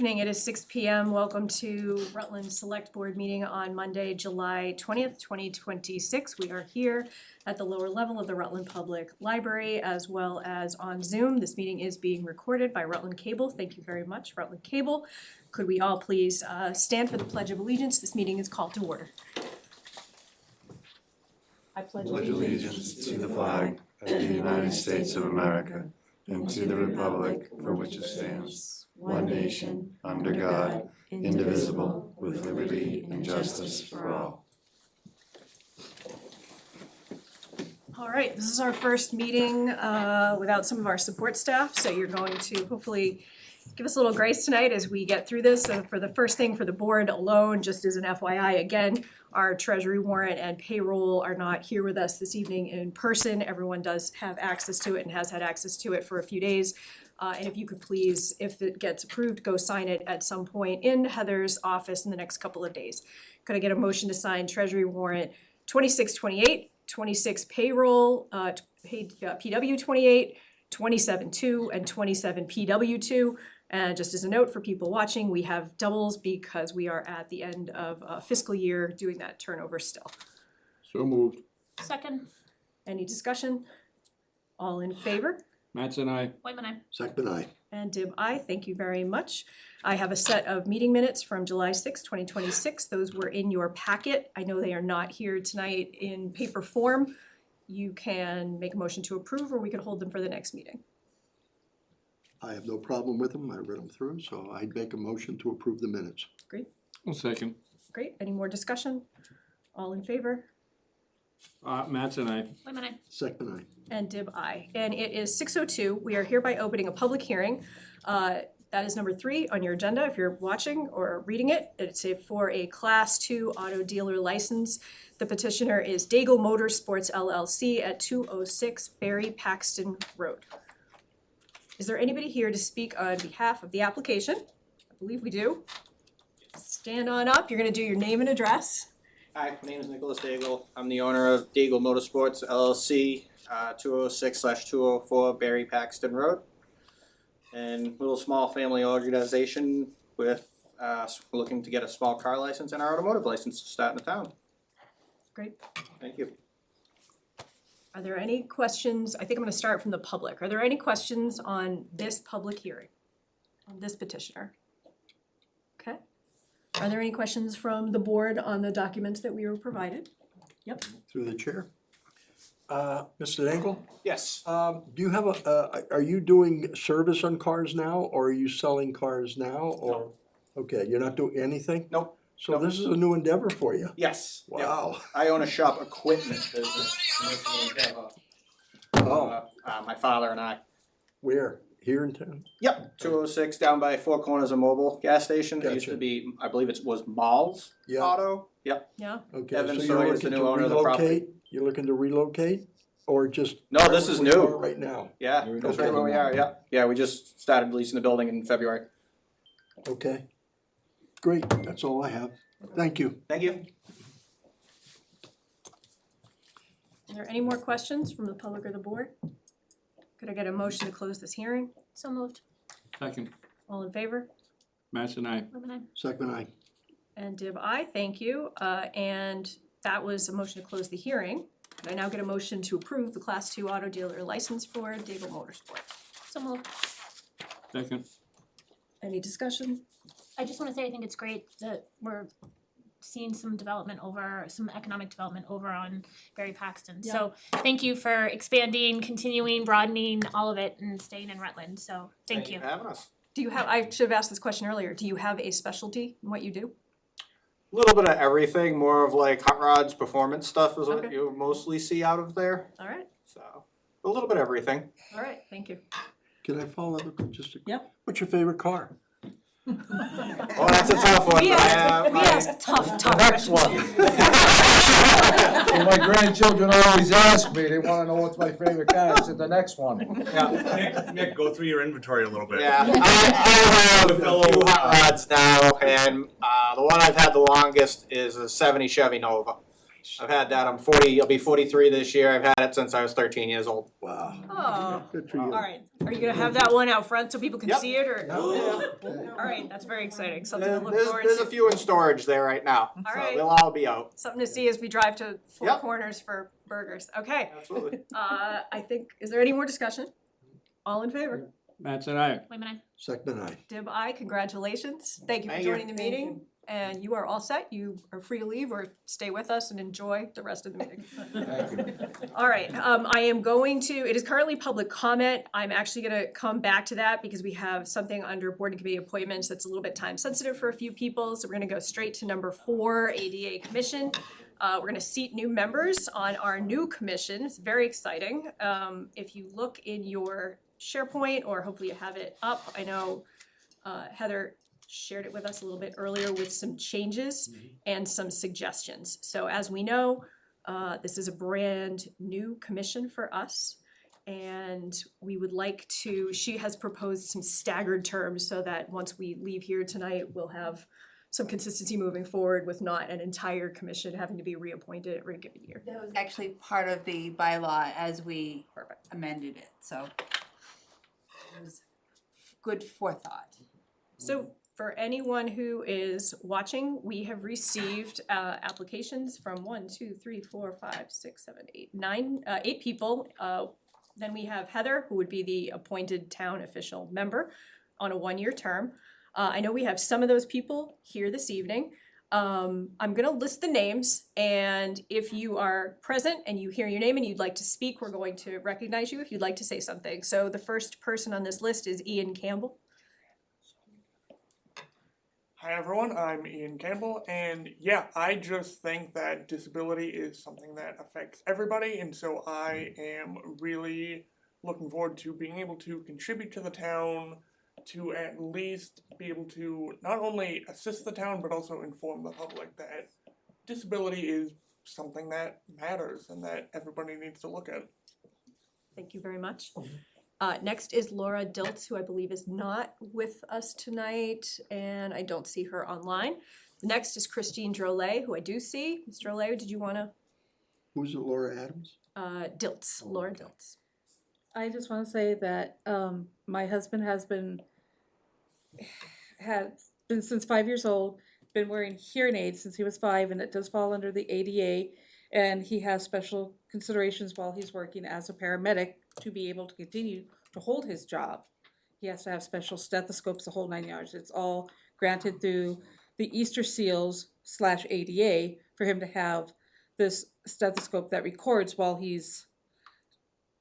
evening. It is 6 p.m. Welcome to Rutland Select Board meeting on Monday, July 20th, 2026. We are here at the lower level of the Rutland Public Library as well as on Zoom. This meeting is being recorded by Rutland Cable. Thank you very much, Rutland Cable. Could we all please stand for the Pledge of Allegiance? This meeting is called to order. I pledge allegiance to the flag of the United States of America and to the republic for which it stands, one nation, under God, indivisible, with liberty and justice for all. All right, this is our first meeting without some of our support staff, so you're going to hopefully give us a little grace tonight as we get through this. So for the first thing for the board alone, just as an FYI, again, our treasury warrant and payroll are not here with us this evening in person. Everyone does have access to it and has had access to it for a few days. And if you could please, if it gets approved, go sign it at some point in Heather's office in the next couple of days. Could I get a motion to sign treasury warrant 2628, 26 payroll, paid PW 28, 27-2, and 27 PW2. And just as a note for people watching, we have doubles because we are at the end of a fiscal year doing that turnover still. So moved. Second. Any discussion? All in favor? Mattson, aye. Whitman, aye. Second, aye. And Dib, aye. Thank you very much. I have a set of meeting minutes from July 6, 2026. Those were in your packet. I know they are not here tonight in paper form. You can make a motion to approve, or we could hold them for the next meeting. I have no problem with them. I read them through, so I'd make a motion to approve the minutes. Great. I'll second. Great. Any more discussion? All in favor? Mattson, aye. Whitman, aye. Second, aye. And Dib, aye. And it is 6:02. We are hereby opening a public hearing. That is number 3 on your agenda if you're watching or reading it. It's for a Class 2 auto dealer license. The petitioner is Daigle Motorsports LLC at 206 Barry Paxton Road. Is there anybody here to speak on behalf of the application? I believe we do. Stand on up. You're going to do your name and address. Hi, my name is Nicholas Daigle. I'm the owner of Daigle Motorsports LLC, 206/204 Barry Paxton Road. And little small family organization with looking to get a small car license and our automotive license to start in the town. Great. Thank you. Are there any questions? I think I'm going to start from the public. Are there any questions on this public hearing, on this petitioner? Okay. Are there any questions from the board on the documents that we were provided? Yep. Through the chair. Mr. Dangle, Yes. do you have are you doing service on cars now, or are you selling cars now, or? No. Okay, you're not doing anything? Nope. So Nope. this is a new endeavor for you? Yes. Yep. Wow. I own a shop equipment business. Oh, My father and I. where? Here in town? Yep. 206 down by Four Corners of Mobile gas station. It used Gotcha. to be, I believe it was Malls Yeah. Auto. Yep. Yeah. Okay, Evan so Sawyer you're is the looking new to owner of the property. relocate? You're looking to relocate, or just? No, this is where we new. are right now? Yeah, that's right where we are, yeah. Yeah, we just started leasing the building in February. Okay. Great, that's all I have. Thank you. Thank you. Are there any more questions from the public or the board? Could I get a motion to close this hearing? So moved. Second. All in favor? Mattson, aye. Whitman, aye. Second, aye. And Dib, aye. Thank you. And that was a motion to close the hearing. Could I now get a motion to approve the Class 2 auto dealer license for Daigle Motorsports? So moved. Second. Any discussion? I just wanna say, I think it's great that we're seeing some economic development over on Barry Paxton. So thank you for expanding, continuing, broadening all of it and staying in Rutland, so thank you. for having us. Do you have, I should have asked this question earlier, do you have a specialty in what you do? A little bit of everything, more of like hot rods, performance stuff is what Okay. you mostly see out of there. All right, So, a little bit of everything. all right, thank you. Can I follow up just a? Yep. What's your favorite car? Oh, that's a tough one. We ask tough next questions. one. Well, my grandchildren always ask me, they wanna know what's my favorite car, I said, the next one. Yeah. Nick, go through your inventory a little bit. Yeah, I have a few hot rods now, and the one I've had the longest is a '70 Chevy Nova. I've had that, I'm 40, I'll be 43 this year, I've had it since I was 13 years old. Wow. Oh, Good for you. all right. Are you gonna have that one out front so people can Yep. see it, or? Okay. All right, that's very exciting, something to look forward There's a to. few in storage there right now, All so right. they'll all be out. Something to see as we drive to Four Yep. Corners for burgers. Okay, Absolutely. I think, is there any more discussion? All in favor? Mattson, aye. Wait a minute. Second I. Dib, aye, congratulations. Thank you for Thank you. joining the meeting. And you are all set. You are free to leave or stay with us and enjoy the rest of the meeting. Thank you. All right, I am going to, it is currently public comment. I'm actually gonna come back to that because we have something under board and committee appointments that's a little bit time sensitive for a few people. So we're gonna go straight to number 4, ADA Commission. We're gonna seat new members on our new commission. It's very exciting. If you look in your SharePoint, or hopefully you have it up, I know Heather shared it with us a little bit earlier with some changes and some suggestions. So as we know, this is a brand new commission for us. And we would like to, she has proposed some staggered terms so that once we leave here tonight, we'll have some consistency moving forward with not an entire commission having to be reappointed every given year. That was actually part of the bylaw as we Perfect. amended it, so it was good forethought. So for anyone who is watching, we have received applications from 8 people. Then we have Heather, who would be the appointed town official member on a 1-year term. I know we have some of those people here this evening. I'm gonna list the names, and if you are present and you hear your name and you'd like to speak, we're going to recognize you if you'd like to say something. So the first person on this list is Ian Campbell. Hi everyone, I'm Ian Campbell, and yeah, I just think that disability is something that affects everybody, and so I am really looking forward to being able to contribute to the town, to at least be able to not only assist the town, but also inform the public that disability is something that matters and that everybody needs to look at. Thank you very much. Next is Laura Diltz, who I believe is not with us tonight, and I don't see her online. Next is Christine Drolet, who I do see. Ms. Drolet, did you wanna, Who's it, Laura Adams? Diltz, Laura Diltz. I just want to say that my husband has been since 5 years old, been wearing hearing aids since he was 5, and it does fall under the ADA. And he has special considerations while he's working as a paramedic to be able to continue to hold his job. He has to have special stethoscopes, the whole 9 yards. It's all granted through the Easter Seals /ADA for him to have this stethoscope that records while he's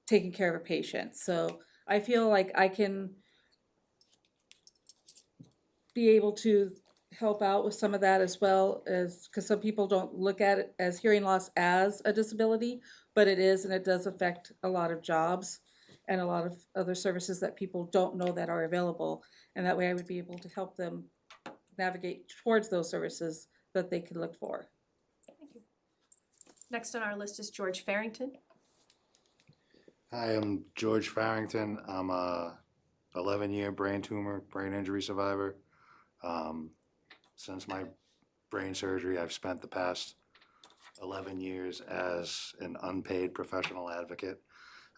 taking care of a patient. So I feel like I can be able to help out with some of that as well, as because some people don't look at it as hearing loss as a disability, but it is, and it does affect a lot of jobs and a lot of other services that people don't know that are available. And that way I would be able to help them navigate towards those services that they can look for. Thank you. Next on our list is George Farrington. Hi, I'm George Farrington. I'm a 11-year brain tumor, brain injury survivor. Since my brain surgery, I've spent the past 11 years as an unpaid professional advocate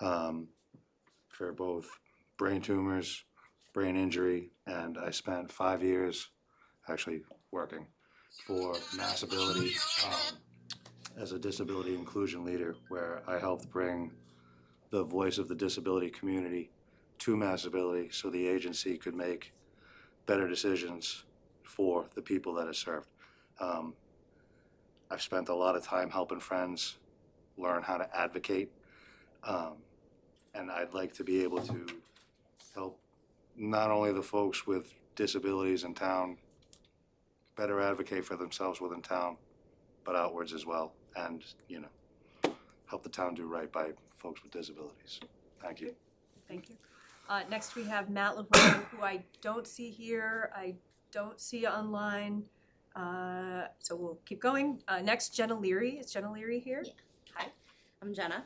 for both brain tumors, brain injury, and I spent 5 years actually working for Massability as a disability inclusion leader, where I helped bring the voice of the disability community to Massability so the agency could make better decisions for the people that it served. I've spent a lot of time helping friends learn how to advocate, and I'd like to be able to help not only the folks with disabilities in town better advocate for themselves within town, but outwards as well, and, you know, help the town do right by folks with disabilities. Thank you. Thank you. Next we have Matt LeBron, who I don't see here. I don't see online. So we'll keep going. Next, Jenna Leary. Is Jenna Leary here? Hi, I'm Jenna.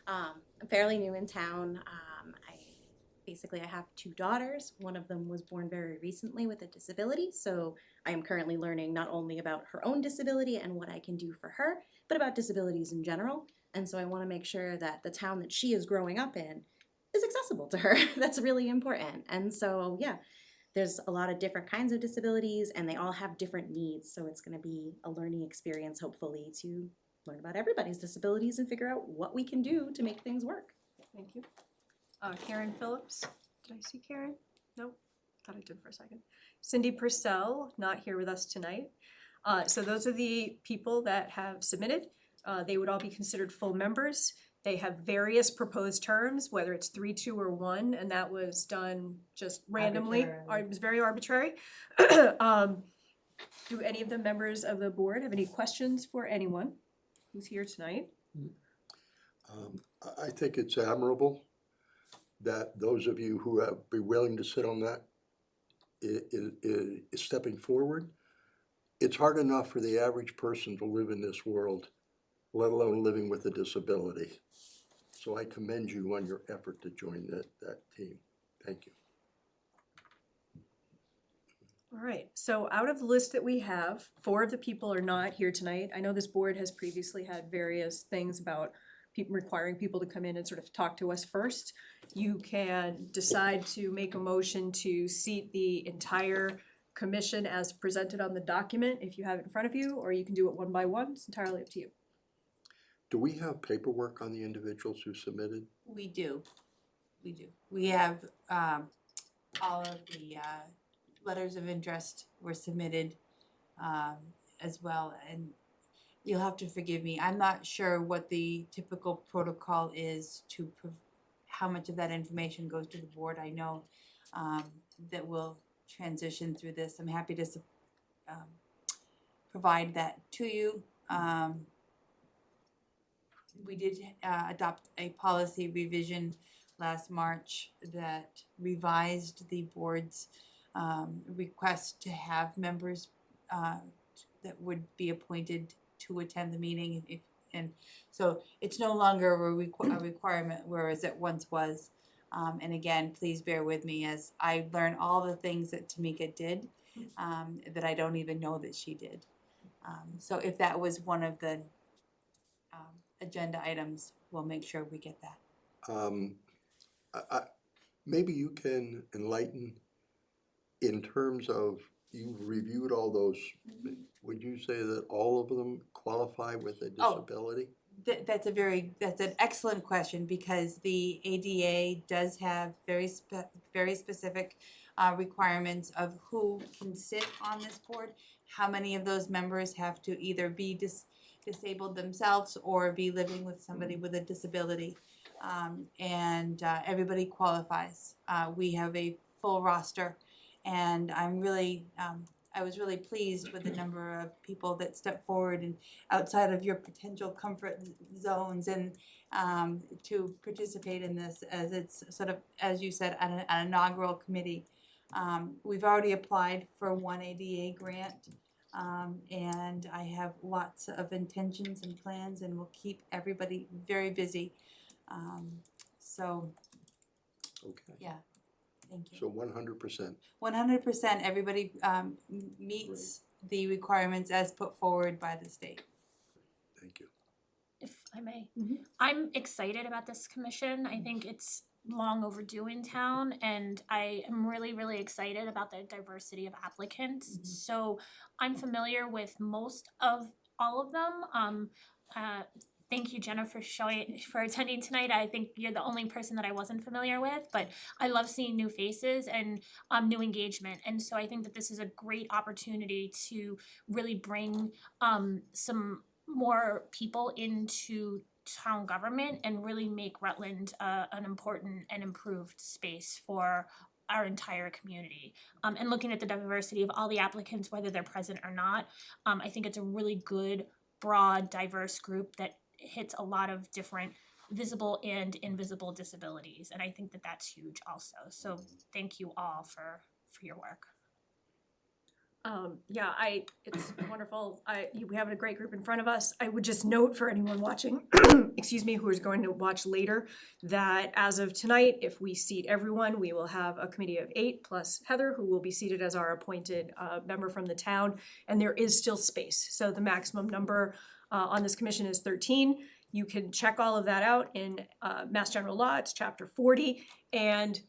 I'm fairly new in town. I basically I have 2 daughters. One of them was born very recently with a disability, so I am currently learning not only about her own disability and what I can do for her, but about disabilities in general. And so I want to make sure that the town that she is growing up in is accessible to her. That's really important. And so, yeah, there's a lot of different kinds of disabilities and they all have different needs. So it's going to be a learning experience, hopefully, to learn about everybody's disabilities and figure out what we can do to make things work. Thank you. Karen Phillips, did I see Karen? Nope, thought I did for a second. Cindy Purcell, not here with us tonight. So those are the people that have submitted. They would all be considered full members. They have various proposed terms, whether it's 3, 2, or 1, and that was done just randomly. It was very arbitrary. Do any of the members of the board have any questions for anyone who's here tonight? I think it's admirable that those of you who have be willing to sit on that is stepping forward. It's hard enough for the average person to live in this world, let alone living with a disability. So I commend you on your effort to join that team. Thank you. All right, so out of the list that we have, 4 of the people are not here tonight. I know this board has previously had various things about requiring people to come in and sort of talk to us first. You can decide to make a motion to seat the entire commission as presented on the document if you have it in front of you, or you can do it one by one. It's entirely up to you. Do we have paperwork on the individuals who submitted? We do. We do. We have all of the letters of interest were submitted as well. And you'll have to forgive me. I'm not sure what the typical protocol is to how much of that information goes to the board. I know that we'll transition through this. I'm happy to provide that to you. We did adopt a policy revision last March that revised the board's request to have members that would be appointed to attend the meeting. And so it's no longer a requirement, whereas it once was. And again, please bear with me as I learn all the things that Tamika did that I don't even know that she did. So if that was one of the agenda items, we'll make sure we get that. Maybe you can enlighten in terms of, you reviewed all those, would you say that all of them qualify with a disability? That's an excellent question, because the ADA does have very specific requirements of who can sit on this board. How many of those members have to either be disabled themselves or be living with somebody with a disability. And everybody qualifies. We have a full roster, and I'm really I was really pleased with the number of people that stepped forward and outside of your potential comfort zones and to participate in this, as it's sort of, as you said, an inaugural committee. We've already applied for one ADA grant, and I have lots of intentions and plans, and we'll keep everybody very busy. So, Okay. yeah. Thank you. So 100%. 100%, everybody meets the requirements as put forward by the state. Thank you. If I may, I'm excited about this commission. I think it's long overdue in town, and I am really, really excited about the diversity of applicants. So I'm familiar with most of all of them. Thank you, Jenna, for attending tonight. I think you're the only person that I wasn't familiar with, but I love seeing new faces and new engagement. And so I think that this is a great opportunity to really bring some more people into town government and really make Rutland an important and improved space for our entire community. And looking at the diversity of all the applicants, whether they're present or not, I think it's a really good, broad, diverse group that hits a lot of different visible and invisible disabilities, and I think that that's huge also. So thank you all for your work. Yeah, it's wonderful. We have a great group in front of us. I would just note for anyone watching, excuse me, who is going to watch later, that as of tonight, if we seat everyone, we will have a committee of 8 plus Heather, who will be seated as our appointed member from the town, and there is still space. So the maximum number on this commission is 13. You can check all of that out in Mass General Law, it's chapter 40, and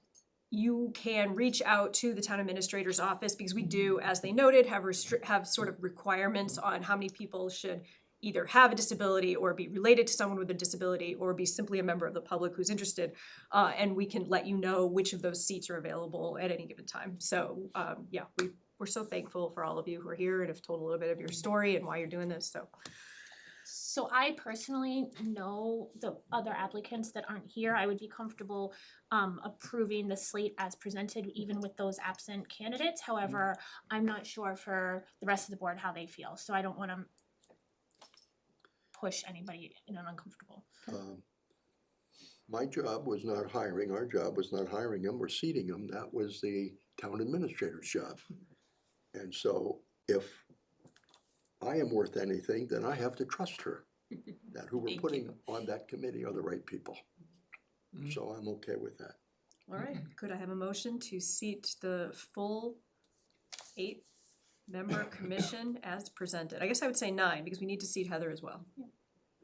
you can reach out to the town administrator's office because we do, as they noted, have sort of requirements on how many people should either have a disability or be related to someone with a disability or be simply a member of the public who's interested. And we can let you know which of those seats are available at any given time. So yeah, we're so thankful for all of you who are here and have told a little bit of your story and why you're doing this. So I personally know the other applicants that aren't here. I would be comfortable approving the slate as presented, even with those absent candidates. However, I'm not sure for the rest of the board how they feel, so I don't wanna push anybody in an uncomfortable. My job was not hiring, our job was not hiring them or seating them, that was the town administrator's job. And so if I am worth anything, then I have to trust her, that who we're putting on that committee are the right people. So I'm okay with that. All right, could I have a motion to seat the full 8-member commission as presented? I guess I would say 9 because we need to seat Heather as well.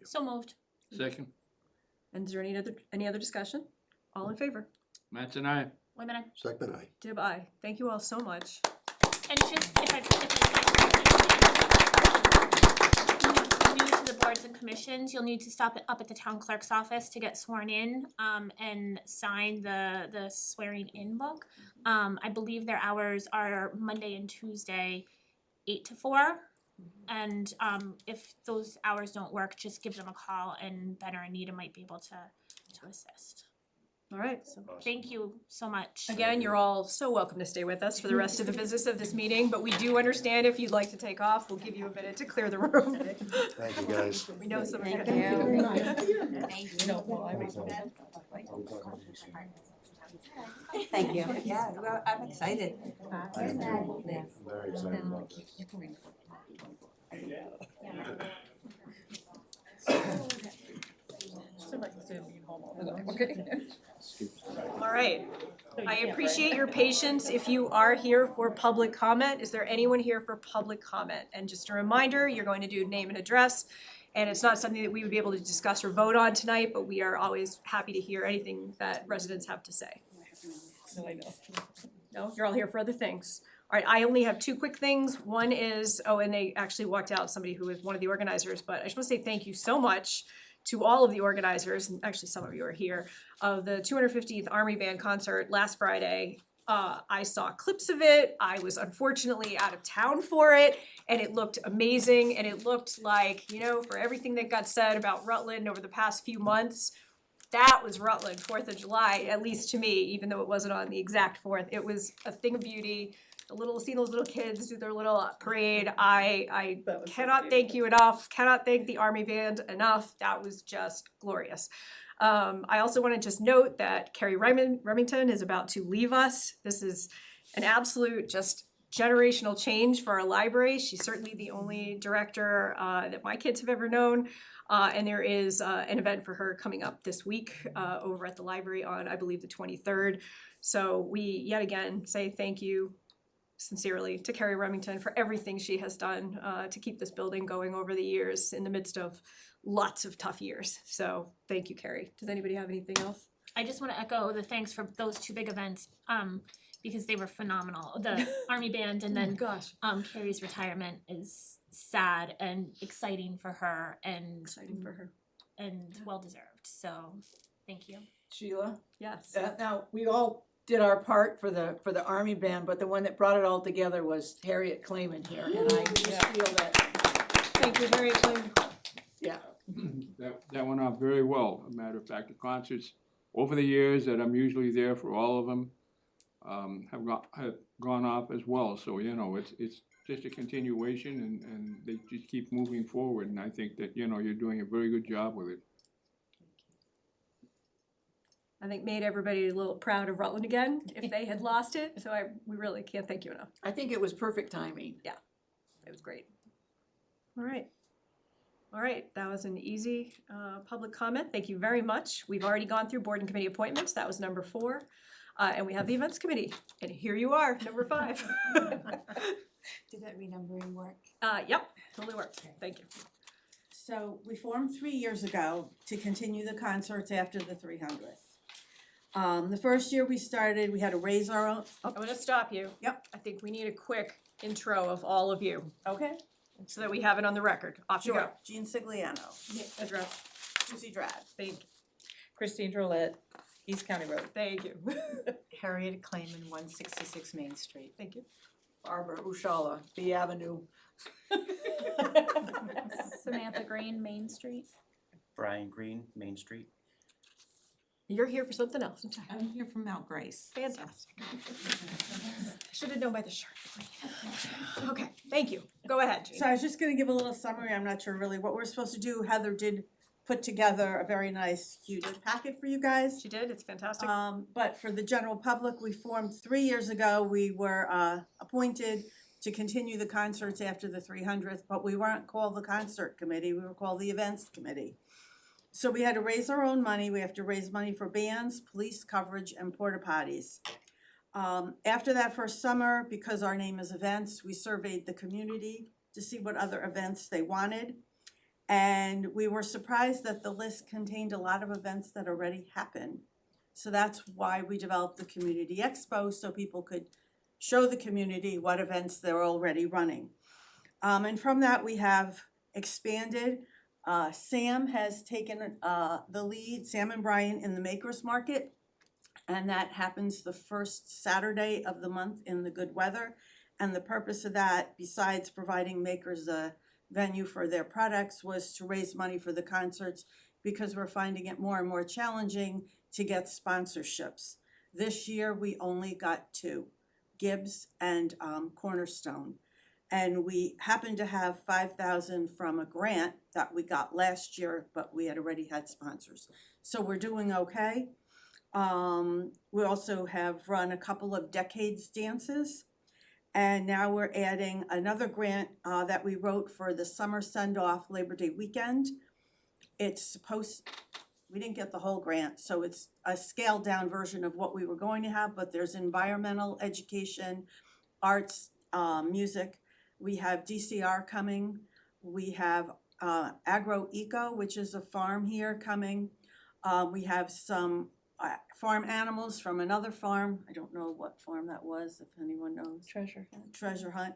So moved. Second. And is there any other discussion? All in favor? Mattson, aye. Wait a minute. Second, I. Dib, aye. Thank you all so much. And just if I new to the boards and commissions, you'll need to stop up at the town clerk's office to get sworn in and sign the swearing in book. I believe their hours are Monday and Tuesday, 8 to 4. And if those hours don't work, just give them a call and Ben or Anita might be able to assist. All right. So thank you so much. Again, you're all so welcome to stay with us for the rest of the business of this meeting, but we do understand if you'd like to take off, we'll give you a minute to clear the room. Thank you, guys. We know some of you. Thank you. Yeah, well, I'm excited. I'm very excited about this. All right. I appreciate your patience if you are here for public comment. Is there anyone here for public comment? And just a reminder, you're going to do name and address. And it's not something that we would be able to discuss or vote on tonight, but we are always happy to hear anything that residents have to say. No, you're all here for other things. All right, I only have 2 quick things. One is, and they actually walked out, somebody who was one of the organizers, but I just want to say thank you so much to all of the organizers, and actually some of you are here, of the 250th Army Band concert last Friday. I saw clips of it. I was unfortunately out of town for it, and it looked amazing, and it looked like, for everything that got said about Rutland over the past few months, that was Rutland, 4th of July, at least to me, even though it wasn't on the exact 4th. It was a thing of beauty. Seeing those little kids do their little parade, I cannot thank you enough, cannot thank the Army Band enough. That was just glorious. I also want to just note that Carrie Remington is about to leave us. This is an absolute just generational change for our library. She's certainly the only director that my kids have ever known. And there is an event for her coming up this week over at the library on, I believe, the 23rd. So we yet again say thank you sincerely to Carrie Remington for everything she has done to keep this building going over the years in the midst of lots of tough years. So thank you, Carrie. Does anybody have anything else? I just want to echo the thanks for those 2 big events because they were phenomenal. The Army Band and then Carrie's retirement is sad and exciting for her and well deserved. So thank you. Sheila? Yes. Now, we all did our part for the Army Band, but the one that brought it all together was Harriet Clayman here, and I just feel that. Thank you, Harriet Clayman. Yeah. That went off very well. As a matter of fact, the concerts over the years that I'm usually there for all of them have gone off as well. So it's just a continuation, and they just keep moving forward. And I think that you're doing a very good job with it. I think made everybody a little proud of Rutland again if they had lost it. So we really can't thank you enough. I think it was perfect timing. It was great. All right. All right, that was an easy public comment. Thank you very much. We've already gone through board and committee appointments. That was number 4. And we have the events committee. And here you are, number 5. Did that renumbering work? Yep, totally worked. Thank you. So we formed 3 years ago to continue the concerts after the 300th. The first year we started, we had to raise our own, I'm gonna stop you. Yep. I think we need a quick intro of all of you, okay, so that we have it on the record. Off you go. sure, Jean Sigliano, Address. Susie Drad, Thank you. Christine Drollet, East County Road. Thank you. Harriet Clayman, 166 Main Street. Thank you. Barbara Ushala, B Avenue. Samantha Green, Main Street. Brian Green, Main Street. You're here for something else. I'm here from Mount Grace. Fantastic. I should have known by the shirt. Okay, thank you. Go ahead, Jean. So I was just gonna give a little summary, I'm not sure really what we're supposed to do. Heather did put together a very nice, huge packet for you guys. She did, it's fantastic. But for the general public, we formed 3 years ago, we were appointed to continue the concerts after the 300th, but we weren't called the concert committee, we were called the events committee. So we had to raise our own money, we have to raise money for bands, police coverage, and porta potties. After that first summer, because our name is events, we surveyed the community to see what other events they wanted. And we were surprised that the list contained a lot of events that already happened. So that's why we developed the Community Expo, so people could show the community what events they're already running. And from that, we have expanded. Sam has taken the lead, Sam and Brian, in the Makers Market. And that happens the first Saturday of the month in the good weather. And the purpose of that, besides providing makers a venue for their products, was to raise money for the concerts, because we're finding it more and more challenging to get sponsorships. This year, we only got 2, Gibbs and Cornerstone. And we happened to have $5,000 from a grant that we got last year, but we had already had sponsors. So we're doing okay. We also have run a couple of decades dances. And now we're adding another grant that we wrote for the summer send-off Labor Day weekend. It's supposed, we didn't get the whole grant, so it's a scaled down version of what we were going to have, but there's environmental education, arts, music. We have DCR coming. We have Agro Eco, which is a farm here coming. We have some farm animals from another farm. I don't know what farm that was, if anyone knows. Treasure Hunt. Treasure Hunt.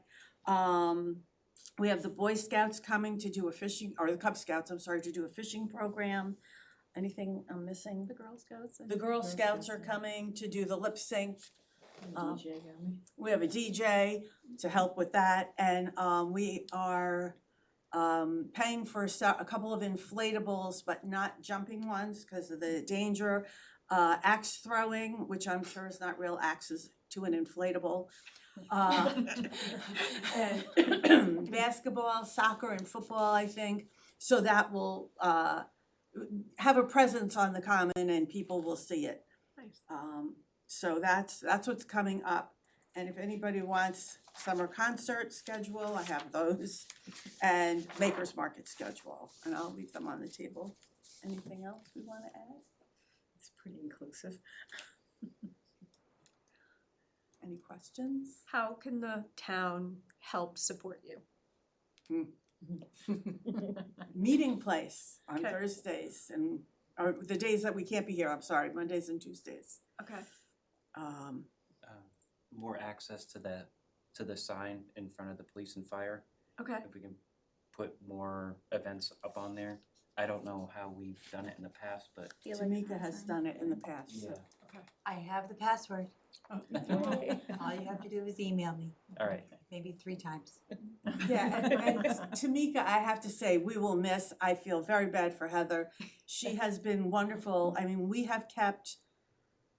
We have the Boy Scouts coming to do a fishing, or the Cub Scouts, I'm sorry, to do a fishing program. Anything I'm missing? The Girl Scouts. The Girl Scouts are coming to do the lip sync. We have a DJ to help with that, and we are paying for a couple of inflatables, but not jumping ones because of the danger. Axe throwing, which I'm sure is not real axes, to an inflatable. And basketball, soccer, and football, I think. So that will have a presence on the common and people will see it. Nice. So that's what's coming up. And if anybody wants summer concert schedule, I have those. And Makers Market schedule, and I'll leave them on the table. Anything else we wanna add? It's pretty inclusive. Any questions? How can the town help support you? Meeting place on Okay. Thursdays and, or the days that we can't be here, I'm sorry, Mondays and Tuesdays. Okay. More access to the sign in front of the police and fire. Okay. If we can put more events up on there. I don't know how we've done it in the past, but Tamika has done it in the past. yeah. I have the password. Oh. All you have to do is email me, All right. maybe 3 times. Yeah, and Tamika, I have to say, we will miss, I feel very bad for Heather. She has been wonderful. I mean, we have kept,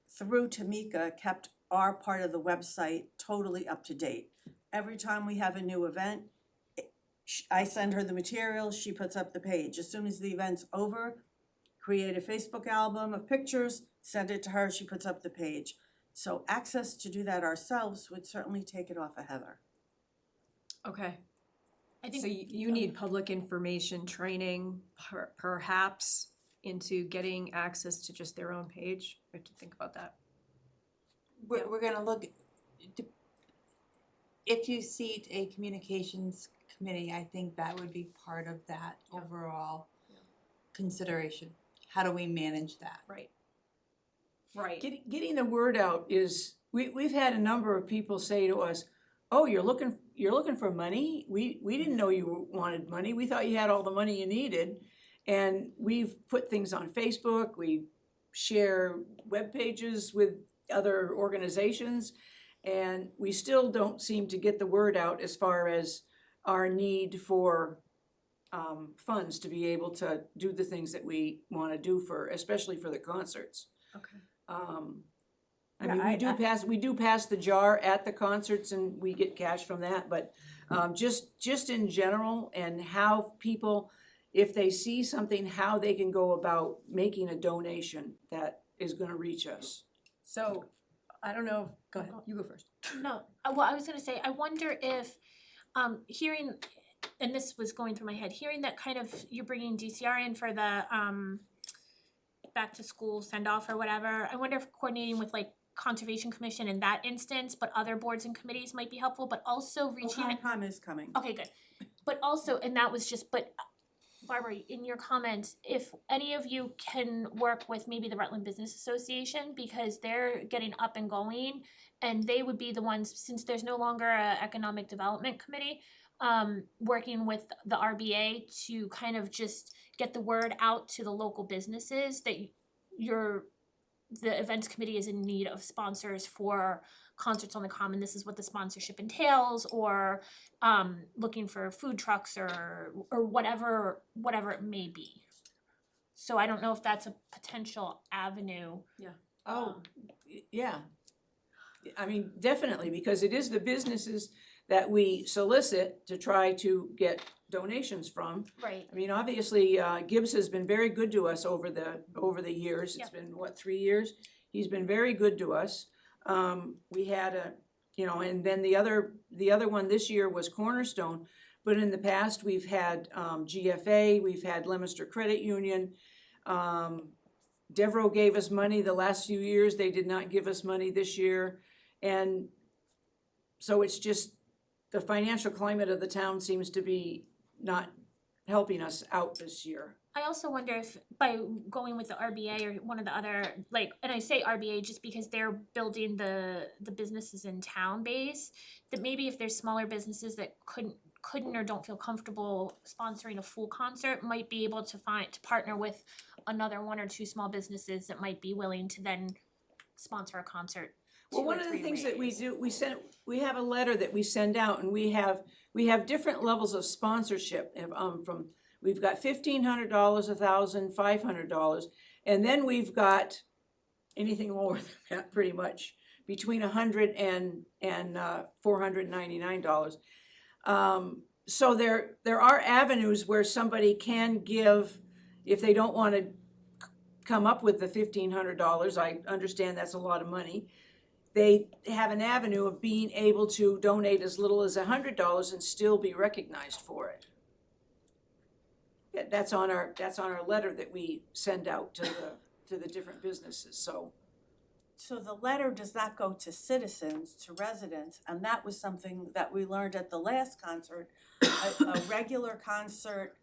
through Tamika, kept our part of the website totally up to date. Every time we have a new event, I send her the material, she puts up the page. As soon as the event's over, create a Facebook album of pictures, send it to her, she puts up the page. So access to do that ourselves would certainly take it off of Heather. Okay. I think So you need public information training perhaps into getting access to just their own page? We have to think about that. We're gonna look, if you seat a communications committee, I think that would be part of that overall consideration. How do we manage that? Right. Right. Getting the word out is, we've had a number of people say to us, oh, you're looking for money? We didn't know you wanted money, we thought you had all the money you needed. And we've put things on Facebook, we share web pages with other organizations, and we still don't seem to get the word out as far as our need for funds to be able to do the things that we wanna do for, especially for the concerts. Okay. I mean, we do pass the jar at the concerts and we get cash from that, but just in general, and how people, if they see something, how they can go about making a donation that is gonna reach us. So, I don't know, go ahead, you go first. No, well, I was gonna say, I wonder if, hearing, and this was going through my head, hearing that kind of, you're bringing DCR in for the, back to school send off or whatever, I wonder if coordinating with like Conservation Commission in that instance, but other boards and committees might be helpful, but also reaching. Concom is coming. Okay, good. But also, and that was just, but Barbara, in your comments, if any of you can work with maybe the Rutland Business Association, because they're getting up and going, and they would be the ones, since there's no longer a economic development committee, working with the RBA to kind of just get the word out to the local businesses that the events committee is in need of sponsors for concerts on the common, this is what the sponsorship entails, or looking for food trucks or whatever it may be. So I don't know if that's a potential avenue. Yeah. I mean, definitely, because it is the businesses that we solicit to try to get donations from. Right. I mean, obviously, Gibbs has been very good to us over the years. It's been, 3 years? He's been very good to us. We had and then the other one this year was Cornerstone. But in the past, we've had GFA, we've had Leominster Credit Union. Devereaux gave us money the last few years. They did not give us money this year. And so it's just, the financial climate of the town seems to be not helping us out this year. I also wonder if by going with the RBA or one of the other, like, and I say RBA just because they're building the businesses in town base, that maybe if there's smaller businesses that couldn't or don't feel comfortable sponsoring a full concert, might be able to partner with another one or two small businesses that might be willing to then sponsor a concert. Well, one of the things that we do, we have a letter that we send out, and we have different levels of sponsorship. We've got $1,500, $1,000, $500, and then we've got anything lower than that, pretty much between $100 and $499. So there are avenues where somebody can give if they don't want to come up with the $1,500. I understand that's a lot of money. They have an avenue of being able to donate as little as $100 and still be recognized for it. That's on our letter that we send out to the different businesses. So the letter does not go to citizens, to residents, and that was something that we learned at the last concert. A regular concert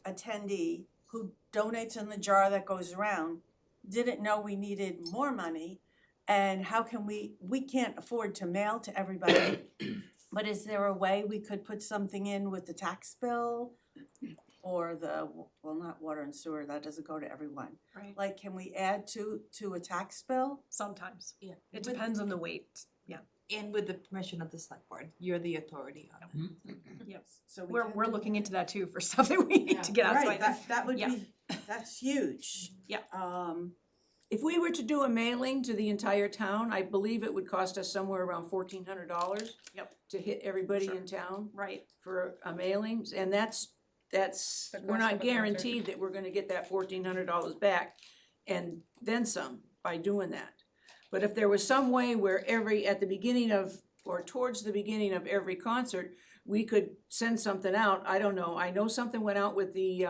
attendee who donates in the jar that goes around didn't know we needed more money. And how can we can't afford to mail to everybody, but is there a way we could put something in with the tax bill? Or not water and sewer, that doesn't go to everyone. Right. Like, can we add to a tax bill? Sometimes. Yeah. It depends on the weight. Yeah. And with the permission of the select board, you're the authority on that. Yes. So we're looking into that too for stuff that we need to get out. Right, that would be, that's huge. Yeah. If we were to do a mailing to the entire town, I believe it would cost us somewhere around $1,400. Yep. To hit everybody in town. Right. For a mailing, and that's that's, The we're cost not of a concert. guaranteed that we're gonna get that $1,400 back and then some by doing that. But if there was some way where at the beginning of, or towards the beginning of every concert, we could send something out, I don't know, I know something went out with the,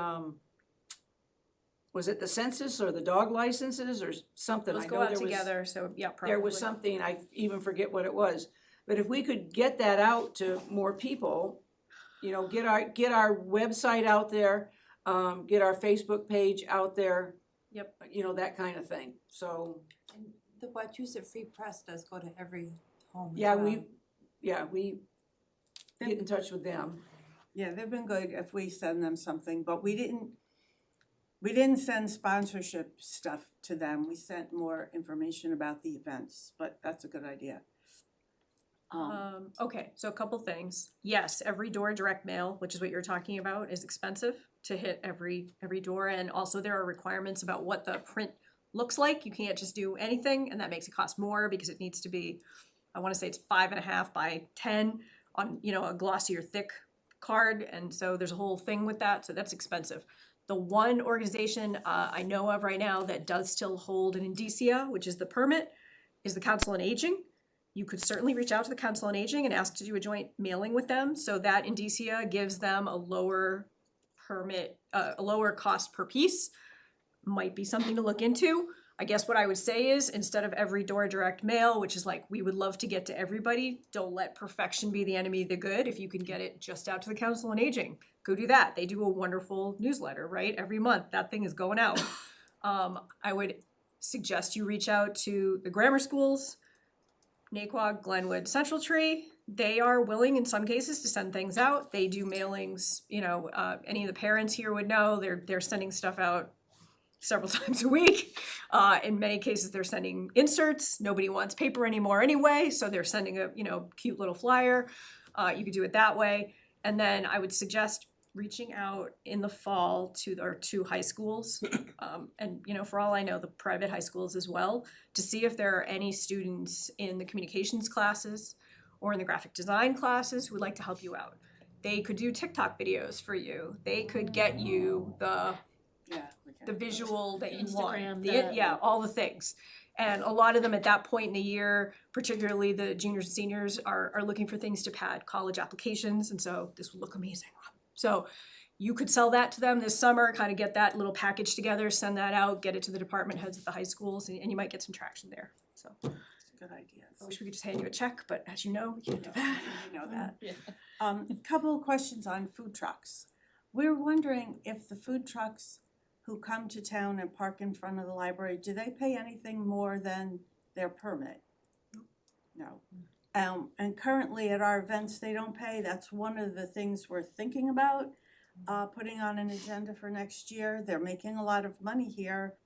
was it the census or the dog licenses or something? Those I go know out there was- together, so yeah, probably. There was something, I even forget what it was, but if we could get that out to more people, you know, get our website out there, get our Facebook page out there. Yep. You know, that kind of thing, so, And the Wachusett Free Press does go to every home as yeah, well. we get in touch with them. Yeah, they've been good if we send them something, but we didn't send sponsorship stuff to them. We sent more information about the events, but that's a good idea. Okay, so a couple things. Yes, every door direct mail, which is what you're talking about, is expensive to hit every door. And also there are requirements about what the print looks like. You can't just do anything, and that makes it cost more because it needs to be, I wanna say it's 5.5 by 10 on, you know, a glossier thick card. And so there's a whole thing with that, so that's expensive. The one organization I know of right now that does still hold an indicia, which is the permit, is the Council on Aging. You could certainly reach out to the Council on Aging and ask to do a joint mailing with them, so that indicia gives them a lower permit, a lower cost per piece. Might be something to look into. I guess what I would say is, instead of every door direct mail, which is like, we would love to get to everybody, don't let perfection be the enemy of the good. If you can get it just out to the Council on Aging, go do that. They do a wonderful newsletter, right? Every month, that thing is going out. I would suggest you reach out to the grammar schools, Naquag, Glenwood, Central Tree. They are willing in some cases to send things out. They do mailings, you know, any of the parents here would know, they're sending stuff out several times a week. In many cases, they're sending inserts. Nobody wants paper anymore anyway, so they're sending a, you know, cute little flyer. You could do it that way. And then I would suggest reaching out in the fall to our 2 high schools, and, you know, for all I know, the private high schools as well, to see if there are any students in the communications classes or in the graphic design classes who would like to help you out. They could do TikTok videos for you. They could get you the visual that you want. Instagram, All the things. And a lot of them at that point in the year, particularly the juniors and seniors, are looking for things to pad college applications, and so this would look amazing. So you could sell that to them this summer, kind of get that little package together, send that out, get it to the department heads at the high schools, and you might get some traction there, so. It's a good idea. I wish we could just hand you a check, but as you know, we can't do that. You know that. Couple of questions on food trucks. We're wondering if the food trucks who come to town and park in front of the library, do they pay anything more than their permit? No. And currently at our events, they don't pay. That's one of the things we're thinking about, putting on an agenda for next year. They're making a lot of money here.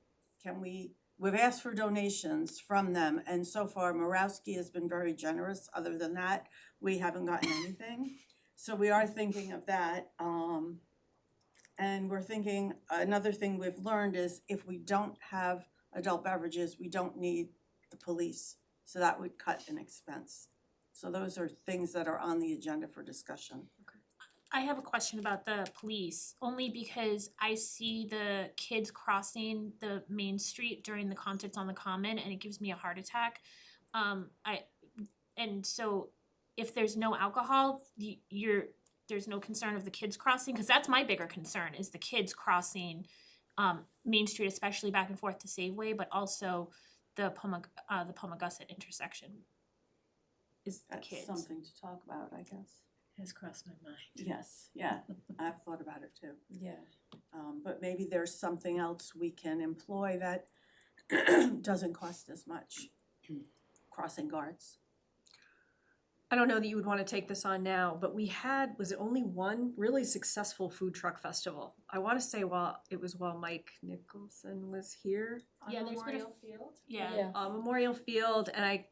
We've asked for donations from them, and so far Morawski has been very generous. Other than that, we haven't gotten anything. So we are thinking of that. And we're thinking, another thing we've learned is if we don't have adult beverages, we don't need the police. So that would cut an expense. So those are things that are on the agenda for discussion. I have a question about the police, only because I see the kids crossing the main street during the concerts on the Common, and it gives me a heart attack. And so if there's no alcohol, there's no concern of the kids crossing, because that's my bigger concern, is the kids crossing Main Street, especially back and forth to Safeway, but also the Palmagussit intersection. Is the That's kids. something to talk about, I guess. Has crossed my mind. Yes, yeah, I've thought about it too. Yeah. But maybe there's something else we can employ that doesn't cost as much. Crossing guards. I don't know that you would want to take this on now, but we had, was it only one really successful food truck festival? I want to say while Mike Nicholson was here on Yeah, there's been a Memorial Field. Yeah. Memorial Field, and I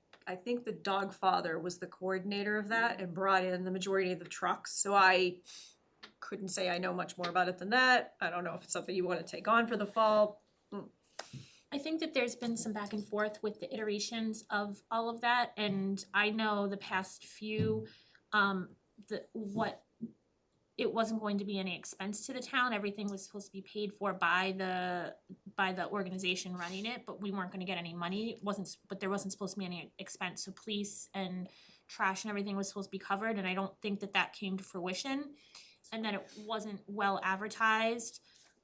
think the Dog Father was the coordinator of that and brought in the majority of the trucks, so I couldn't say I know much more about it than that. I don't know if it's something you want to take on for the fall. I think that there's been some back and forth with the iterations of all of that, and I know the past few, it wasn't going to be any expense to the town, everything was supposed to be paid for by the organization running it, but we weren't gonna get any money, but there wasn't supposed to be any expense, so police and trash and everything was supposed to be covered, and I don't think that came to fruition. And then it wasn't well advertised,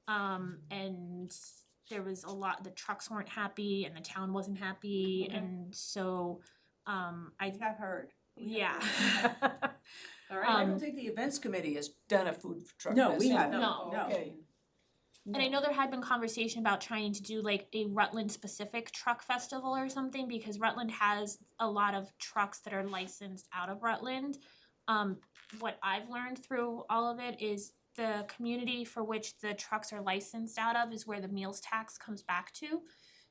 and there was a lot, the trucks weren't happy and the town wasn't happy, and so, I have heard. Yeah. All I right. don't think the events committee has done a food truck No, fest. we haven't. No. No. Okay. And I know there had been conversation about trying to do like a Rutland specific truck festival or something, because Rutland has a lot of trucks that are licensed out of Rutland. What I've learned through all of it is the community for which the trucks are licensed out of is where the meals tax comes back to.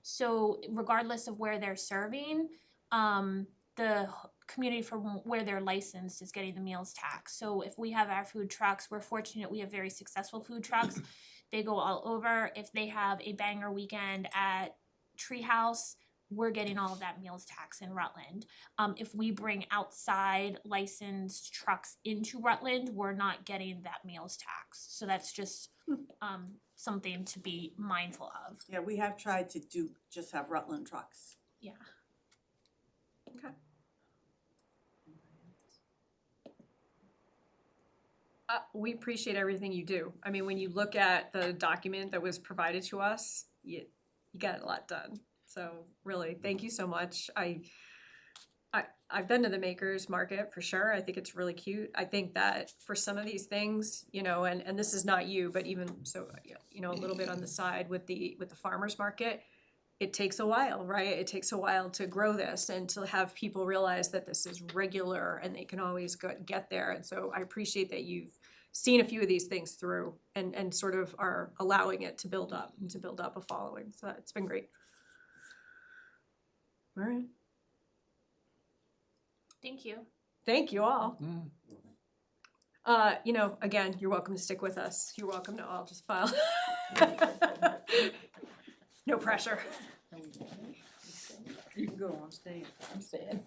So regardless of where they're serving, the community from where they're licensed is getting the meals tax. So if we have our food trucks, we're fortunate we have very successful food trucks. They go all over. If they have a banger weekend at Treehouse, we're getting all of that meals tax in Rutland. If we bring outside licensed trucks into Rutland, we're not getting that meals tax. So that's just something to be mindful of. Yeah, we have tried to just have Rutland trucks. Yeah. Okay. We appreciate everything you do. I mean, when you look at the document that was provided to us, you got a lot done. So really, thank you so much. I've been to the Makers Market for sure. I think it's really cute. I think that for some of these things, you know, and this is not you, but even so, you know, a little bit on the side with the farmers market, it takes a while, right? It takes a while to grow this and to have people realize that this is regular and they can always get there. And so I appreciate that you've seen a few of these things through and sort of are allowing it to build up and to build up a following. So it's been great. All right. Thank you. Thank you all. You know, again, you're welcome to stick with us. You're welcome to all just file. No pressure. You can go, I'm staying. I'm staying.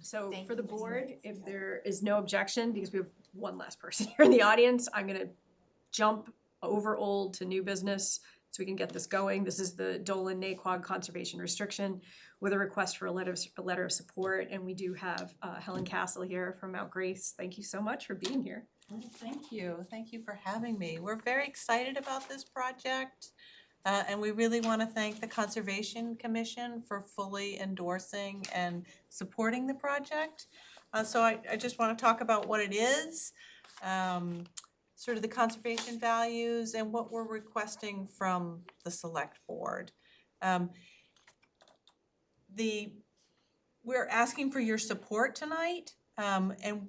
So for the board, if there is no objection, because we have one last person here in the audience, I'm gonna jump over old to new business so we can get this going. This is the Dolan Naquag Conservation Restriction with a request for a letter of support, and we do have Helen Castle here from Mount Grace. Thank you so much for being here. Thank you for having me. We're very excited about this project. And we really want to thank the Conservation Commission for fully endorsing and supporting the project. So I just want to talk about what it is, sort of the conservation values and what we're requesting from the select board. We're asking for your support tonight, and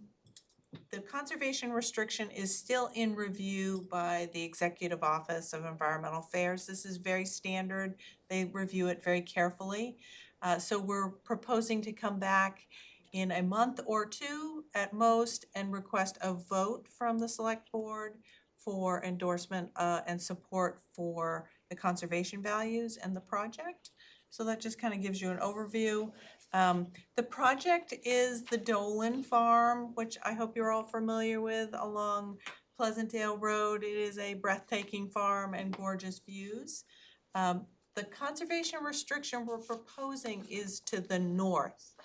the conservation restriction is still in review by the Executive Office of Environmental Affairs. This is very standard. They review it very carefully. So we're proposing to come back in a month or two at most and request a vote from the select board for endorsement and support for the conservation values and the project. So that just kind of gives you an overview. The project is the Dolan Farm, which I hope you're all familiar with, along Pleasantdale Road. It is a breathtaking farm and gorgeous views. The conservation restriction we're proposing is to the north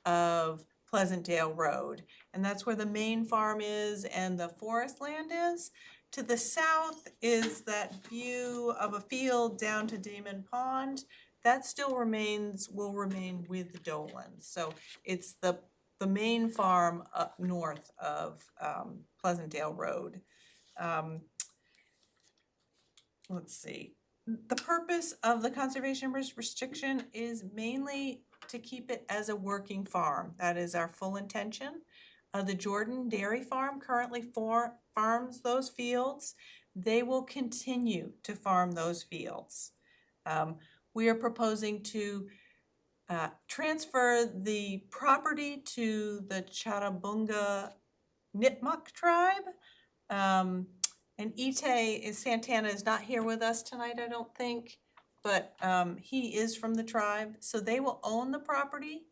of Pleasantdale Road, and that's where the main farm is and the forest land is. To the south is that view of a field down to Damon Pond. That still will remain with the Dolans. So it's the main farm up north of Pleasantdale Road. Let's see. The purpose of the conservation restriction is mainly to keep it as a working farm. That is our full intention. The Jordan Dairy Farm currently farms those fields. They will continue to farm those fields. We are proposing to transfer the property to the Chattahoochee Nipmuc tribe. And Itay Santana is not here with us tonight, I don't think. but he is from the tribe, so they will own the property,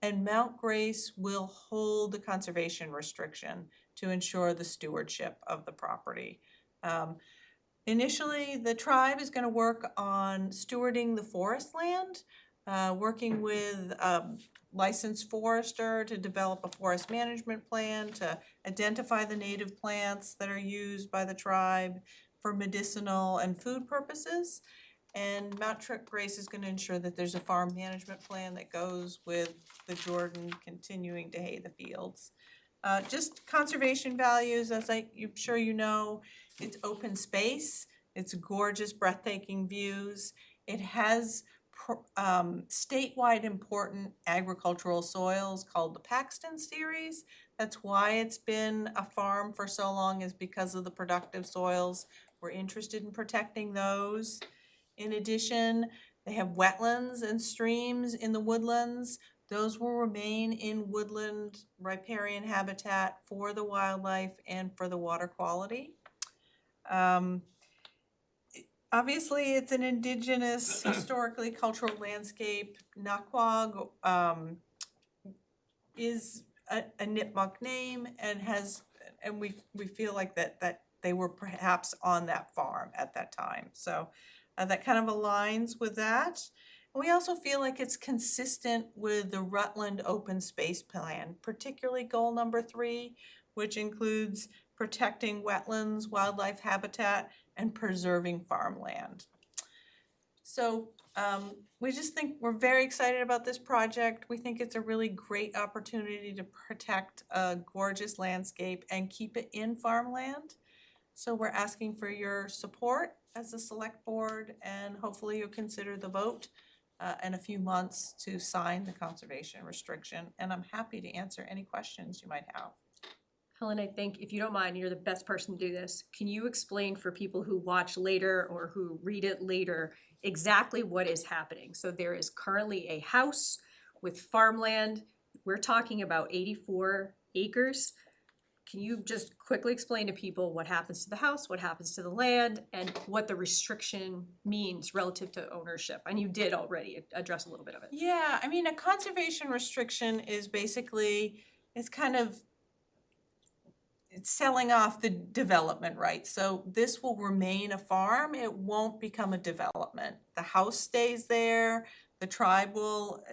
and Mount Grace will hold the conservation restriction to ensure the stewardship of the property. Initially, the tribe is gonna work on stewarding the forest land, working with licensed forester to develop a forest management plan, to identify the native plants that are used by the tribe for medicinal and food purposes. And Mount Grace is gonna ensure that there's a farm management plan that goes with the Jordan continuing to hay the fields. Just conservation values, as I'm sure you know, it's open space, it's gorgeous, breathtaking views. It has statewide important agricultural soils called the Paxton Series. That's why it's been a farm for so long, is because of the productive soils. We're interested in protecting those. In addition, they have wetlands and streams in the woodlands. Those will remain in woodland riparian habitat for the wildlife and for the water quality. Obviously, it's an indigenous, historically cultural landscape. Naquag is a Nipmuc name and we feel like that they were perhaps on that farm at that time. So that kind of aligns with that. We also feel like it's consistent with the Rutland Open Space Plan, particularly goal number 3, which includes protecting wetlands, wildlife habitat, and preserving farmland. So we just think we're very excited about this project. We think it's a really great opportunity to protect a gorgeous landscape and keep it in farmland. So we're asking for your support as a select board, and hopefully you'll consider the vote in a few months to sign the conservation restriction. And I'm happy to answer any questions you might have. Helen, I think if you don't mind, you're the best person to do this. Can you explain for people who watch later or who read it later exactly what is happening? So there is currently a house with farmland. We're talking about 84 acres. Can you just quickly explain to people what happens to the house, what happens to the land, and what the restriction means relative to ownership? And you did already address a little bit of it. Yeah, I mean, a conservation restriction is basically, it's kind of, it's selling off the development rights. So this will remain a farm, it won't become a development. The house stays there, the tribe will,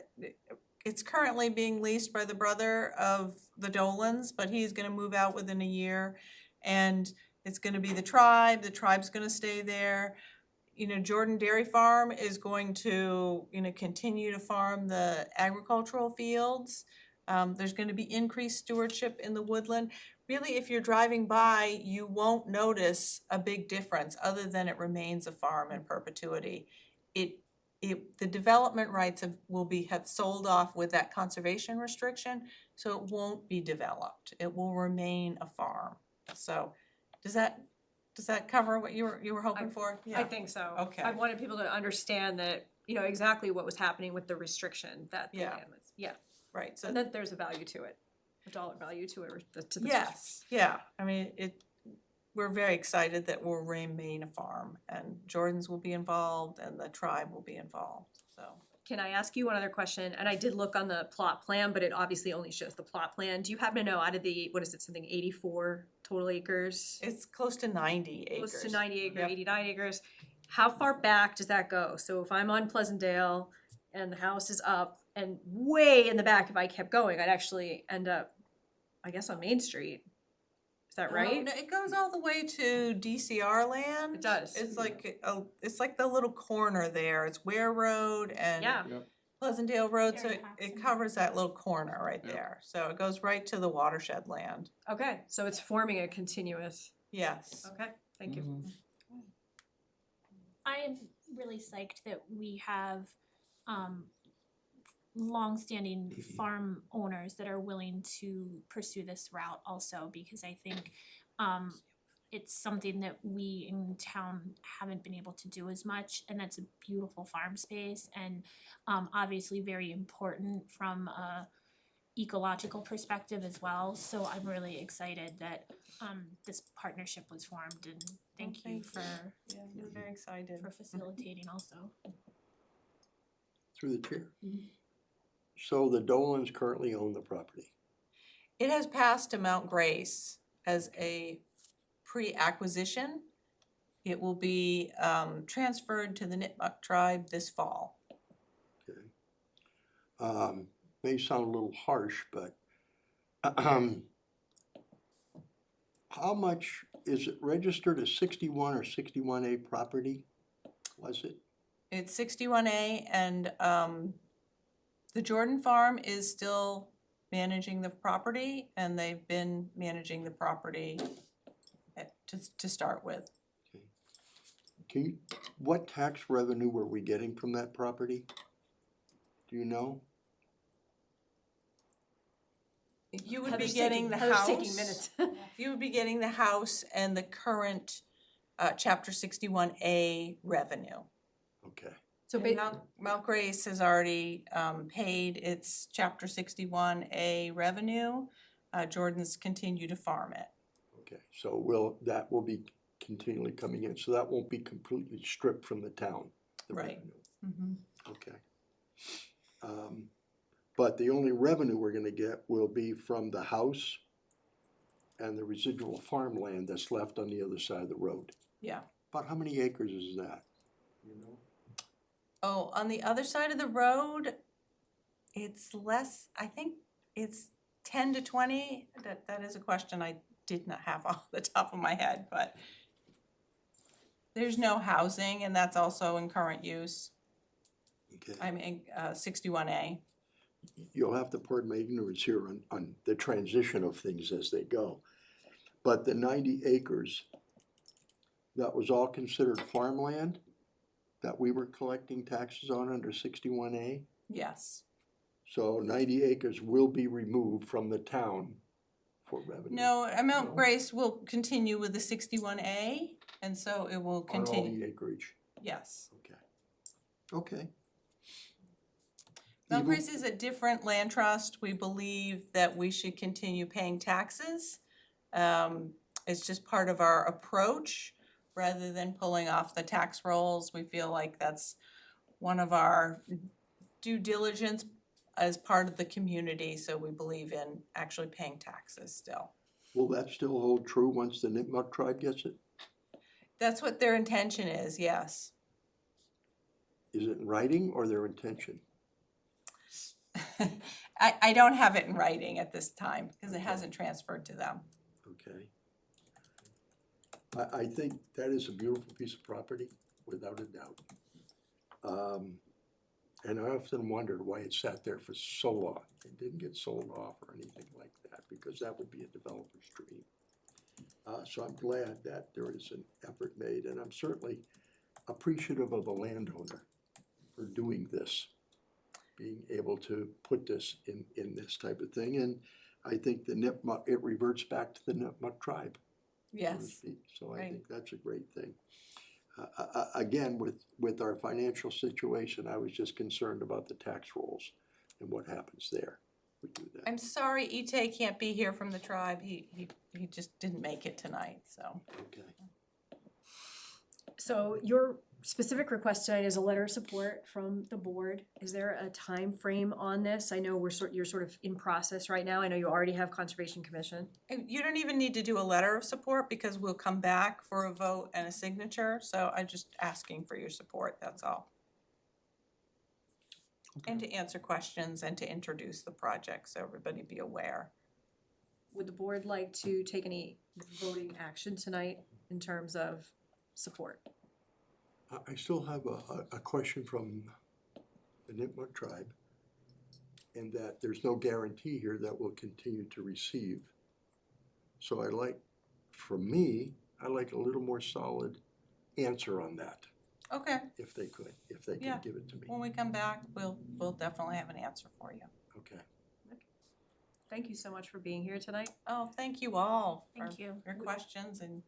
it's currently being leased by the brother of the Dolans, but he's gonna move out within a year. And it's gonna be the tribe's gonna stay there. You know, Jordan Dairy Farm is going to, you know, continue to farm the agricultural fields. There's gonna be increased stewardship in the woodland. Really, if you're driving by, you won't notice a big difference other than it remains a farm in perpetuity. The development rights have sold off with that conservation restriction, so it won't be developed. It will remain a farm. So does that cover what you were hoping for? I think so. Okay. I wanted people to understand that, you know, exactly what was happening with the restriction that the land was, Right, so and that there's a value to it, a dollar value to it, to the. yes, yeah, I mean, we're very excited that we'll remain a farm, and Jordan's will be involved and the tribe will be involved, so. Can I ask you one other question? And I did look on the plot plan, but it obviously only shows the plot plan. Do you happen to know out of the, what is it, something 84 total acres? It's close to 90 acres. Close to 90 acres, Yep. 89 acres. How far back does that go? So if I'm on Pleasantdale and the house is up and way in the back, if I kept going, I'd actually end up, I guess, on Main Street. Is that right? No, it goes all the way to DCR land. It does. It's like the little corner there. It's Ware Road and Yeah. Yep. Pleasantdale Road, so Very it covers that little corner right Yep. there. So it goes right to the watershed land. Okay, so it's forming a continuous, Yes. okay, thank you. I am really psyched that we have longstanding farm owners that are willing to pursue this route also, because I think it's something that we in town haven't been able to do as much, and that's a beautiful farm space and obviously very important from a ecological perspective as well. So I'm really excited that this partnership was formed and thank you for Yeah, we're very excited. for facilitating also. Through the chair. So the Dolans currently own the property. It has passed to Mount Grace as a pre-acquisition. It will be transferred to the Nipmuc tribe this fall. May sound a little harsh, but how much, is it registered as 61 or 61A property? Was it? It's 61A and the Jordan Farm is still managing the property and they've been managing the property to start with. Can you, what tax revenue were we getting from that property? Do you know? You would be Heather's getting the taking- Heather's house. taking minutes. You would be getting the house and the current chapter 61A revenue. Okay. So And Mount Grace has already paid its chapter 61A revenue. Jordan's continue to farm it. Okay, so that will be continually coming in, so that won't be completely stripped from the town, the Right. revenue. Okay. But the only revenue we're gonna get will be from the house and the residual farmland that's left on the other side of the road. Yeah. About how many acres is that? You know? Oh, on the other side of the road, it's less, I think it's 10 to 20. That is a question I did not have off the top of my head, but there's no housing and that's also in current use. Okay. I mean, 61A. You'll have to pardon my ignorance here on the transition of things as they go. But the 90 acres, that was all considered farmland that we were collecting taxes on under 61A? Yes. So 90 acres will be removed from the town for revenue. No, Mount Grace will continue with the 61A, and so it will On all continue. the acreage, Yes. okay. Mount Even- Grace is a different land trust. We believe that we should continue paying taxes. It's just part of our approach, rather than pulling off the tax rolls. We feel like that's one of our due diligence as part of the community, so we believe in actually paying taxes still. Will that still hold true once the Nipmuc tribe gets it? That's what their intention is, yes. Is it in writing or their intention? I don't have it in writing at this time, because it hasn't transferred to them. Okay. I think that is a beautiful piece of property, without a doubt. And I often wondered why it sat there for so long. It didn't get sold off or anything like that, because that would be a developer's dream. So I'm glad that there is an effort made, and I'm certainly appreciative of the landowner for doing this, being able to put this in this type of thing. And I think the Nipmuc, it reverts back to the Nipmuc tribe. So to Yes. speak. So I Right. think that's a great thing. Again, with our financial situation, I was just concerned about the tax rolls and what happens there. We do that. I'm sorry Itay can't be here from the tribe. He just didn't make it tonight, so. Okay. So your specific request tonight is a letter of support from the board. Is there a time frame on this? I know you're sort of in process right now. I know you already have Conservation Commission. You don't even need to do a letter of support because we'll come back for a vote and a signature, so I'm just asking for your support, that's all. And to answer questions and to introduce the project, so everybody be aware. Would the board like to take any voting action tonight in terms of support? I still have a question from the Nipmuc tribe, in that there's no guarantee here that we'll continue to receive. So from me, I like a little more solid answer on that, Okay, if they can Yeah. give it to me. when we come back, we'll definitely have an answer for you. Okay. Thank you so much for being here tonight. Oh, thank you all for Thank you. your questions, and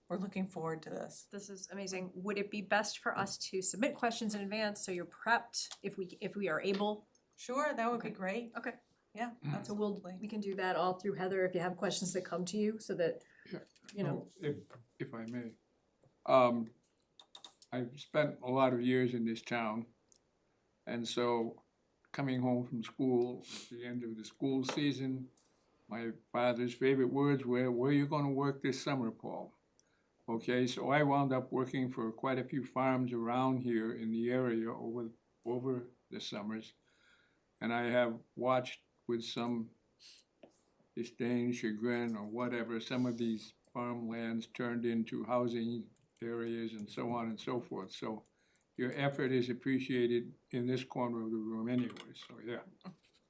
we're looking forward to this. This is amazing. Would it be best for us to submit questions in advance so you're prepped if we are able? Sure, that would be great. Okay. Yeah, So we can do that all through Heather if you have questions that come to you so that you know. If I may. I've spent a lot of years in this town, and so coming home from school at the end of the school season, my father's favorite words were, "Where are you gonna work this summer, Paul?" Okay, so I wound up working for quite a few farms around here in the area over the summers, and I have watched with some disdain, chagrin, or whatever, some of these farmlands turned into housing areas and so on and so forth. So your effort is appreciated in this corner of the room anyway, so yeah.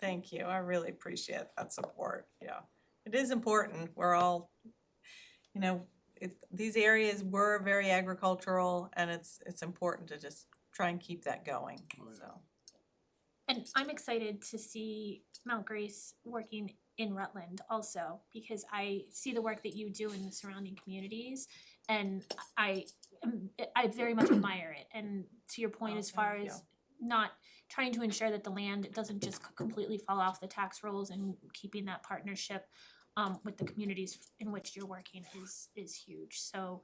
Thank you, I really appreciate that support, yeah. It is important, we're all, you know, these areas were very agricultural and it's important to just try and keep that going, so. And I'm excited to see Mount Grace working in Rutland also, because I see the work that you do in the surrounding communities, and I very much admire it. And to your point, as far as not trying to ensure that the land doesn't just completely fall off the tax rolls, and keeping that partnership with the communities in which you're working is huge. So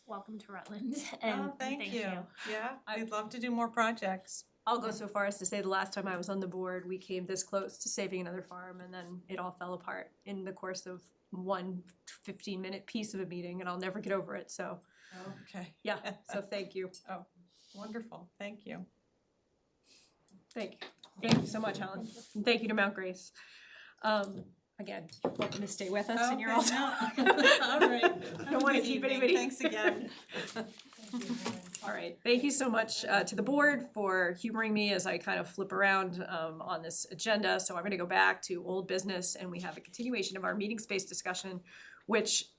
welcome to Rutland, and Thank you, yeah, I'd love to do more projects. I'll go so far as to say the last time I was on the board, we came this close to saving another farm, and then it all fell apart in the course of one 15-minute piece of a meeting, and I'll never get over it, so. Okay. Yeah, so thank you. Oh, wonderful, thank you. Thank you so much, Helen, and thank you to Mount Grace. Again, welcome to stay with us, and you're also. All right. I don't wanna keep anybody. Thanks again. All right, thank you so much to the board for humoring me as I kind of flip around on this agenda. So I'm gonna go back to old business, and we have a continuation of our meeting space discussion, which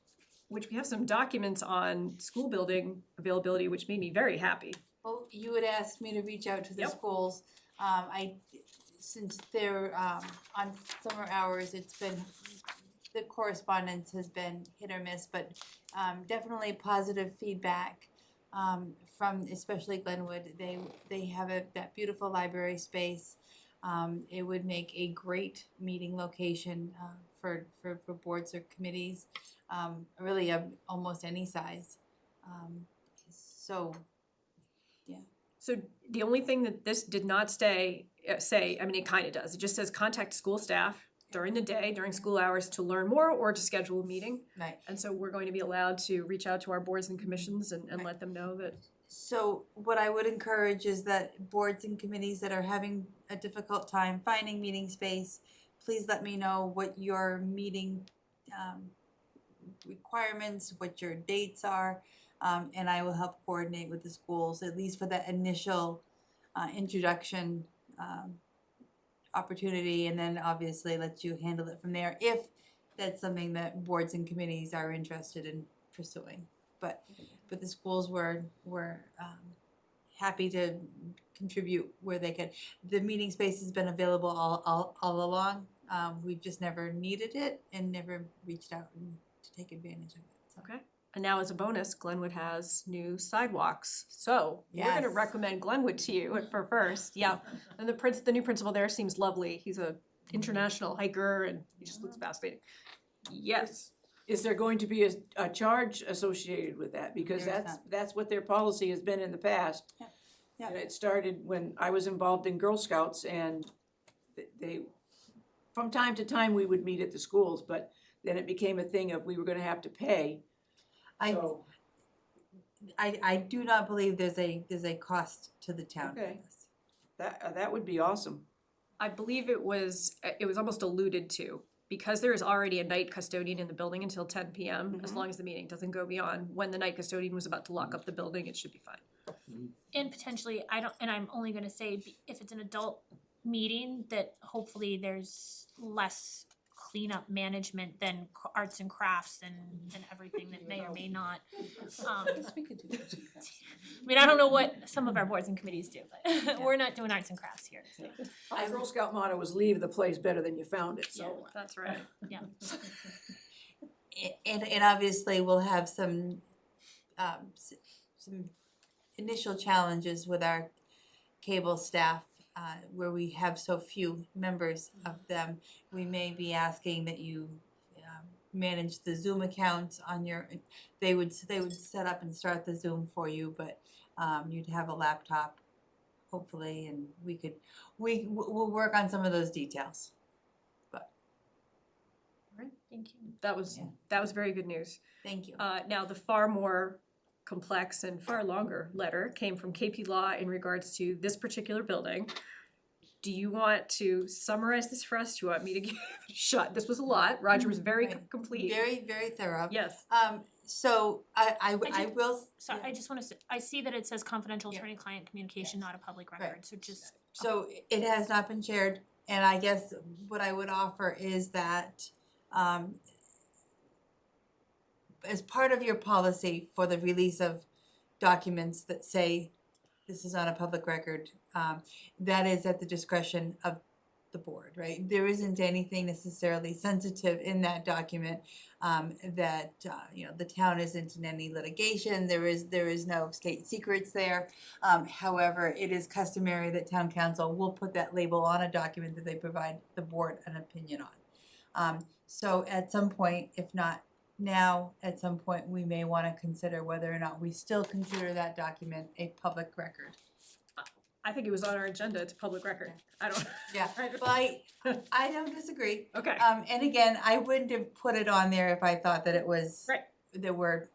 we have some documents on school building availability, which made me very happy. Well, you had asked me to reach out to the Yep. schools. Since they're on summer hours, it's been, the correspondence has been hit or miss, but definitely positive feedback from especially Glenwood. They have that beautiful library space. It would make a great meeting location for boards or committees, really of almost any size. So, yeah. So the only thing that this did not say, I mean, it kind of does, it just says contact school staff during the day, during school hours to learn more or to schedule a meeting. Right. And so we're going to be allowed to reach out to our boards and commissions and let them know that. So what I would encourage is that boards and committees that are having a difficult time finding meeting space, please let me know what your meeting requirements, what your dates are, and I will help coordinate with the schools, at least for that initial introduction opportunity, and then obviously let you handle it from there if that's something that boards and committees are interested in pursuing. But the schools were happy to contribute where they could. The meeting space has been available all along. We've just never needed it and never reached out to take advantage of it. So. Okay. And now as a bonus, Glenwood has new sidewalks. So we're gonna Yes. recommend Glenwood to you for first, yeah. And the new principal there seems lovely. He's a international hiker and he just looks fascinating. Yes. Is there going to be a charge associated with that? Because There is that's what their policy has been in the past. Yeah. And it started when I was involved in Girl Scouts, and they, from time to time, we would meet at the schools, but then it became a thing of we were gonna have to pay. So, I do not believe there's a cost to the town for Okay. this. that would be awesome. I believe it was almost alluded to, because there is already a night custodian in the building until 10 p.m., as long as the meeting doesn't go beyond. When the night custodian was about to lock up the building, it should be fine. And potentially, I'm only gonna say, if it's an adult meeting, that hopefully there's less cleanup management than arts and crafts and everything that may or may not. I mean, I don't know what some of our boards and committees do, but we're not doing arts and crafts here, so. Our Girl Scout motto was leave the place better than you found it, so. That's right. Yeah. And obviously we'll have some initial challenges with our cable staff, where we have so few members of them. We may be asking that you manage the Zoom account on your, they would set up and start the Zoom for you, but you'd have a laptop, hopefully, and we'll work on some of those details. Thank you. That was very good news. Thank you. Now, the far more complex and far longer letter came from KP Law in regards to this particular building. Do you want to summarize this for us? Do you want me to give it a shot? This was a lot. Roger was very complete. Very, very thorough. Yes. So I will. Sorry, I just wanna say, I see that it says confidential attorney-client communication, not a public record, so just. So it has not been shared, and I guess what I would offer is that as part of your policy for the release of documents that say this is not a public record, that is at the discretion of the board, right? There isn't anything necessarily sensitive in that document that the town isn't in any litigation. There is no state secrets there. However, it is customary that town council will put that label on a document that they provide the board an opinion on. So at some point, if not now, at some point, we may want to consider whether or not we still consider that document a public record. I think it was on our agenda. It's a public record. I don't. Yeah, but I don't disagree. Okay. And again, I wouldn't have put it on there if I thought that it was, right. There were,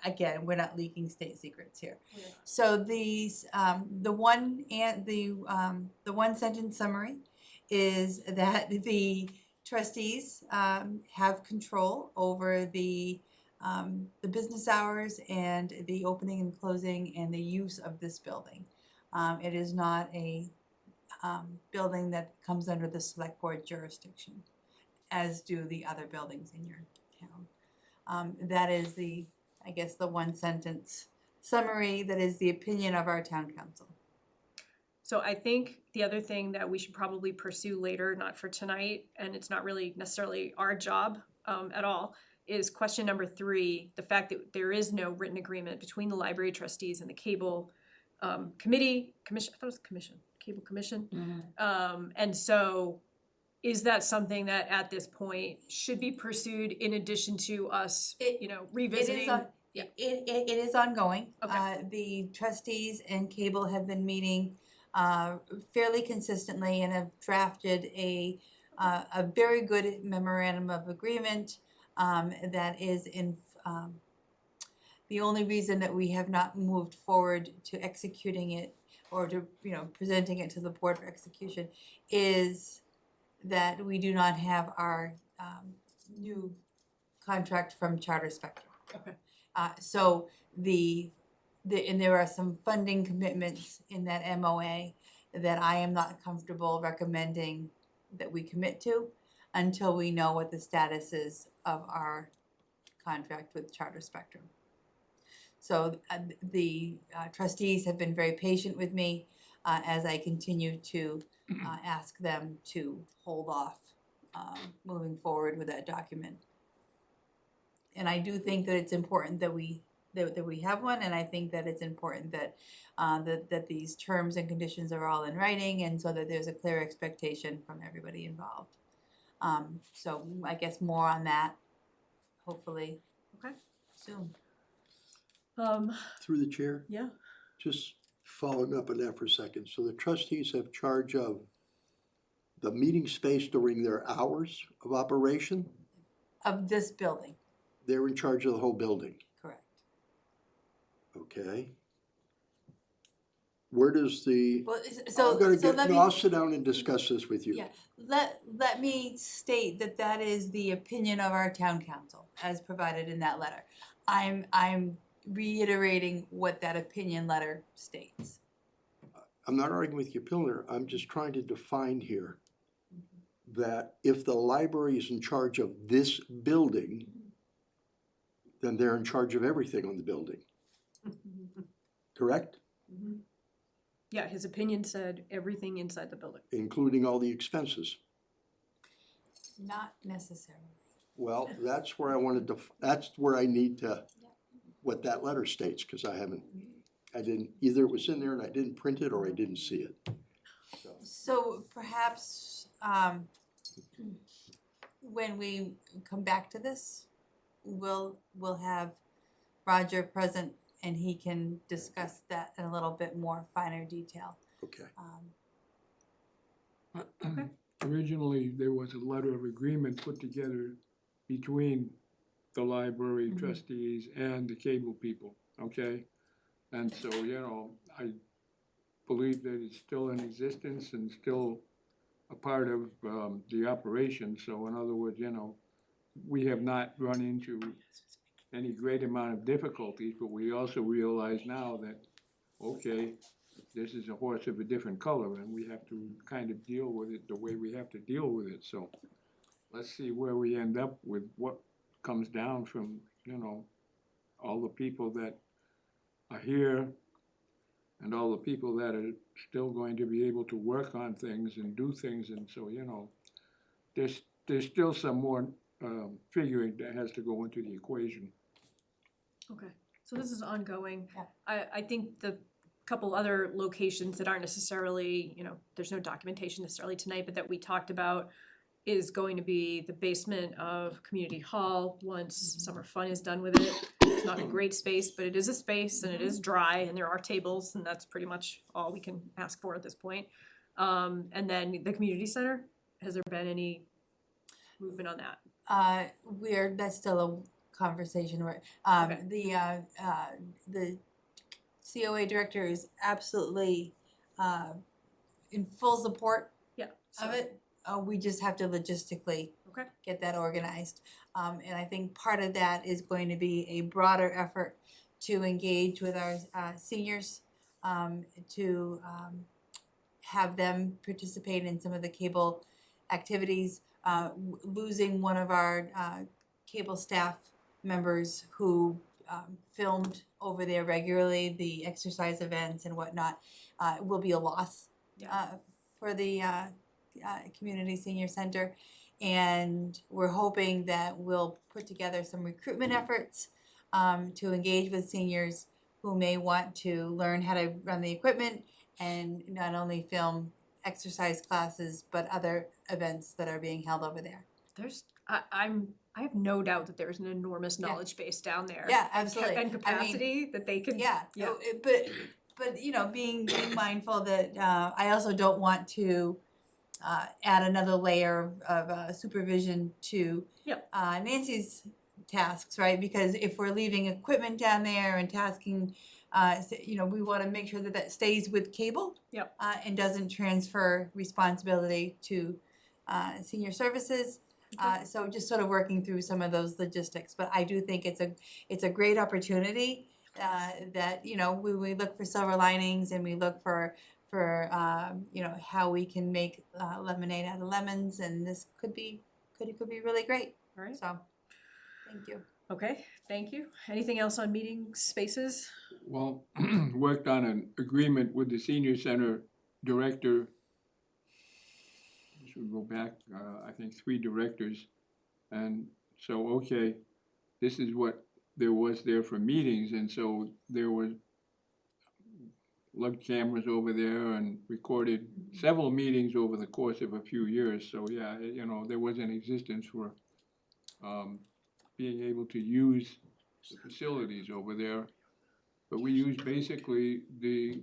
again, we're not leaking state secrets here. Yeah. So these, the one sentence summary is that the trustees have control over the business hours and the opening and closing and the use of this building. It is not a building that comes under the select board jurisdiction, as do the other buildings in your town. That is the one sentence summary that is the opinion of our town council. So I think the other thing that we should probably pursue later, not for tonight, and it's not really necessarily our job at all, is question number 3, the fact that there is no written agreement between the library trustees and the cable commission, I thought it was commission, cable commission. Mm-hmm. And so is that something that at this point should be pursued in addition to us, revisiting? It is ongoing. Okay. The trustees and cable have been meeting fairly consistently and have drafted a very good memorandum of agreement that is in. The only reason that we have not moved forward to executing it or to presenting it to the board for execution is that we do not have our new contract from Charter Spectrum. Okay. So and there are some funding commitments in that MOA that I am not comfortable recommending that we commit to until we know what the status is of our contract with Charter Spectrum. So the trustees have been very patient with me as I continue to ask them to hold off moving forward with that document. And I do think that it's important that we have one, and I think that it's important that that these terms and conditions are all in writing, and so that there's a clear expectation from everybody involved. So I guess more on that, hopefully. Okay. Soon. Through the chair? Yeah. Just following up on that for a second. So the trustees have charge of the meeting space during their hours of operation? Of this building. They're in charge of the whole building? Correct. Okay. Where does the, Well, I'll sit down and discuss this with you. Yeah, let me state that is the opinion of our town council as provided in that letter. I'm reiterating what that opinion letter states. I'm not arguing with your pillar, I'm just trying to define here that if the library is in charge of this building, then they're in charge of everything on the building. Correct? Mm-hmm. Yeah, his opinion said everything inside the building. Including all the expenses. Not necessarily. Well, that's where I wanted to, that's where I need to, what that letter states, because I didn't, either it was in there and I didn't print it or I didn't see it. So perhaps, when we come back to this, we'll have Roger present and he can discuss that in a little bit more finer detail. Okay. Originally, there was a letter of agreement put together between the library trustees and the cable people, okay? And so, you know, I believe that it's still in existence and still a part of the operation. So in other words, you know, we have not run into any great amount of difficulties, but we also realize now that, okay, this is a horse of a different color and we have to kind of deal with it the way we have to deal with it. So let's see where we end up with what comes down from, you know, all the people that are here and all the people that are still going to be able to work on things and do things. And so, you know, there's still some more figuring that has to go into the equation. Okay, so this is ongoing. Yeah. I think the couple other locations that aren't necessarily, you know, there's no documentation necessarily tonight, but that we talked about is going to be the basement of Community Hall once summer fun is done with it. It's not a great space, but it is a space and it is dry and there are tables and that's pretty much all we can ask for at this point. And then the community center, has there been any movement on that? That's still a conversation where, Okay. the COA director is absolutely, in full support Yeah. of it. We just have to logistically Okay. get that organized. And I think part of that is going to be a broader effort to engage with our seniors, to have them participate in some of the cable activities. Losing one of our cable staff members who filmed over there regularly, the exercise events and whatnot, will be a loss for the Community Senior Center. And we're hoping that we'll put together some recruitment efforts to engage with seniors who may want to learn how to run the equipment and not only film exercise classes, but other events that are being held over there. I have no doubt that there's an enormous knowledge base down there. Yeah, and ca- absolutely. And capacity that they can. Yeah, so but you know, being mindful that I also don't want to add another layer of supervision to Nancy's tasks, right? Because if we're leaving equipment down there and tasking, you know, we want to make sure that that stays with cable. Yep. And doesn't transfer responsibility to senior services. So just sort of working through some of those logistics, but I do think it's a great opportunity that, you know, we look for silver linings and we look for you know, how we can make lemonade out of lemons, and this could be really great. All right. So, thank you. Okay, thank you. Anything else on meeting spaces? Well, worked on an agreement with the senior center director. Should go back, I think 3 directors. And so, okay, this is what there was there for meetings. And so there was lugged cameras over there and recorded several meetings over the course of a few years. So yeah, you know, there was an existence for being able to use the facilities over there. But we used basically the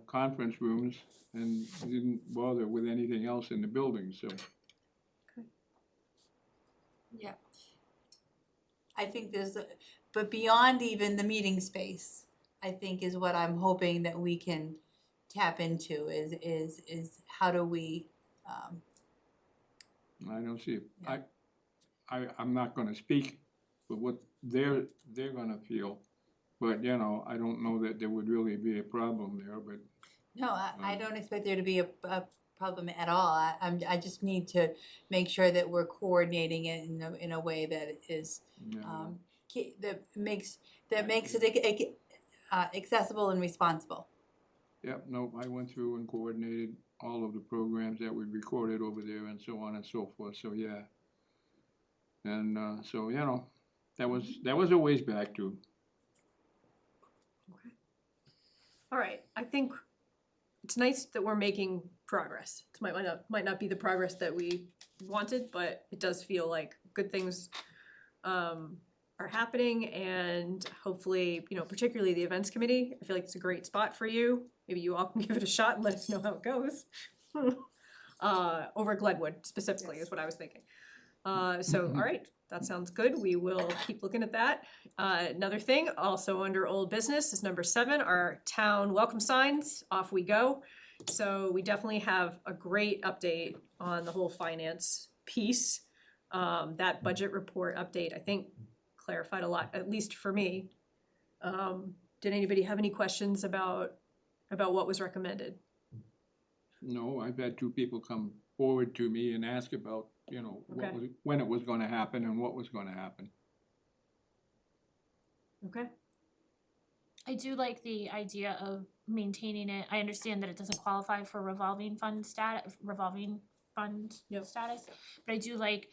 conference rooms and didn't bother with anything else in the building, so. Yeah. I think but beyond even the meeting space, I think is what I'm hoping that we can tap into is how do we, I don't see it. I'm not gonna speak for what they're gonna feel, but, you know, I don't know that there would really be a problem there, but. no, I don't expect there to be a problem at all. I just need to make sure that we're coordinating it in a way that is, that makes it accessible and responsible. Yep, no, I went through and coordinated all of the programs that we recorded over there and so on and so forth, so yeah. And so, you know, that was a ways back too. All right, I think it's nice that we're making progress. It might not be the progress that we wanted, but it does feel like good things are happening, and hopefully, you know, particularly the events committee, I feel like it's a great spot for you. Maybe you all can give it a shot and let us know how it goes. Over Glenwood specifically is what I was thinking. So, all right, that sounds good. We will keep looking at that. Another thing, also under old business, is number 7, our town welcome signs. Off we go. So we definitely have a great update on the whole finance piece. That budget report update, I think, clarified a lot, at least for me. Did anybody have any questions about what was recommended? No, I've had 2 people come forward to me and ask about, you know, Okay. when it was gonna happen and what was gonna happen. Okay. I do like the idea of maintaining it. I understand that it doesn't qualify for revolving fund status, but I do like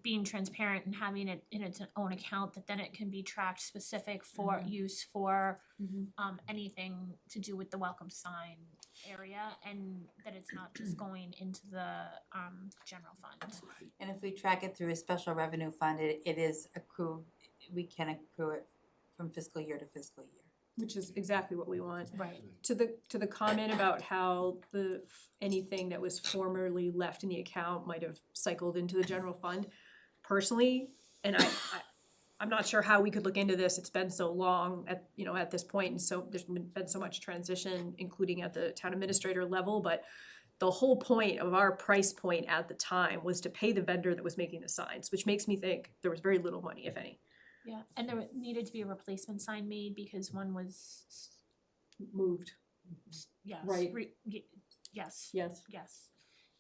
being transparent and having it in its own account, that then it can be tracked specific for use for anything to do with the welcome sign area, and that it's not just going into the general fund. And if we track it through a special revenue fund, it is accrued, we can accrue it from fiscal year to fiscal year. Which is exactly what we want. Right. To the comment about how anything that was formerly left in the account might have cycled into the general fund. Personally, and I'm not sure how we could look into this, it's been so long at this point, and so there's been so much transition, including at the town administrator level, but the whole point of our price point at the time was to pay the vendor that was making the signs, which makes me think there was very little money, if any. Yeah, and there needed to be a replacement sign made because one was moved. Yes. Right. Yes. Yes. Yes.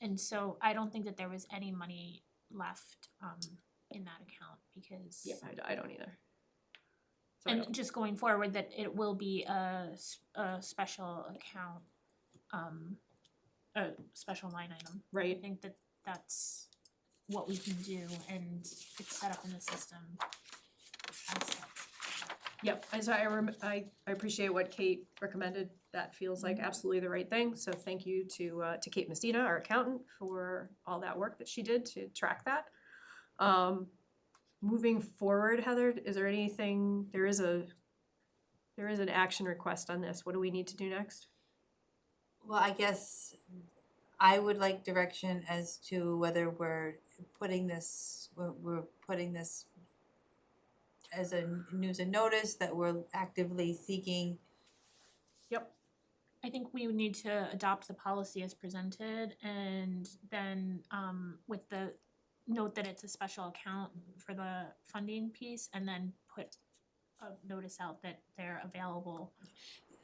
And so I don't think that there was any money left in that account because. Yeah, I don't either. So And just going forward, that it will be a special account, a special line item. Right. I think that that's what we can do, and it's set up in the system. Yep, as I appreciate what Kate recommended. That feels like absolutely the right thing. So thank you to Kate Messina, our accountant, for all that work that she did to track that. Moving forward, Heather, is there anything? There is an action request on this. What do we need to do next? Well, I guess I would like direction as to whether we're putting this as a news and notice that we're actively seeking. Yep. I think we would need to adopt the policy as presented, and then with the note that it's a special account for the funding piece, and then put a notice out that they're available.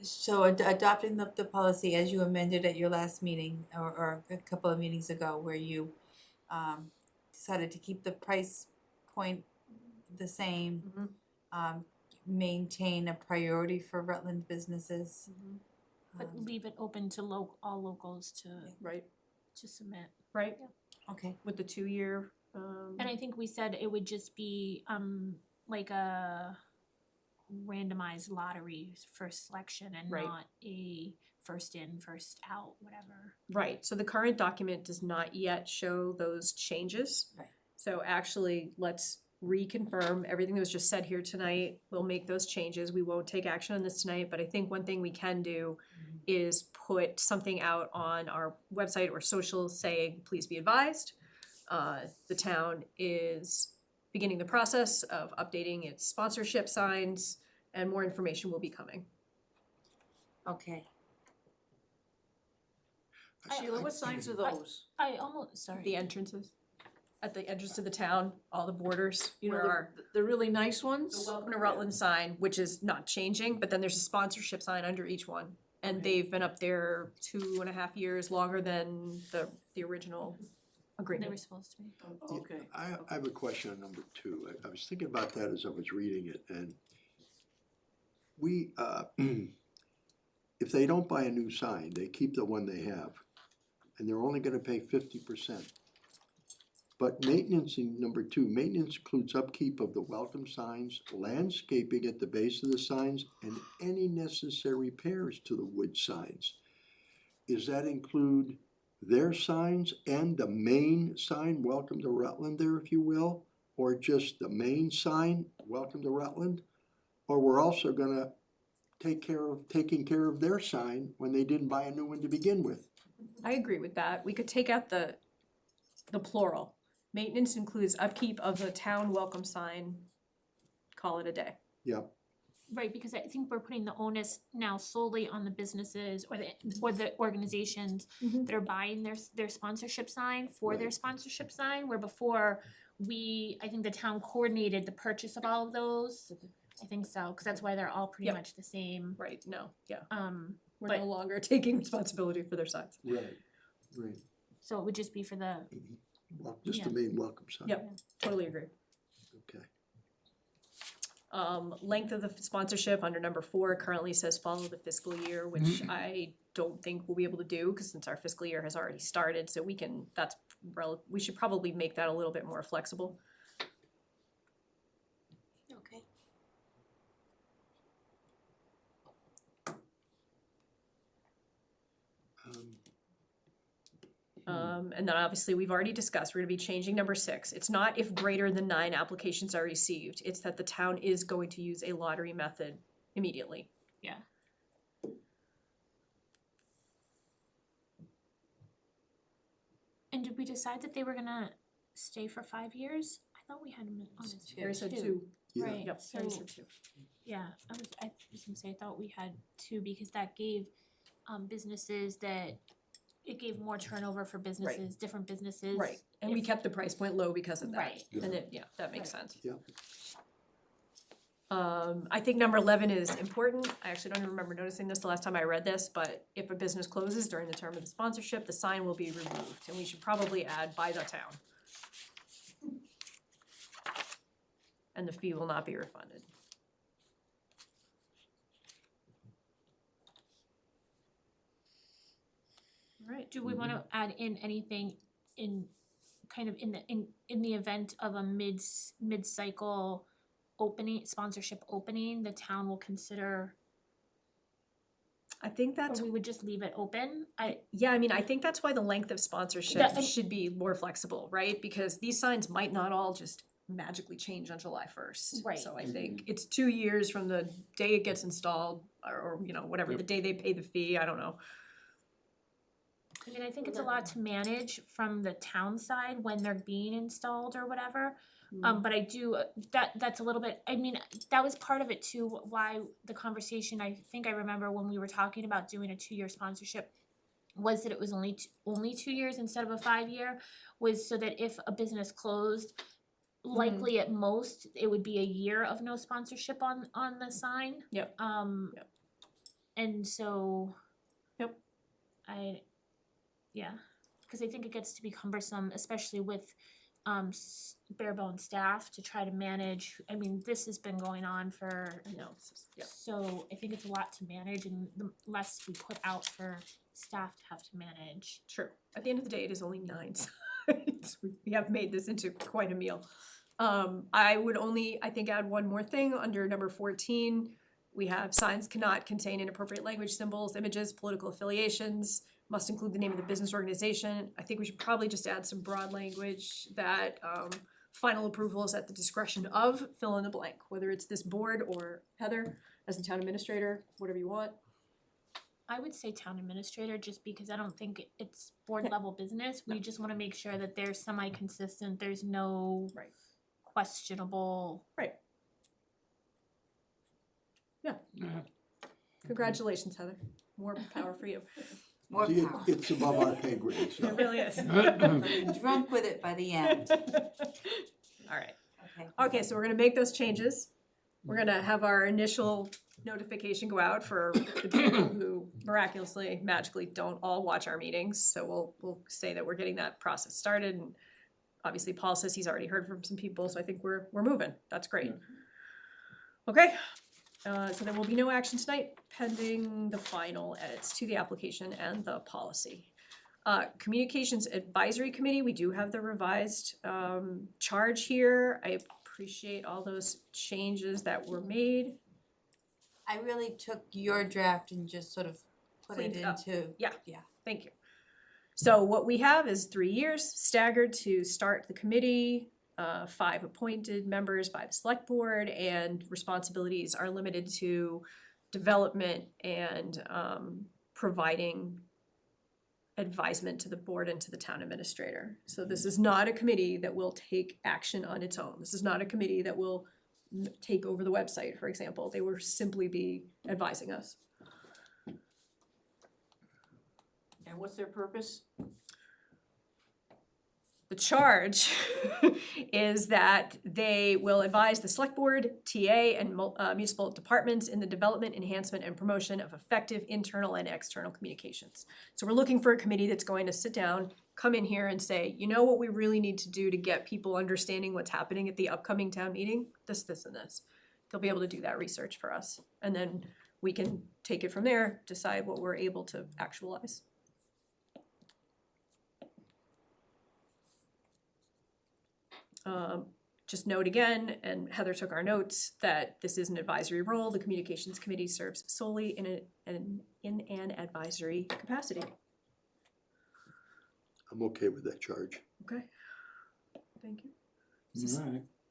So adopting the policy as you amended at your last meeting or a couple of meetings ago, where you decided to keep the price point the same, maintain a priority for Rutland businesses. But leave it open to all locals to submit. Right. Yeah. Okay. With the 2-year. And I think we said it would just be like a randomized lottery for selection and Right. not a first in, first out, whatever. Right, so the current document does not yet show those changes. Right. So actually, let's reconfirm everything that was just said here tonight. We'll make those changes. We won't take action on this tonight, but I think one thing we can do is put something out on our website or socials saying, please be advised. The town is beginning the process of updating its sponsorship signs, and more information will be coming. Okay. Sheila, what signs are those? I almost, sorry. The entrances. At the entrance to the town, all the borders, You know, where our the really nice ones? the Welcome to Rutland sign, which is not changing, but then there's a sponsorship sign under each one. And they've been up there 2.5 years longer than the original They agreement. were supposed to be. Okay. I have a question on number 2. I was thinking about that as I was reading it, and we, if they don't buy a new sign, they keep the one they have, and they're only gonna pay 50%. But maintenance in number 2, maintenance includes upkeep of the welcome signs, landscaping at the base of the signs, and any necessary repairs to the wood signs. does that include their signs and the main sign, welcome to Rutland there, if you will? Or just the main sign, welcome to Rutland? Or we're also gonna taking care of their sign when they didn't buy a new one to begin with? I agree with that. We could take out the plural. Maintenance includes upkeep of the town welcome sign. Call it a day. Yep. Right, because I think we're putting the onus now solely on the businesses or the organizations that are buying their sponsorship sign for their sponsorship sign, where before I think the town coordinated the purchase of all of those. I think so, cause that's why they're all pretty Yep. much the same. Right, no, yeah. We're But- no longer taking responsibility for their signs. Right, right. So it would just be for the, Well, just Yeah. the main welcome sign. Yep, totally agree. Okay. Length of the sponsorship under number 4 currently says follow the fiscal year, which I don't think we'll be able to do, cause since our fiscal year has already started, so we should probably make that a little bit more flexible. Okay. And then obviously, we've already discussed, we're gonna be changing number 6. It's not if greater than 9 applications are received, it's that the town is going to use a lottery method immediately. yeah. And did we decide that they were gonna stay for 5 years? I thought we had them on as Harry said 2. two. Yeah. Right, Yep, so, Harry said 2. yeah, I was gonna say, I thought we had 2 because that gave businesses it gave more turnover for businesses, different businesses. Right, and we if- kept the price point low because of that. Right. And that makes sense. Yeah. I think number 11 is important. I actually don't even remember noticing this the last time I read this, but if a business closes during the term of the sponsorship, the sign will be removed, and we should probably add by the town. And the fee will not be refunded. Alright, Do we wanna add in anything in kind of in the event of a mid-cycle sponsorship opening, the town will consider, I think or that's, we would just leave it open? I mean, I think that's why the length of sponsorship That- should be more flexible, right? Because these signs might not all just magically change on July 1st. Right. So I think it's 2 years from the day it gets installed, or whatever, the day they pay the fee, I don't know. I mean, I think it's a lot to manage from the town side when they're being installed or whatever. But I do, that's a little bit, I mean, that was part of it too, why the conversation, I think I remember when we were talking about doing a 2-year sponsorship, was that it was only 2 years instead of a 5-year, was so that if a business closed, likely at most, it would be a year of no sponsorship on the sign. Yep. Yep. And so. Yep. Cause I think it gets to be cumbersome, especially with bare bone staff to try to manage. I mean, this has been going on for, so I think it's a lot to manage, and the less we put out for staff to have to manage. True. At the end of the day, it is only 9 signs. We have made this into quite a meal. I would only, I think, add one more thing under number 14. We have signs cannot contain inappropriate language, symbols, images, political affiliations, must include the name of the business organization. I think we should probably just add some broad language that final approval is at the discretion of fill in the blank, whether it's this board or Heather as the town administrator, whatever you want. I would say town administrator, just because I don't think it's board level business. We just wanna make sure that they're semi-consistent, there's no questionable. Right. Yeah. Congratulations, Heather. More power for you. More See, power. it's above our pay grade, so. It really is. Drunk with it by the end. Alright. Okay. Okay, so we're gonna make those changes. We're gonna have our initial notification go out for the people who miraculously, magically don't all watch our meetings. So we'll say that we're getting that process started, and obviously Paul says he's already heard from some people, so I think we're moving. That's great. Okay, so there will be no action tonight pending the final edits to the application and the policy. Communications Advisory Committee, we do have the revised charge here. I appreciate all those changes that were made. I really took your draft and just sort of put it Cleaned it up. into, Yeah. yeah. thank you. So what we have is 3 years staggered to start the committee, 5 appointed members by the select board, and responsibilities are limited to development and providing advisement to the board and to the town administrator. So this is not a committee that will take action on its own. This is not a committee that will take over the website, for example. They will simply be advising us. And what's their purpose? The charge is that they will advise the select board, TA, and municipal departments in the development, enhancement, and promotion of effective internal and external communications. So we're looking for a committee that's going to sit down, come in here and say, you know what we really need to do to get people understanding what's happening at the upcoming town meeting? This, and this. They'll be able to do that research for us. And then we can take it from there, decide what we're able to actualize. Just note again, and Heather took our notes, that this is an advisory role. The communications committee serves solely in an advisory capacity. I'm okay with that charge. Okay. Thank you.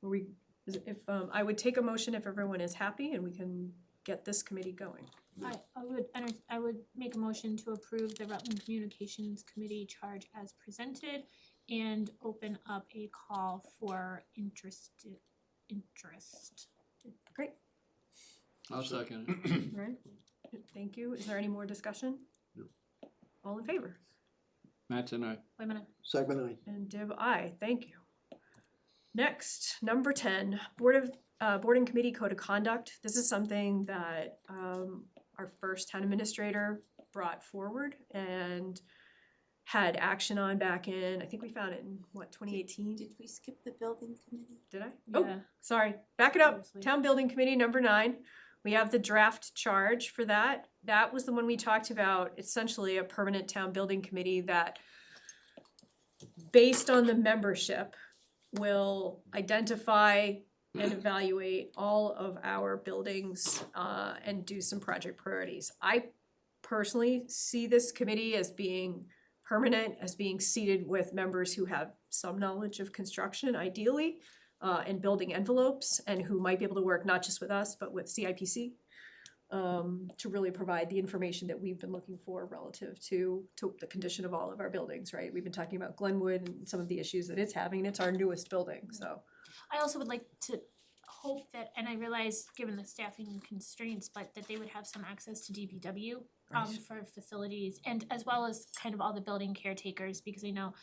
Alright. I would take a motion if everyone is happy and we can get this committee going. I would make a motion to approve the Rutland Communications Committee charge as presented and open up a call for interest. Great. I'll second it. Right. Thank you. Is there any more discussion? No. All in favor? Matt's and I. Wait a minute. Segment I. And Dib, aye. Thank you. Next, number 10, Board and Committee Code of Conduct. This is something that our first town administrator brought forward and had action on back in, I think we found it in, what, 2018? Did we skip the building committee? Did I? Yeah. Oh, sorry. Back it up. Seriously. Town Building Committee, number 9. We have the draft charge for that. That was the one we talked about, essentially a permanent town building committee that, based on the membership, will identify and evaluate all of our buildings and do some project priorities. I personally see this committee as being permanent, as being seated with members who have some knowledge of construction, ideally, and building envelopes, and who might be able to work not just with us, but with CIPC, to really provide the information that we've been looking for relative to the condition of all of our buildings, right? We've been talking about Glenwood and some of the issues that it's having, and it's our newest building, so. I also would like to hope that, and I realize given the staffing constraints, but that they would have some access to DPW for facilities, and as well as kind of all the building caretakers, because I know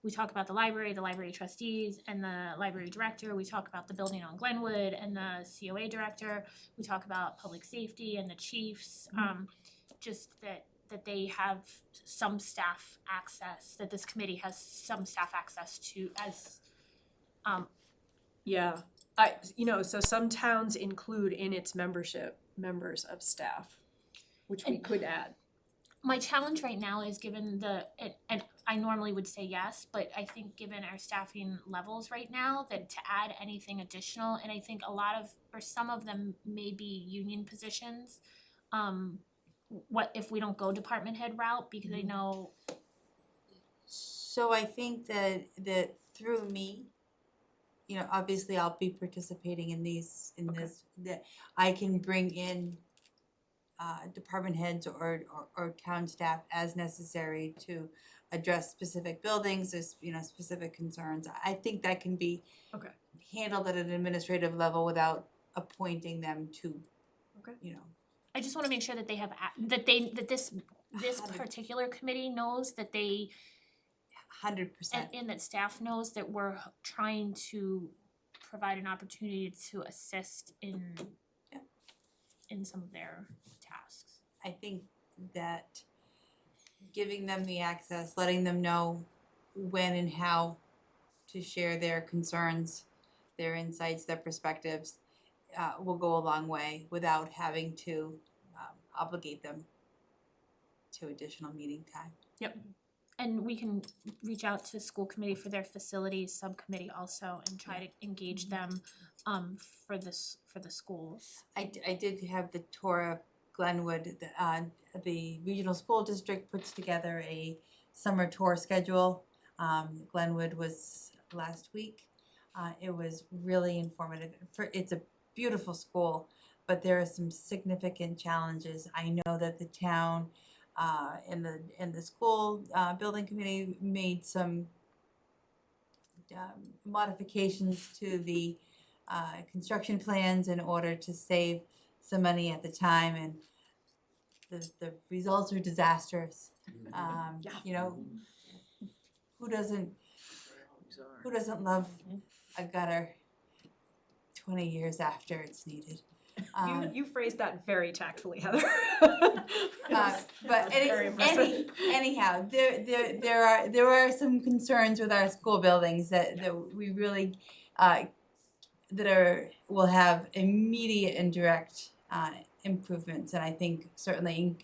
we talk about the library trustees, and the library director, we talk about the building on Glenwood and the COA director, we talk about public safety and the chiefs, just that they have some staff access, that this committee has some staff access to as Yeah, so some towns include in its membership members of staff, which we could add. My challenge right now is given and I normally would say yes, but I think given our staffing levels right now, that to add anything additional, and I think some of them may be union positions. What if we don't go department head route, because I know. So I think that through me, obviously I'll be participating in this, that I can bring in department heads or town staff as necessary to address specific buildings or, specific concerns. I think that can be handled at an administrative level without appointing them to, I just wanna make sure that they have, that this particular committee knows that they 100%. and that staff knows that we're trying to provide an opportunity to assist in some of their tasks. I think that giving them the access, letting them know when and how to share their concerns, their insights, their perspectives, will go a long way without having to obligate them to additional meeting time. Yep. And we can reach out to school committee for their facilities subcommittee also and try to engage them for the schools. I did have the tour Glenwood, the regional school district puts together a summer tour schedule. Glenwood was last week. It was really informative. It's a beautiful school, but there are some significant challenges. I know that the town in the school building committee made some modifications to the construction plans in order to save some money at the time, and the results are disastrous. You know, who doesn't love a gutter 20 years after it's needed? You phrased that very tactfully, Heather. But Very impressive. anyhow, there are some concerns with our school buildings that we really will have immediate and direct improvements, and I think certainly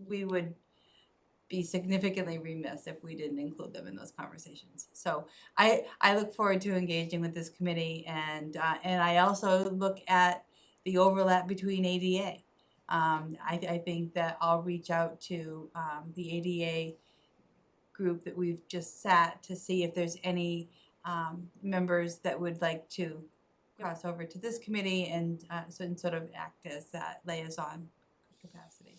we would be significantly remiss if we didn't include them in those conversations. So I look forward to engaging with this committee, and I also look at the overlap between ADA. I think that I'll reach out to the ADA group that we've just sat to see if there's any members that would like to cross over to this committee and sort of act as that liaison capacity.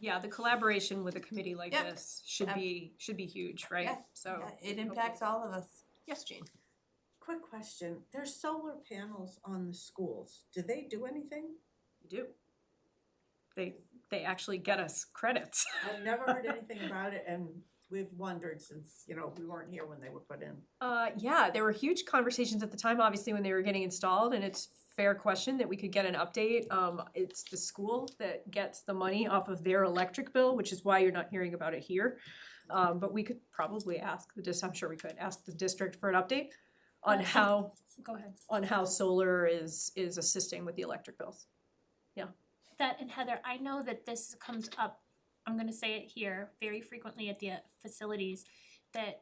Yeah, the collaboration with a committee like Yep. this should be huge, right? Yeah, So yeah, it impacts all of us. yes, Jane. Quick question, there's solar panels on the schools, do they do anything? You do. They actually get us credits. I've never heard anything about it, and we've wondered since, you know, we weren't here when they were put in. Yeah, there were huge conversations at the time, obviously, when they were getting installed, and it's a fair question that we could get an update. It's the school that gets the money off of their electric bill, which is why you're not hearing about it here. But we could probably ask I'm sure we could ask the district for an update on how, Go ahead. on how solar is assisting with the electric bills. That, and Heather, I know that this comes up, I'm gonna say it here, very frequently at the facilities, that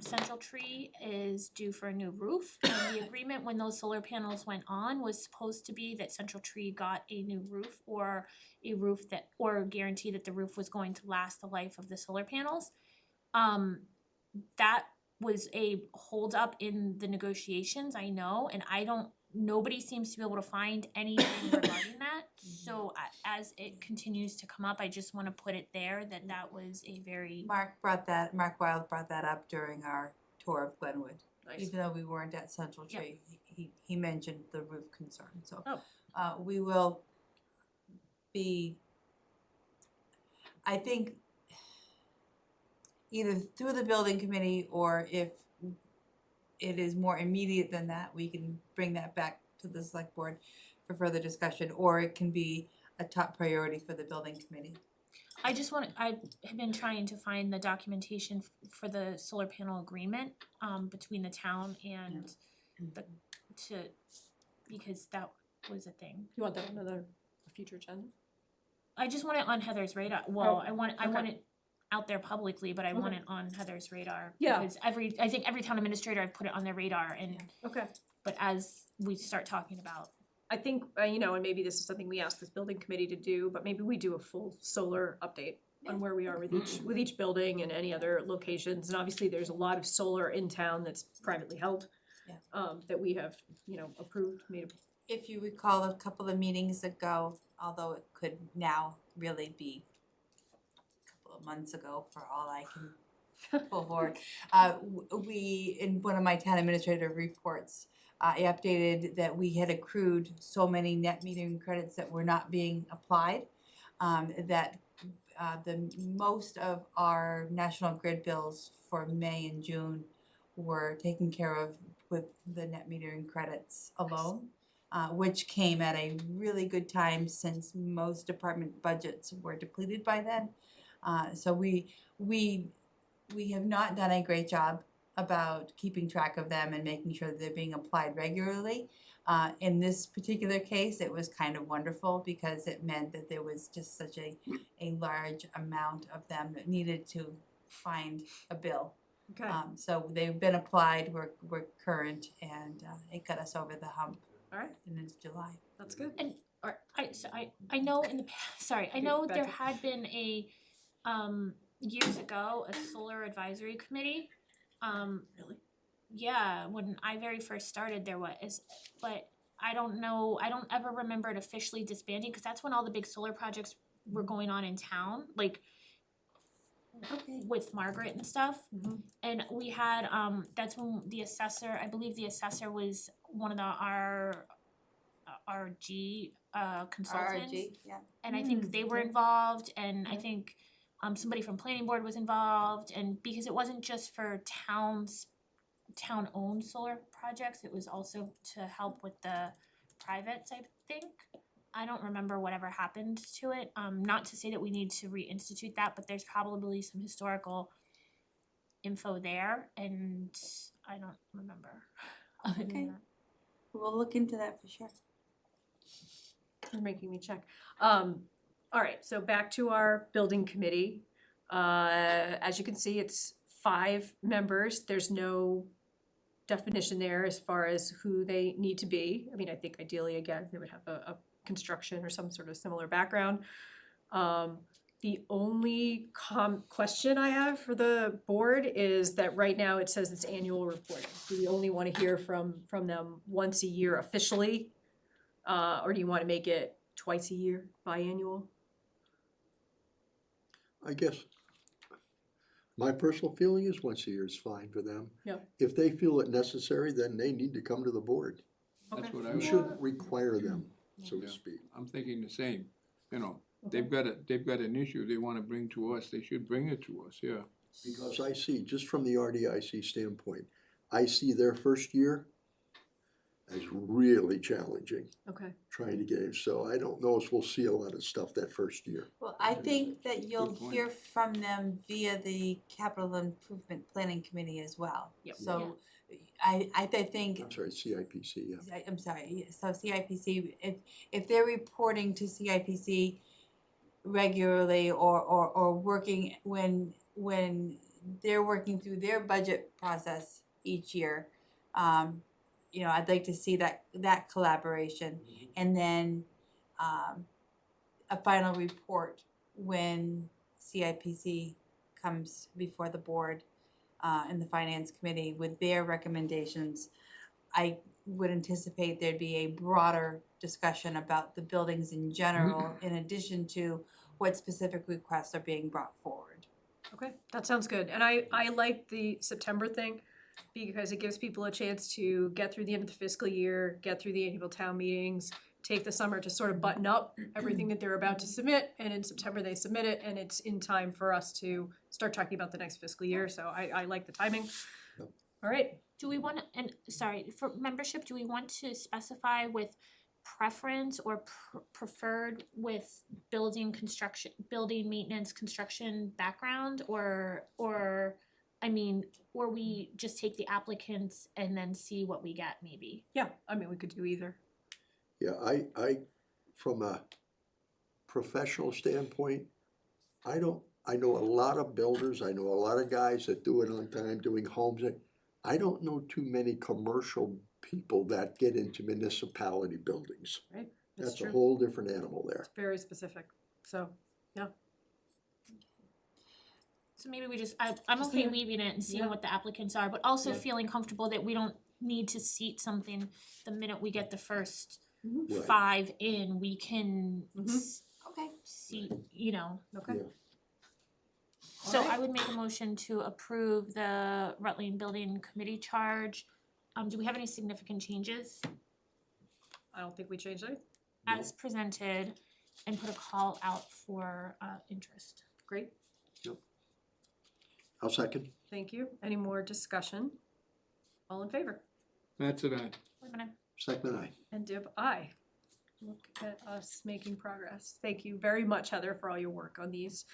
Central Tree is due for a new roof. And the agreement when those solar panels went on was supposed to be that Central Tree got a new roof, or a roof that, or a guarantee that the roof was going to last the life of the solar panels. That was a holdup in the negotiations, I know, and nobody seems to be able to find anything regarding that. So as it continues to come up, I just wanna put it there that was a very. Mark Wild brought that up during our tour of Glenwood. Nice. Even though we weren't at Central Tree, he mentioned the roof concern, so. Oh. We will be, I think, either through the building committee, or if it is more immediate than that, we can bring that back to the select board for further discussion, or it can be a top priority for the building committee. I have been trying to find the documentation for the solar panel agreement, between the town and because that was a thing. You want that on a future agenda? I just want it on Heather's radar, well, I want okay. it out there publicly, but I want Okay. it on Heather's radar. Yeah. Because I think every town administrator, I've put it on their radar, and, Okay. but as we start talking about. I think, and maybe this is something we ask this building committee to do, but maybe we do a full solar update on where we are with each building and any other locations. And obviously, there's a lot of solar in town that's privately held, that we have, approved, made. If you recall a couple of meetings ago, although it could now really be a couple of months ago for all I can pull forward, we, in one of my town administrator reports, I updated that we had accrued so many net metering credits that were not being applied, that the most of our National Grid bills for May and June were taken care of with the net metering credits alone, which came at a really good time since most department budgets were depleted by then. So we have not done a great job about keeping track of them and making sure that they're being applied regularly. In this particular case, it was kind of wonderful because it meant that there was just such a large amount of them that needed to find a bill. Okay. So they've been applied, we're current, and it got us over the hump. All right. And it's July. That's good. And I know in the past, sorry, I know there had been a, years ago, a solar advisory committee. Really? Yeah, when I very first started, there was, but I don't know, I don't ever remember it officially disbanding, cause that's when all the big solar projects were going on in town, like with Margaret and stuff. And we had, that's when the assessor, I believe the assessor was one of the RG consultants. RRG, yeah. And I think they were involved, and I think somebody from planning board was involved, and because it wasn't just for town-owned solar projects, it was also to help with the privates, I think. I don't remember whatever happened to it, not to say that we need to reinstitute that, but there's probably some historical info there, and I don't remember. other than Okay. that. We'll look into that for sure. You're making me check. All right, so back to our building committee. As you can see, it's 5 members. There's no definition there as far as who they need to be. I mean, I think ideally, again, they would have a construction or some sort of similar background. The only question I have for the board is that right now it says it's annual reporting. Do we only wanna hear from them once a year officially? Or do you wanna make it twice a year, biannual? I guess my personal feeling is once a year is fine for them. Yep. If they feel it necessary, then they need to come to the board. That's what I We was, shouldn't require them, so to Yeah. speak. I'm thinking the same, you know, they've got an issue they wanna bring to us, they should bring it to us, yeah. Because I see, just from the RDIC standpoint, I see their first year as really challenging, Okay. trying to get in. So I don't know if we'll see a lot of stuff that first year. Well, I think that you'll point. hear from them via the capital improvement planning committee as well. Yep. So I think, I'm sorry, CIPC, yeah. I'm sorry, so CIPC, if they're reporting to CIPC regularly or working when they're working through their budget process each year, you know, I'd like to see that collaboration. And then a final report when CIPC comes before the board and the finance committee with their recommendations. I would anticipate there'd be a broader discussion about the buildings in general, in addition to what specific requests are being brought forward. Okay, that sounds good. And I like the September thing because it gives people a chance to get through the end of the fiscal year, get through the annual town meetings, take the summer to sort of button up everything that they're about to submit, and in September they submit it, and it's in time for us to start talking about the next fiscal year, so I like the timing. Yep. All right, Do we want, and sorry, for membership, do we want to specify with preference or preferred with building construction, building maintenance, construction background, or I mean, or we just take the applicants and then see what we get maybe? yeah, I mean, we could do either. Yeah, I, from a professional standpoint, I know a lot of builders, I know a lot of guys that do it on time, doing homes. I don't know too many commercial people that get into municipality buildings. Right, that's That's a true. whole different animal there. Very specific, so, yeah. So maybe we just, I'm Just okay leave it. leaving it and seeing Yeah. what the applicants are, but also Yeah. feeling comfortable that we don't need to seat something the minute we get the first Right. 5 in, we can Okay. see, you know. Okay. Yeah. So Alright. I would make a motion to approve the Rutland Building Committee charge. Do we have any significant changes I don't think we changed it. as presented, and put a call out for interest? Great, I'll second. thank you. Any more discussion? All in favor? That's it, I. We're gonna, Second, aye. And Dib, aye. Look at us making progress. Thank you very much, Heather, for all your work on these.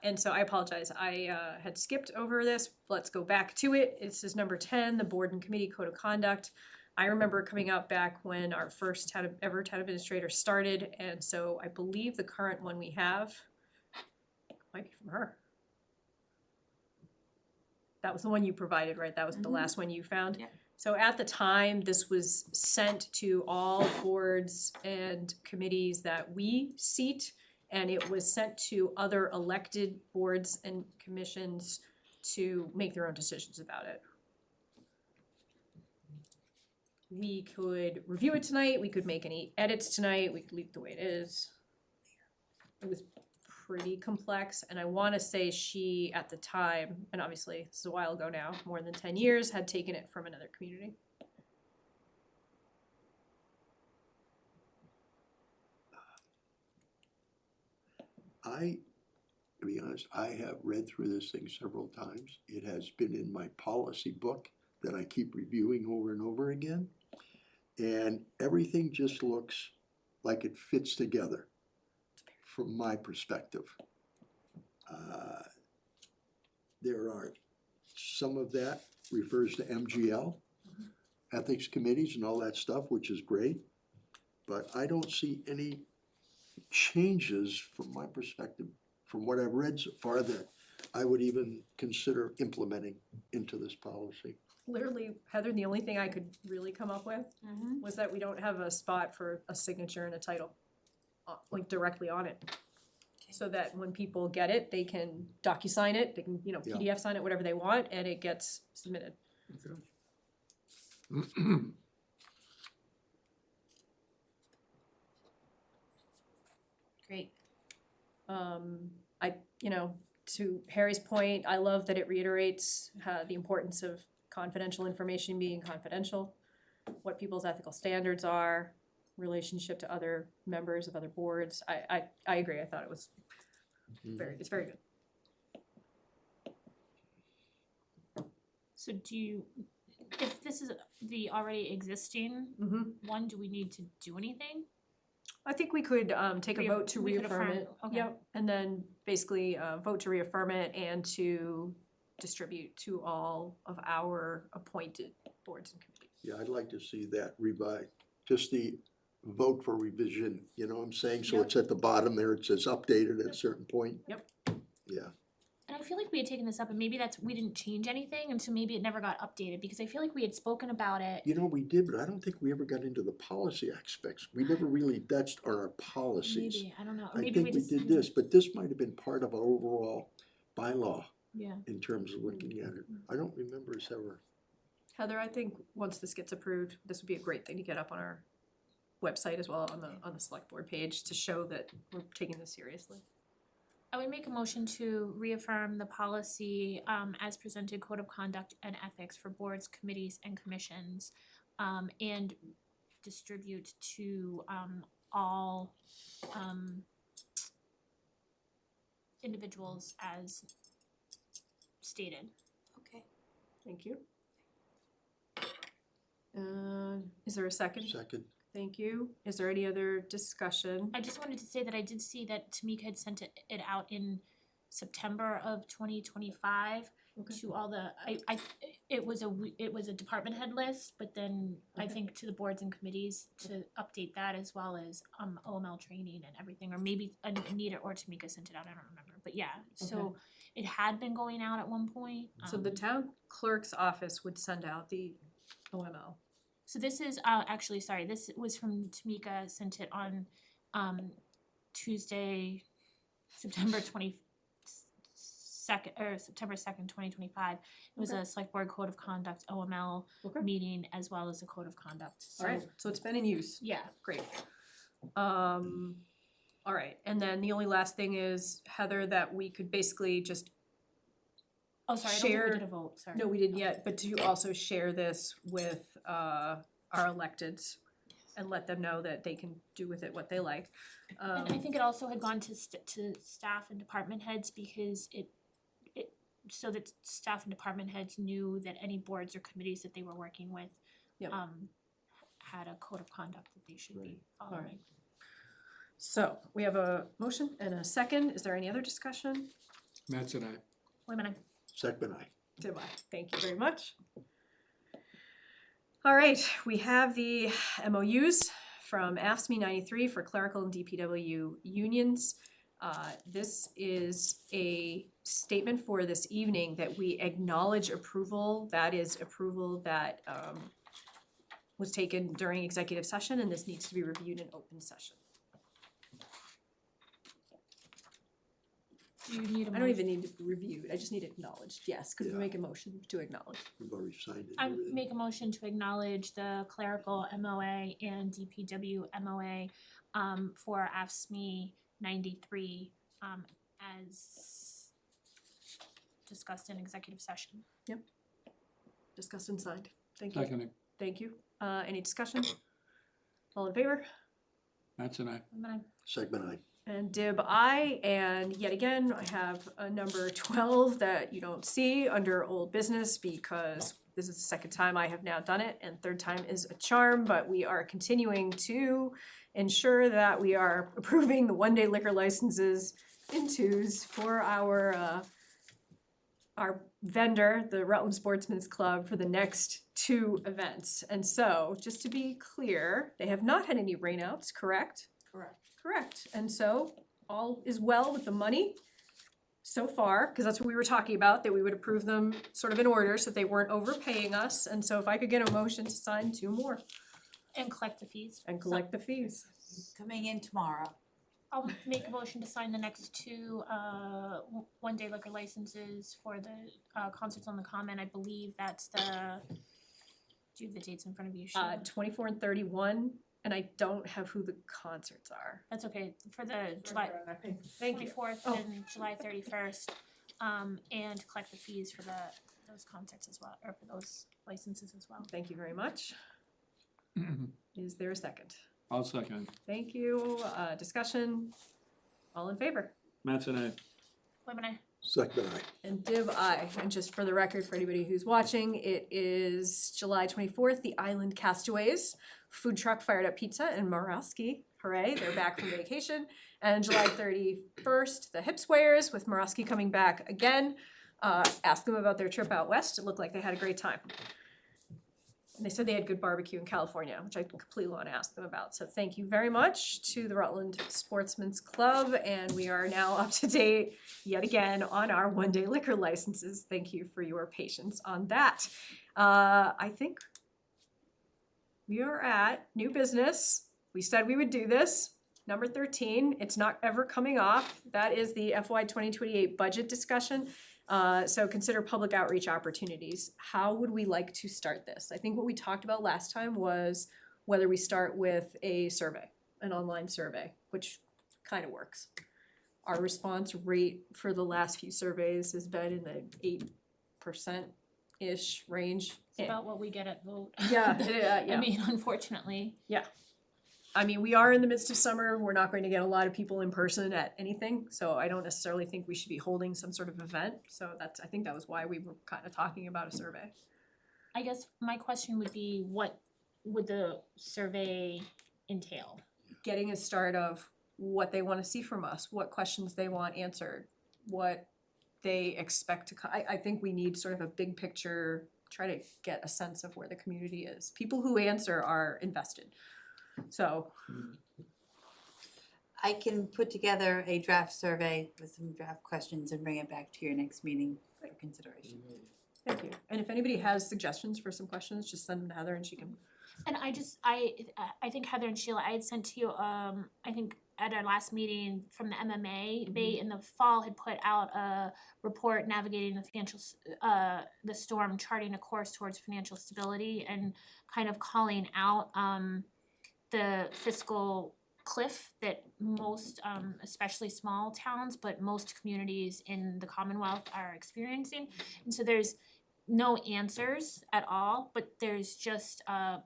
And so I apologize, I had skipped over this. Let's go back to it. This is number 10, the Board and Committee Code of Conduct. I remember coming up back when our first town administrator started, and so I believe the current one we have might be from her. That was the one you provided, right? That was the last one you found? Yeah. So at the time, this was sent to all boards and committees that we seat, and it was sent to other elected boards and commissions to make their own decisions about it. We could review it tonight, we could make any edits tonight, we could leave it the way it is. It was pretty complex, and I wanna say she, at the time, and obviously this is a while ago now, more than 10 years, had taken it from another community. To be honest, I have read through this thing several times. It has been in my policy book that I keep reviewing over and over again. And everything just looks like it fits together from my perspective. There are, some of that refers to MGL, ethics committees and all that stuff, which is great. But I don't see any changes from my perspective, from what I've read so far, that I would even consider implementing into this policy. Literally, Heather, the only thing I could really come up with was that we don't have a spot for a signature and a title, like directly on it. So that when people get it, they can DocuSign it, they can, Yeah. PDF sign it, whatever they want, and it gets submitted. Great. To Harry's point, I love that it reiterates the importance of confidential information being confidential, what people's ethical standards are, relationship to other members of other boards. I agree, I thought it was it's very good. So do you, if this is the already existing one, do we need to do anything? I think we could take a vote to we could reaffirm affirm, it. okay. Yep, and then basically vote to reaffirm it and to distribute to all of our appointed boards and committees. Yeah, I'd like to see that revised, just the vote for revision, you know what I'm saying? So Yep. it's at the bottom there, it says updated at a certain point. Yep. Yeah, And I feel like we had taken this up and maybe we didn't change anything and so maybe it never got updated because I feel like we had spoken about it. you know, we did, but I don't think we ever got into the policy aspects. We never really touched on our policies. Maybe, I don't know, or I maybe think we we just. did this, but this might have been part of our overall bylaw Yeah. in terms of looking at it. I don't remember us ever. Heather, I think once this gets approved, this would be a great thing to get up on our website as well, on the select board page, to show that we're taking this seriously. I would make a motion to reaffirm the policy as presented, code of conduct and ethics for boards, committees and commissions. And distribute to all individuals as stated. Okay. Thank you. Is there a second? Second. Thank you. Is there any other discussion? I just wanted to say that I did see that Tamika had sent it out in September of 2025 to all the, it was a department head list, but then I think to the boards and committees to update that as well as OML training and everything, or maybe Anita or Tamika sent it out, I don't remember, but yeah, so it had been going out at one point. So the town clerk's office would send out the OML. So this is, actually, sorry, this was from Tamika, sent it on, Tuesday, September 22nd, or September 2nd, 2025. It was a select board code of conduct OML meeting as well as a code of conduct, so. Alright, so it's been in use. Yeah. Great. Alright, and then the only last thing is, Heather, that we could basically just Oh, sorry, I don't think share. we did a vote, sorry. No, we didn't yet, but to also share this with our electeds and let them know that they can do with it what they like. And I think it also had gone to staff and department heads because so that staff and department heads knew that any boards or committees that they were working with Yep. had a code of conduct that they should be following. Alright. So, we have a motion and a second. Is there any other discussion? Matt's and I. Wait a minute. Second, I. Goodbye. Thank you very much. All right, we have the MOUs from AFSCME 93 for clerical and DPW unions. This is a statement for this evening that we acknowledge approval, that is approval that was taken during executive session, and this needs to be reviewed in open session. You need a I don't even need to review it, I just need it acknowledged, yes, could we Yeah. make a motion to acknowledge? We've already signed it. I and everything. make a motion to acknowledge the clerical MOA and DPW MOA for AFSME 93 as discussed in executive session. Discussed and signed, thank you. Seconding, Thank you. Any discussion? All in favor? that's an aye. Segment I. And Dib, I, and yet again, I have a number 12 that you don't see under old business because this is the second time I have now done it and third time is a charm, but we are continuing to ensure that we are approving the one-day liquor licenses in twos for our vendor, the Rutland Sportsman's Club, for the next 2 events. And so, just to be clear, they have not had any rainouts, correct? Correct. Correct, and so all is well with the money so far, because that's what we were talking about, that we would approve them sort of in order so that they weren't overpaying us. And so if I could get a motion to sign 2 more And collect the fees. and collect the fees. Coming in tomorrow. I'll make a motion to sign the next 2 one-day liquor licenses for the concerts on the Common. I believe that's the, do you have the dates in front of you, Sheila? 24 and 31, and I don't have who the concerts are. That's okay, for the July Thank you. 24th Oh. and July 31st, and collect the fees for those concerts as well, or for those licenses as well. Thank you very much. Is there a second? I'll second. Thank you. Discussion? All in favor? Matt's an aye. Women, I, Segment I. And Div, I. And just for the record, for anybody who's watching, it is July 24th, the Island Castaways food truck Fired Up Pizza in Moroski. Hooray, they're back from vacation. And July 31st, the Hipswayers with Moroski coming back again. Ask them about their trip out west. It looked like they had a great time. And they said they had good barbecue in California, which I completely want to ask them about. So thank you very much to the Rutland Sportsman's Club. And we are now up to date yet again on our one-day liquor licenses. Thank you for your patience on that. I think we are at new business. We said we would do this. Number 13, it's not ever coming off. That is the FY 2028 budget discussion. So consider public outreach opportunities. How would we like to start this? I think what we talked about last time was whether we start with a survey, an online survey, which kind of works. Our response rate for the last few surveys has been in the 8%-ish range. it's about what we get at vote. Yeah, yeah. I mean, unfortunately. Yeah. I mean, we are in the midst of summer. We're not going to get a lot of people in person at anything. So I don't necessarily think we should be holding some sort of event. So I think that was why we were kind of talking about a survey. I guess my question would be, what would the survey entail? Getting a start of what they want to see from us, what questions they want answered, what they expect to, I think we need sort of a big picture, try to get a sense of where the community is. People who answer are invested. So I can put together a draft survey with some draft questions and bring it back to your next meeting for consideration. thank you. And if anybody has suggestions for some questions, just send them to Heather and she can. And I think Heather and Sheila, I had sent to you, I think at our last meeting from the MMA, they in the fall had put out a report navigating the financial, the storm, charting a course towards financial stability and kind of calling out, the fiscal cliff that most, especially small towns, but most communities in the Commonwealth are experiencing. And so there's no answers at all, but there's just, that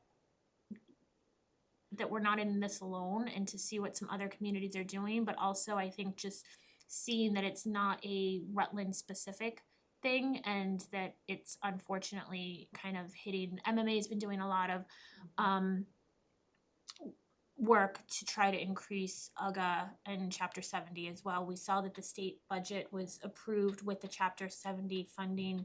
we're not in this alone, and to see what some other communities are doing, but also I think just seeing that it's not a Rutland specific thing and that it's unfortunately kind of hitting, MMA's been doing a lot of work to try to increase UGA and Chapter 70 as well. We saw that the state budget was approved with the Chapter 70 funding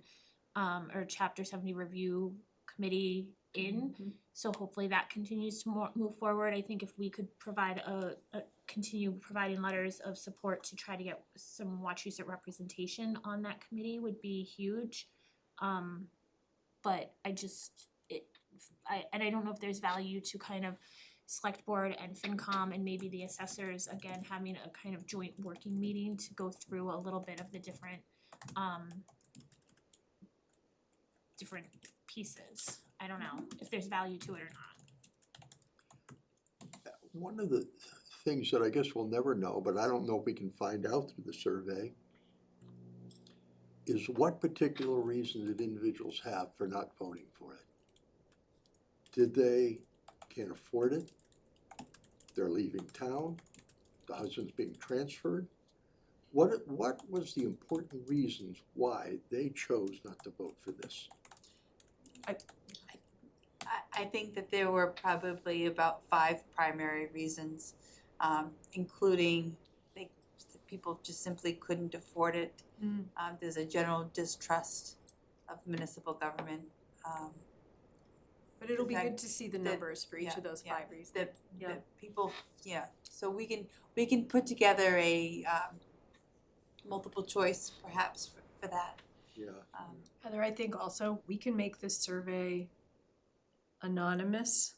or Chapter 70 review committee in. So hopefully that continues to move forward. I think if we could provide a continue providing letters of support to try to get some Wachusett representation on that committee would be huge. But I don't know if there's value to kind of select board and FinCom and maybe the assessors, again, having a kind of joint working meeting to go through a little bit of the different pieces. I don't know if there's value to it or not. One of the things that I guess we'll never know, but I don't know if we can find out through the survey, is what particular reason did individuals have for not voting for it? Did they can't afford it? They're leaving town? The husband's being transferred? What was the important reasons why they chose not to vote for this? I think that there were probably about 5 primary reasons, including people just simply couldn't afford it. There's a general distrust of municipal government. But it'll be fact good to see the numbers for each of those 5 reasons. That people, so we can put together a multiple choice perhaps for that. Yeah. Heather, I think also we can make this survey anonymous,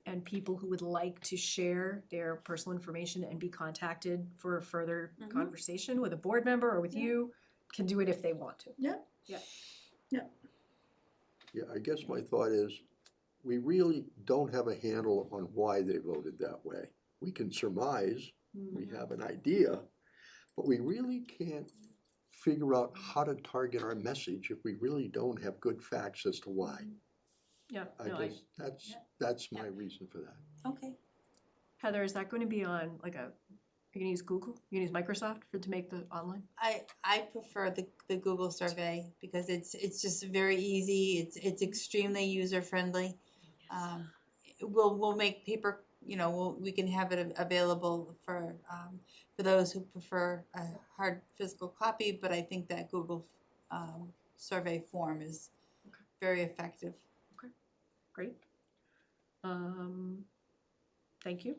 and people who would like to share their personal information and be contacted for a further conversation with a board member or with you can do it if they want to. Yeah. Yeah, I guess my thought is, we really don't have a handle on why they voted that way. We can surmise, we have an idea, but we really can't figure out how to target our message if we really don't have good facts as to why. Yeah, I guess that's my reason for that. Okay. Heather, is that going to be on like are you gonna use Google? You gonna use Microsoft to make the online? I prefer the Google survey because it's just very easy. It's extremely user friendly. We'll make paper. We can have it available for those who prefer a hard physical copy. But I think that Google survey form is very effective. Great. Thank you.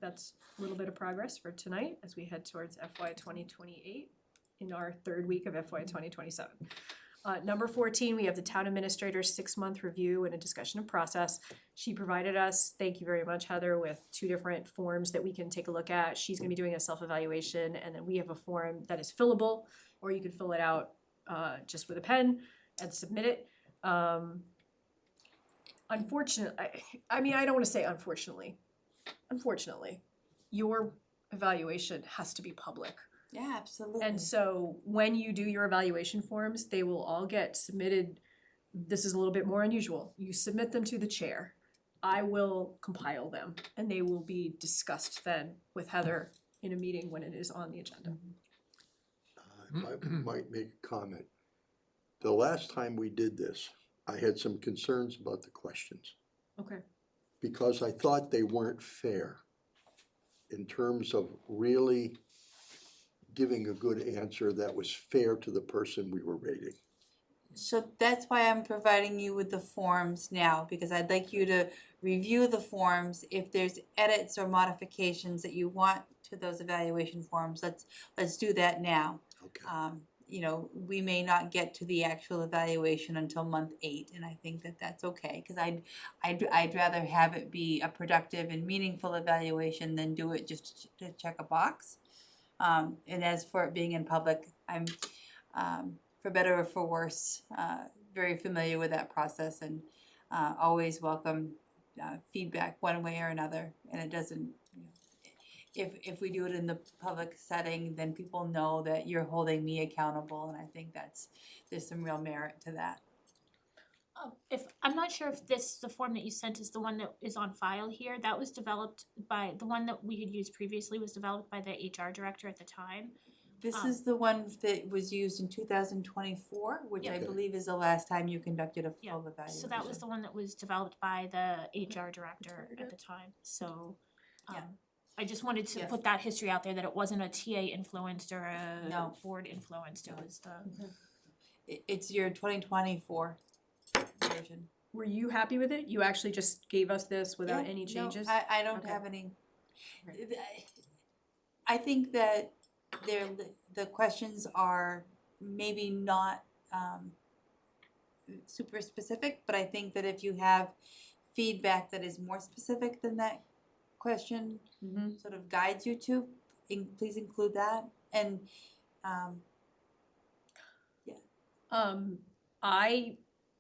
That's a little bit of progress for tonight as we head towards FY 2028 in our 3rd week of FY 2027. Number 14, we have the town administrator's 6-month review and a discussion of process. She provided us, thank you very much, Heather, with 2 different forms that we can take a look at. She's gonna be doing a self-evaluation, and then we have a form that is fillable, or you can fill it out just with a pen and submit it. Unfortunately, I mean, I don't wanna say unfortunately, your evaluation has to be public. Yeah, absolutely. And so when you do your evaluation forms, they will all get submitted. This is a little bit more unusual. You submit them to the chair. I will compile them and they will be discussed then with Heather in a meeting when it is on the agenda. I might make a comment. The last time we did this, I had some concerns about the questions Okay. because I thought they weren't fair in terms of really giving a good answer that was fair to the person we were rating. So that's why I'm providing you with the forms now, because I'd like you to review the forms. If there's edits or modifications that you want to those evaluation forms, let's do that now. Okay. We may not get to the actual evaluation until month 8, and I think that that's okay, because I'd rather have it be a productive and meaningful evaluation than do it just to check a box. And as for it being in public, I'm, for better or for worse, very familiar with that process and always welcome feedback one way or another. And it doesn't, if we do it in the public setting, then people know that you're holding me accountable, and I think there's some real merit to that. If I'm not sure if the form that you sent is the one that is on file here. That was developed by the one that we had used previously was developed by the HR director at the time. This is the one that was used in 2024, which I believe is the last time you conducted a full evaluation. So that was the one that was developed by the HR director at the time. So I just wanted to put that history out there, that it wasn't a TA influenced or a board influenced. It was the It's your 2024 version. Were you happy with it? You actually just gave us this without any changes? No, I don't have any. I think that the questions are maybe not super specific, but I think that if you have feedback that is more specific than that question sort of guides you to, please include that. And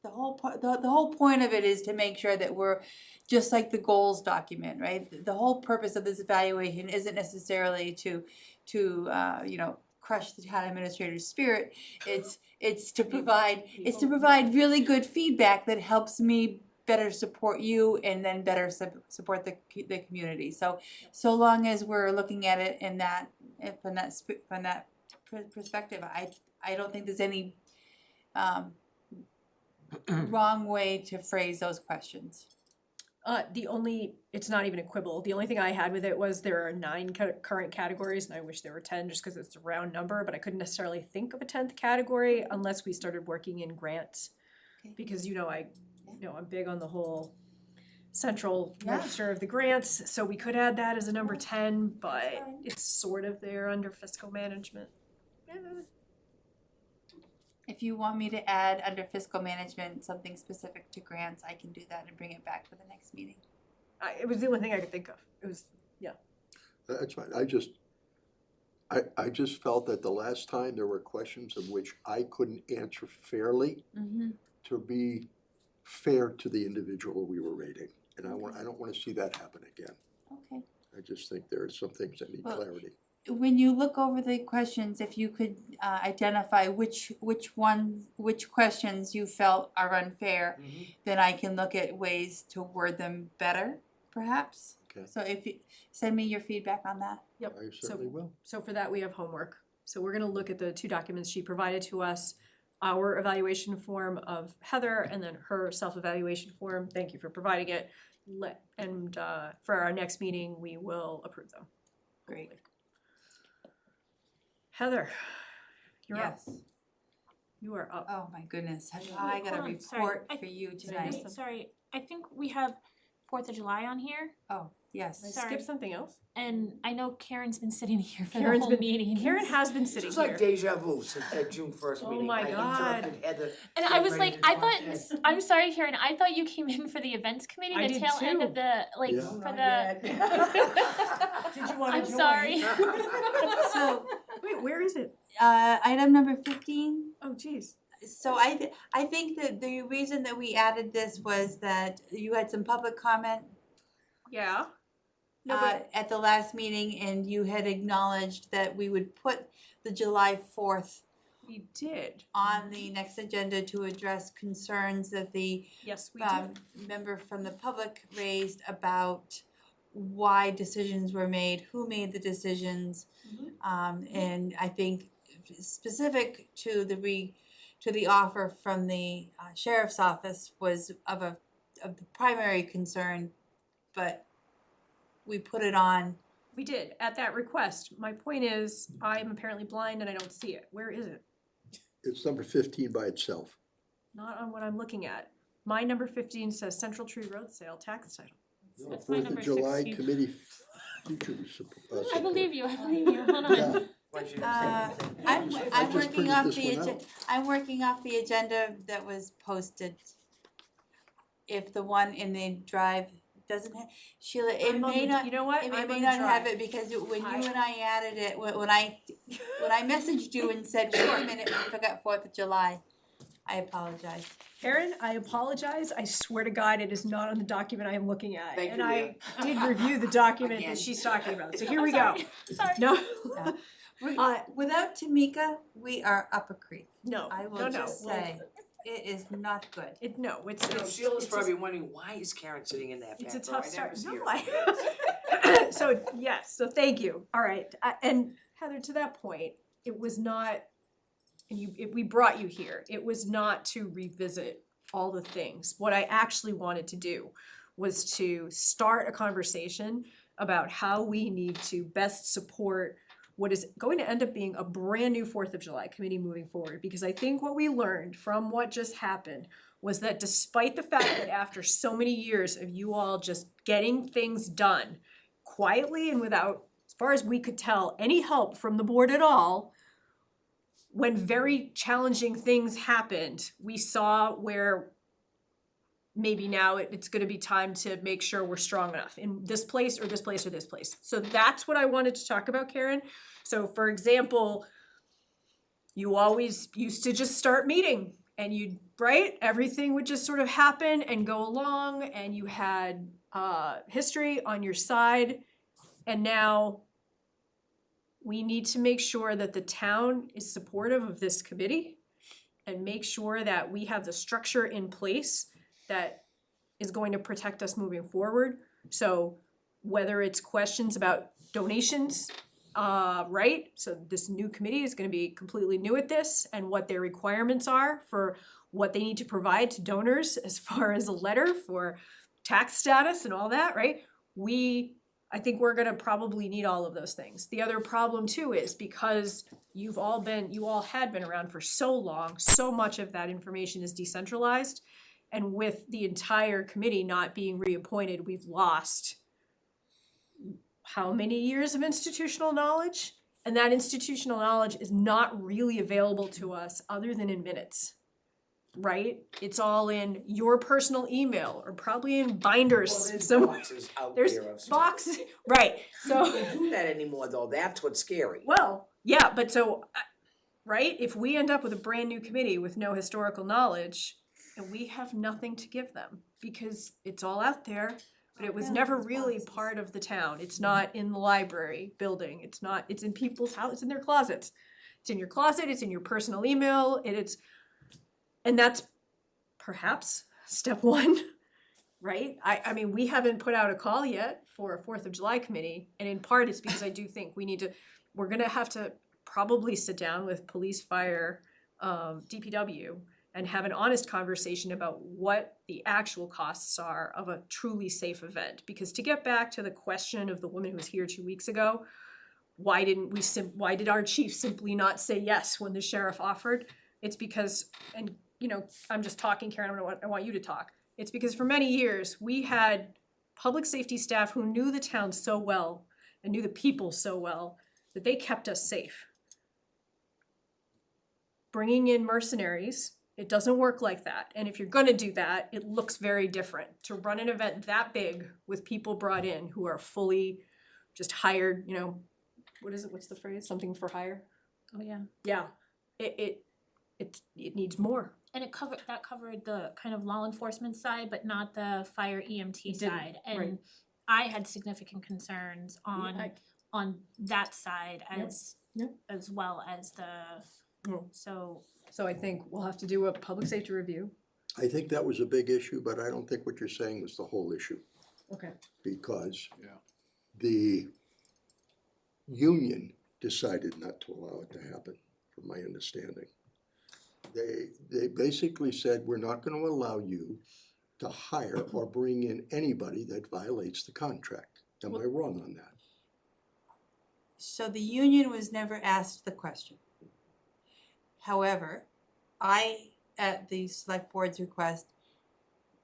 the whole point of it is to make sure that we're just like the goals document, right? The whole purpose of this evaluation isn't necessarily to you know, crush the town administrator's spirit. It's to provide really good feedback that helps me better support you and then better support the community. So long as we're looking at it in that from that perspective, I don't think there's any wrong way to phrase those questions. It's not even a quibble. The only thing I had with it was there are 9 current categories, and I wish there were 10 just because it's a round number, but I couldn't necessarily think of a 10th category unless we started working in grants. Because I'm big on the whole central register of the grants, so we could add that as a number 10, but it's sort of there under fiscal management. If you want me to add under fiscal management something specific to grants, I can do that and bring it back for the next meeting. It was the only thing I could think of. It was, That's fine. I just felt that the last time there were questions of which I couldn't answer fairly to be fair to the individual we were rating. And I don't wanna see that happen again. Okay. I just think there are some things that need clarity. When you look over the questions, if you could identify which questions you felt are unfair, then I can look at ways to word them better, perhaps. Okay. So if you send me your feedback on that. Yep. I certainly will. So for that, we have homework. So we're gonna look at the 2 documents she provided to us, our evaluation form of Heather and then her self-evaluation form. Thank you for providing it. For our next meeting, we will approve them. Great. Heather, you're up. Yes. You are up. Oh my goodness, I got a Hold on, sorry. report I- for you Wait, tonight. sorry, I think we have 4th of July on here, Oh, yes. Did I sorry. skip something else? and I know Karen's been sitting here for Karen's the whole been- meeting. Karen has been sitting It's here. like deja vu since that June 1st Oh meeting. my I God. interrupted Heather. And I Get was ready like, to I talk thought, to Ed. I'm sorry, Karen, I thought you came in for the events committee, I the did tail end too. of the, like, Yeah. for Not the. yet. Did you wanna I'm join? sorry. So, Wait, where is it? item number 15. Oh, geez. So I think that the reason that we added this was that you had some public comment Yeah. No, but at the last meeting, and you had acknowledged that we would put the July 4th we did. on the next agenda to address concerns that the Yes, we did. member from the public raised about why decisions were made, who made the decisions. And I think specific to the offer from the sheriff's office was of the primary concern, but we put it on. We did, at that request. My point is, I'm apparently blind and I don't see it. Where is it? It's number 15 by itself. Not on what I'm looking at. My number 15 says Central Tree Road Sale Tax Title. That's my 4th number of July 16. committee future support. I believe you, hold on. Yeah. I'm just working printed off this the one agenda. out. I'm working off the agenda that was posted. If the one in the drive doesn't have, Sheila, it I'm on may the- not, you know what? it I'm may on the not have drive. it because when I- you and I added it, when I messaged you and said, wait a minute, we forgot 4th of July, I apologize. Erin, I apologize. I swear to God, it is not on the document I am looking at. Thank And you, I did review the document Again. that she's talking about. So I'm here we go. sorry. No, Without Tamika, we are up a creek. no, I no, will no. just say, it is not good. Sheila's probably wondering, why is Karen sitting in that It's a back row? tough I start. never see No, her. So, yes, so thank you. All right. And Heather, to that point, it was not, and we brought you here. It was not to revisit all the things. What I actually wanted to do was to start a conversation about how we need to best support what is going to end up being a brand new 4th of July committee moving forward. Because I think what we learned from what just happened was that despite the fact that after so many years of you all just getting things done quietly and without far as we could tell, any help from the board at all. When very challenging things happened, we saw where maybe now it's gonna be time to make sure we're strong enough in this place or this place or this place. So that's what I wanted to talk about, Karen. So for example, you always used to just start meeting and you'd, right? Everything would just sort of happen and go along and you had history on your side. And now we need to make sure that the town is supportive of this committee and make sure that we have the structure in place that is going to protect us moving forward. So whether it's questions about donations, right? So this new committee is gonna be completely new at this and what their requirements are for what they need to provide to donors as far as a letter for tax status and all that, right? I think we're gonna probably need all of those things. The other problem too is because you all had been around for so long, so much of that information is decentralized. And with the entire committee not being reappointed, we've lost how many years of institutional knowledge? And that institutional knowledge is not really available to us other than in minutes, right? It's all in your personal email or probably in binders. Well, there's somewhere. boxes out There's there of stuff. boxes, right, so. You don't do that anymore, though, that's what's scary. Well, yeah, but so, right, if we end up with a brand new committee with no historical knowledge, and we have nothing to give them, because it's all out there, but it was never really part of the town. It's not in the library building, it's not, it's in people's house, it's in their closets. It's in your closet, it's in your personal email, and that's perhaps step one, right? I mean, we haven't put out a call yet for a 4th of July committee, and in part it's because I do think we're gonna have to probably sit down with police, fire, DPW, and have an honest conversation about what the actual costs are of a truly safe event. Because to get back to the question of the woman who was here 2 weeks ago, why did our chief simply not say yes when the sheriff offered? It's because, and you know, I'm just talking, Karen, I want you to talk. It's because for many years, we had public safety staff who knew the town so well and knew the people so well that they kept us safe. Bringing in mercenaries, it doesn't work like that. And if you're gonna do that, it looks very different. To run an event that big with people brought in who are fully just hired, you know, what is it, what's the phrase, something for hire? Oh, yeah. Yeah, it needs more. And that covered the kind of law enforcement side, but not the fire EMT side. And right. I had significant concerns on that side as well as the, So I think we'll have to do a public safety review. I think that was a big issue, but I don't think what you're saying was the whole issue. Okay. Because the union decided not to allow it to happen, from my understanding. They basically said, we're not gonna allow you to hire or bring in anybody that violates the contract. Am I wrong on that? So the union was never asked the question. However, I, at the select board's request,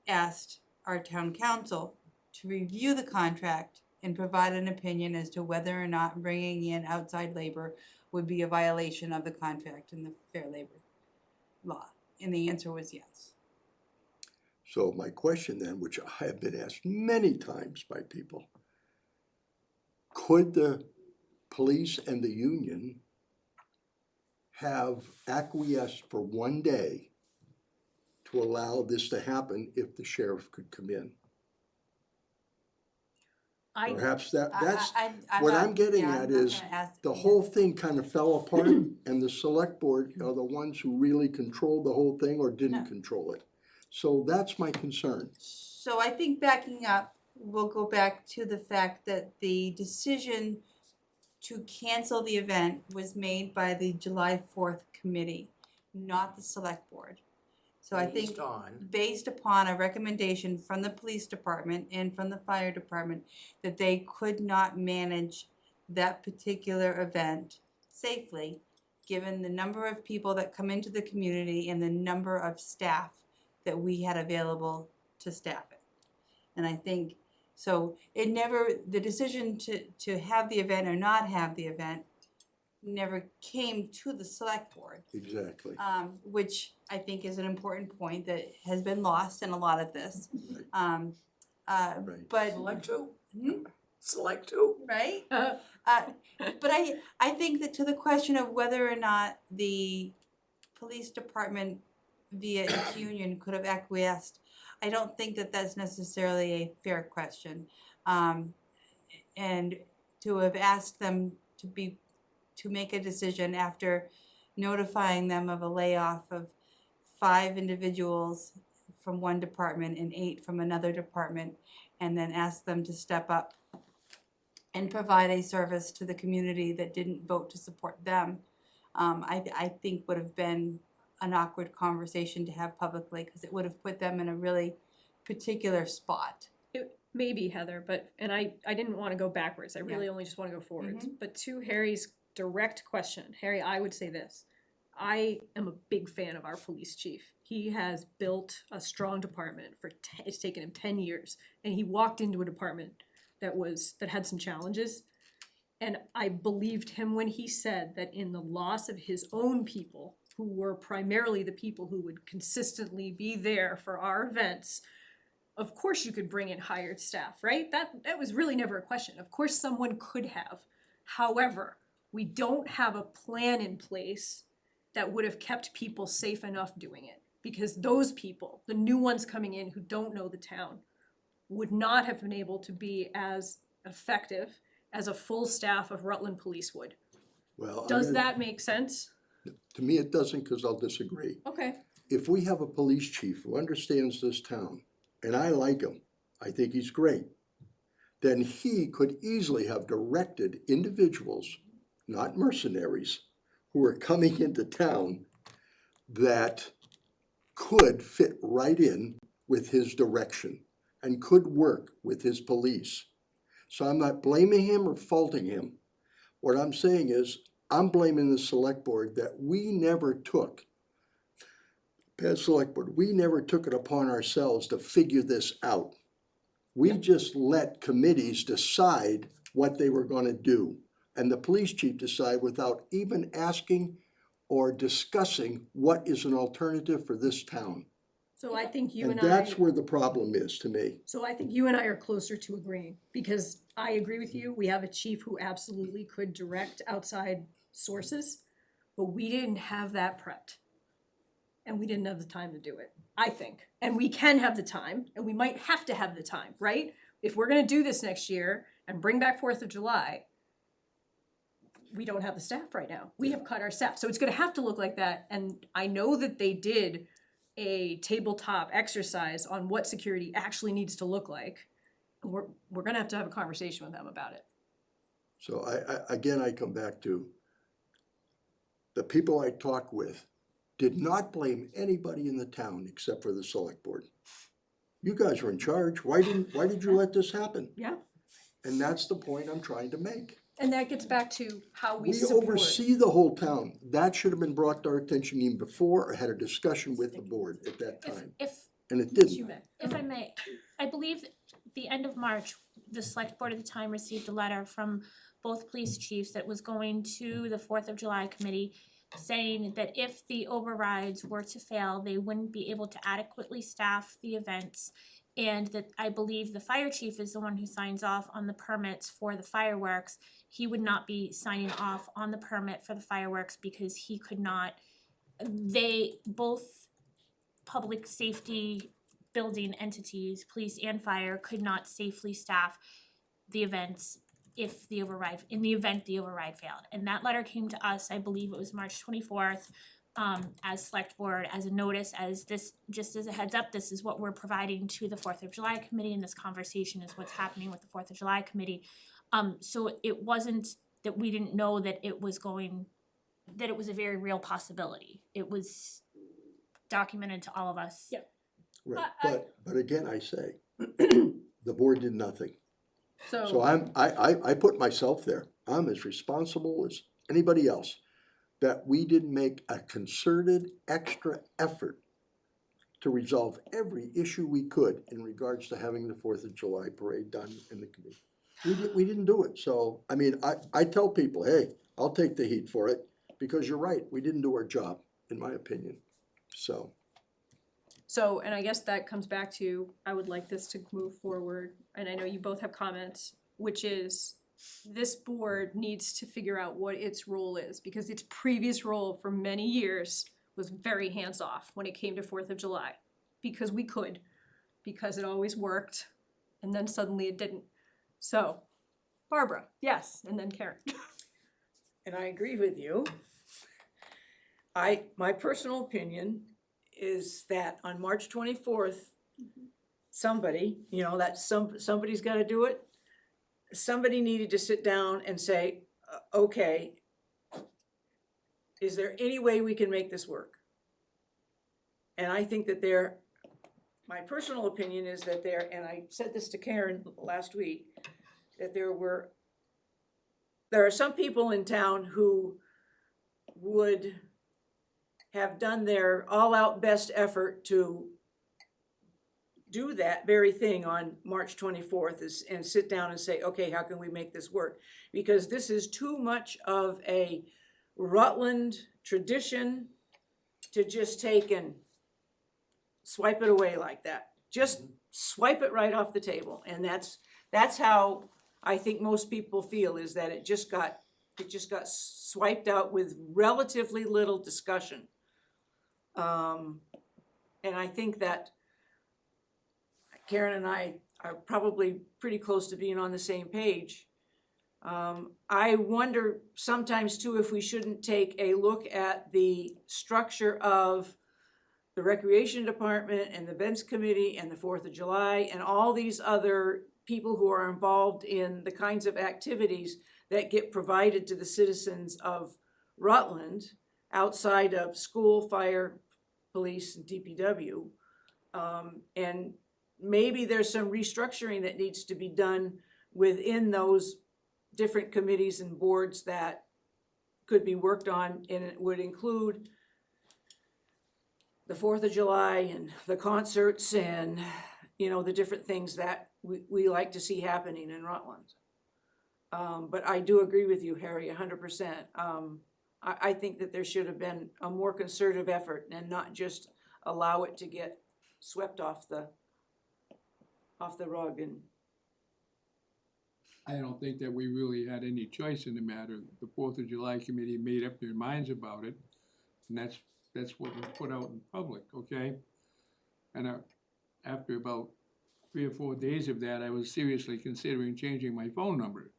asked our town council to review the contract and provide an opinion as to whether or not bringing in outside labor would be a violation of the contract and the Fair Labor Law. And the answer was yes. So my question then, which I have been asked many times by people, could the police and the union have acquiesced for one day to allow this to happen if the sheriff could come in? Perhaps that's what I'm getting at is the whole thing kind of fell apart and the select board are the ones who really controlled the whole thing or didn't control it. So that's my concern. So I think backing up, we'll go back to the fact that the decision to cancel the event was made by the July 4th committee, not the select board. So I think based upon a recommendation from the police department and from the fire department that they could not manage that particular event safely, given the number of people that come into the community and the number of staff that we had available to staff it. And I think So it never, the decision to have the event or not have the event never came to the select board. Exactly. Which I think is an important point that has been lost in a lot of this. But. Select who? Hmm? Select who? Right? But I think that to the question of whether or not the police department via its union could have acquiesced, I don't think that that's necessarily a fair question. And to have asked them to make a decision after notifying them of a layoff of 5 individuals from one department and 8 from another department, and then ask them to step up and provide a service to the community that didn't vote to support them, I think would have been an awkward conversation to have publicly, because it would have put them in a really particular spot. Maybe, Heather, but, and I didn't wanna go backwards, I really only just wanna go forwards. But to Harry's direct question, Harry, I would say this. I am a big fan of our police chief. He has built a strong department it's taken him 10 years, and he walked into a department that had some challenges. And I believed him when he said that in the loss of his own people, who were primarily the people who would consistently be there for our events, of course you could bring in hired staff, right? That was really never a question. Of course someone could have. However, we don't have a plan in place that would have kept people safe enough doing it. Because those people, the new ones coming in who don't know the town, would not have been able to be as effective as a full staff of Rutland Police would. Well, Does that make sense? To me, it doesn't, because I'll disagree. Okay. If we have a police chief who understands this town, and I like him, I think he's great, then he could easily have directed individuals, not mercenaries, who are coming into town that could fit right in with his direction and could work with his police. So I'm not blaming him or faulting him. What I'm saying is, I'm blaming the select board that we never took, as select board, we never took it upon ourselves to figure this out. We just let committees decide what they were gonna do. And the police chief decide without even asking or discussing what is an alternative for this town. So I think you And and I. that's where the problem is to me. So I think you and I are closer to agreeing, because I agree with you, we have a chief who absolutely could direct outside sources, but we didn't have that prepped. And we didn't have the time to do it, I think. And we can have the time, and we might have to have the time, right? If we're gonna do this next year and bring back 4th of July, we don't have the staff right now. We have cut our staff, so it's gonna have to look like that. And I know that they did a tabletop exercise on what security actually needs to look like. We're gonna have to have a conversation with them about it. So I come back to the people I talked with did not blame anybody in the town except for the select board. You guys were in charge. Why did you let this happen? Yeah. And that's the point I'm trying to make. And that gets back to how we We support. oversee the whole town. That should have been brought to our attention even before or had a discussion with the board at that time. And it didn't. If I may, I believe the end of March, the select board at the time received a letter from both police chiefs that was going to the 4th of July committee saying that if the overrides were to fail, they wouldn't be able to adequately staff the events. And that I believe the fire chief is the one who signs off on the permits for the fireworks. He would not be signing off on the permit for the fireworks because he could not, both public safety building entities, police and fire, could not safely staff the events if the override, in the event the override failed. And that letter came to us, I believe it was March 24th, as select board, as a notice, as this, just as a heads up, this is what we're providing to the 4th of July committee, and this conversation is what's happening with the 4th of July committee. So it wasn't that we didn't know that it was that it was a very real possibility. It was documented to all of us. Yep. Right, but again, I say, the board did nothing. So I put myself there. I'm as responsible as anybody else that we didn't make a concerted extra effort to resolve every issue we could in regards to having the 4th of July parade done in the community. We didn't do it, so, I mean, I tell people, hey, I'll take the heat for it, because you're right, we didn't do our job, in my opinion, so. So, and I guess that comes back to, I would like this to move forward, and I know you both have comments, which is this board needs to figure out what its role is, because its previous role for many years was very hands-off when it came to 4th of July. Because we could, because it always worked, and then suddenly it didn't. So, Barbara, yes, and then Karen. And I agree with you. My personal opinion is that on March 24th, somebody, you know, somebody's gotta do it. Somebody needed to sit down and say, okay, is there any way we can make this work? And I think that my personal opinion is that and I said this to Karen last week, that there are some people in town who would have done their all-out best effort to do that very thing on March 24th and sit down and say, okay, how can we make this work? Because this is too much of a Rutland tradition to just take and swipe it away like that. Just swipe it right off the table. And that's how I think most people feel, is that it just got swiped out with relatively little discussion. And I think that Karen and I are probably pretty close to being on the same page. I wonder sometimes too if we shouldn't take a look at the structure of the Recreation Department and the Events Committee and the 4th of July and all these other people who are involved in the kinds of activities that get provided to the citizens of Rutland outside of school, fire, police, and DPW. And maybe there's some restructuring that needs to be done within those different committees and boards that could be worked on, and it would include the 4th of July and the concerts and, you know, the different things that we like to see happening in Rutland. But I do agree with you, Harry, 100%. I think that there should have been a more concerted effort and not just allow it to get swept off the rug. And I don't think that we really had any choice in the matter. The 4th of July committee made up their minds about it, and that's what was put out in public, okay? And after about 3 or 4 days of that, I was seriously considering changing my phone number.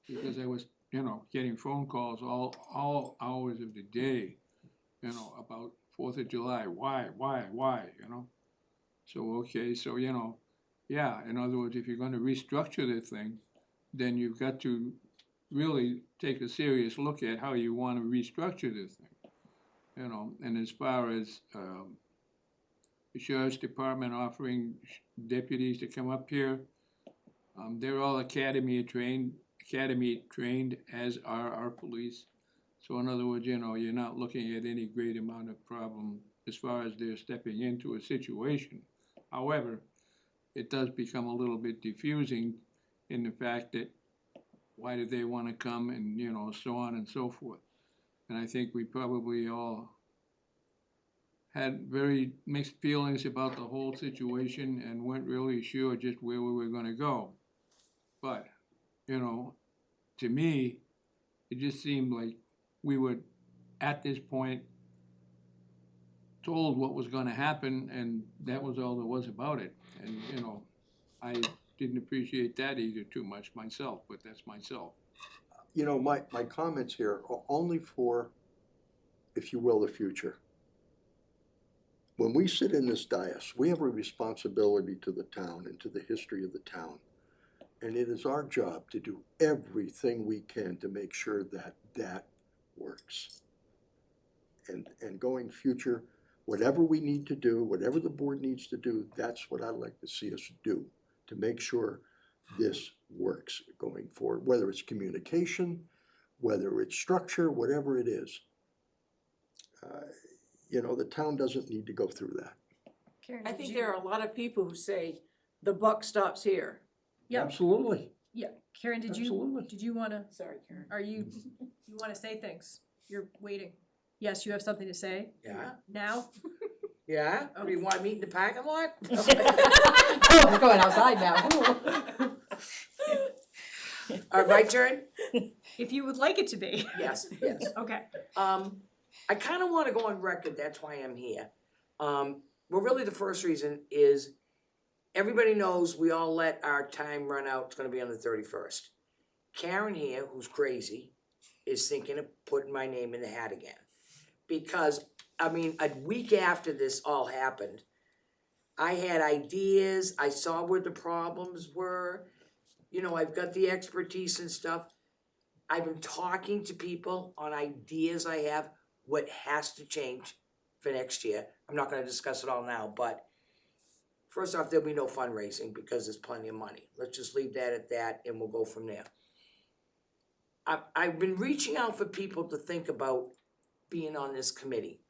Because I was, you know, getting phone calls all hours of the day, you know, about 4th of July, why, you know? So, okay, so, you know, yeah, in other words, if you're gonna restructure the thing, then you've got to really take a serious look at how you wanna restructure this thing. You know, and as far as the Sheriff's Department offering deputies to come up here, they're all academy trained, as are our police. So in other words, you know, you're not looking at any great amount of problem as far as they're stepping into a situation. However, it does become a little bit diffusing in the fact that why do they want to come, and, you know, so on and so forth. And I think we probably all had very mixed feelings about the whole situation and weren't really sure just where we were going to go. But, you know, to me, it just seemed like we were, at this point, told what was going to happen, and that was all there was about it. And, you know, I didn't appreciate that either too much myself, but that's myself. You know, my comments here are only for, if you will, the future. When we sit in this dais, we have a responsibility to the town and to the history of the town. And it is our job to do everything we can to make sure that that works. And going future, whatever we need to do, whatever the board needs to do, that's what I'd like to see us do to make sure this works going forward, whether it's communication, whether it's structure, whatever it is. You know, the town doesn't need to go through that. Karen, I did think you- there are a lot of people who say, the buck stops here. Yeah. Absolutely. Yeah, Karen, Absolutely. did you wanna, Sorry, Karen. are you wanna say things? You're waiting. Yes, you have something to say Yeah, now? yeah, do you wanna meet in the parking lot? Oh, I'm going outside now. My turn? If you would like it to be. Yes, yes. Okay. I kinda wanna go on record, that's why I'm here. Well, really the first reason is everybody knows we all let our time run out, it's gonna be on the 31st. Karen here, who's crazy, is thinking of putting my name in the hat again. Because, I mean, a week after this all happened, I had ideas, I saw where the problems were. You know, I've got the expertise and stuff. I've been talking to people on ideas I have, what has to change for next year. I'm not gonna discuss it all now, but first off, there'll be no fundraising because there's plenty of money. Let's just leave that at that and we'll go from there. I've been reaching out for people to think about being on this committee.